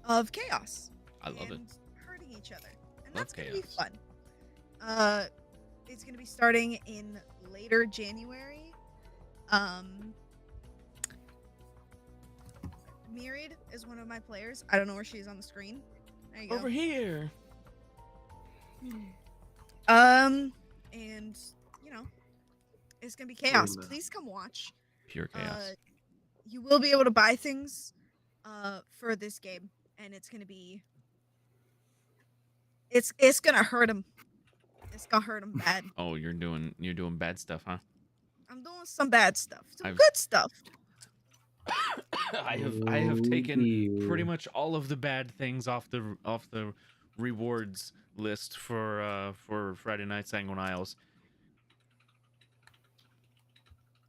Of chaos. I love it. And hurting each other, and Love that's gonna be chaos. fun. It's gonna be starting in later January. Myriad is one of my players. I don't know where she is on the screen. There you go. Over here. And it's gonna be chaos. Cool. Please come watch. Pure chaos. You will be able to buy things for this game, and it's gonna be it's gonna hurt him. It's gonna hurt him bad. Oh, you're doing bad stuff, huh? I'm doing some bad stuff, some I've- good stuff. I have taken pretty much all of the bad things off the rewards list for Friday Night Sanguine Isles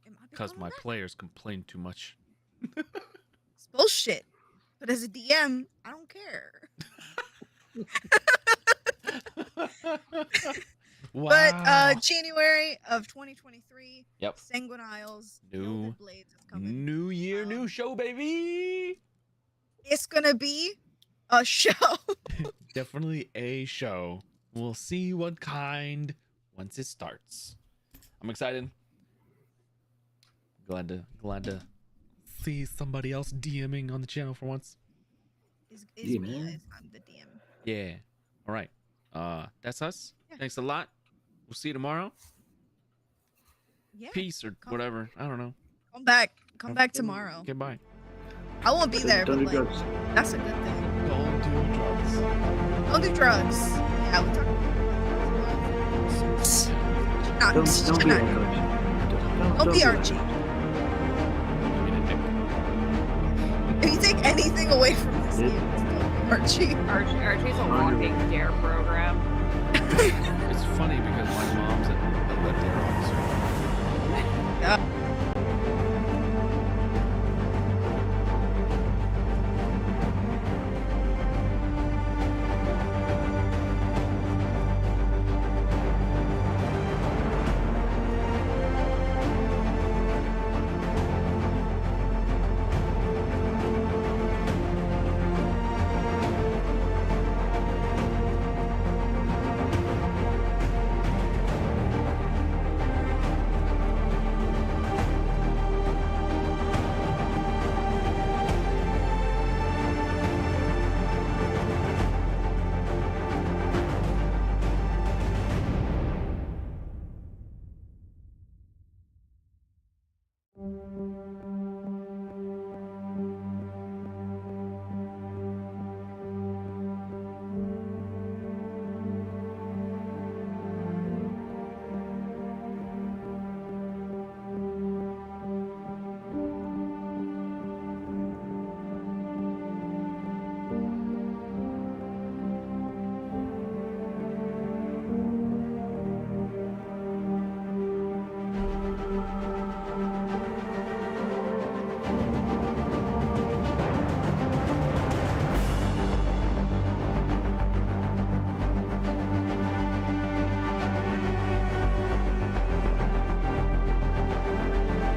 Am I because becoming my that? players complain too much. It's bullshit. But as a DM, I don't care. Wow. But January of 2023, Yep. Sanguine Isles, New- Gilded Blades is coming. New year, new Um, show, baby. It's gonna be a show. Definitely a show. We'll see what kind once it starts. I'm excited. Glad to see somebody else DMing on the channel for once. Is Yeah, me man. as I'm the DM. Yeah. All right. That's us. Yeah. Thanks a lot. We'll see you tomorrow. Yeah. Peace or Come- whatever. I don't know. Come back. Come back tomorrow. Okay, bye. I won't be there, Don't but do like, drugs. that's a good thing. Don't do drugs. Don't do drugs. Yeah, we talked about Don't be Archie. Don't be Archie. If you take anything away from this game, it's don't be Archie. Archie's a walking dare program. It's funny because my mom's a dare officer.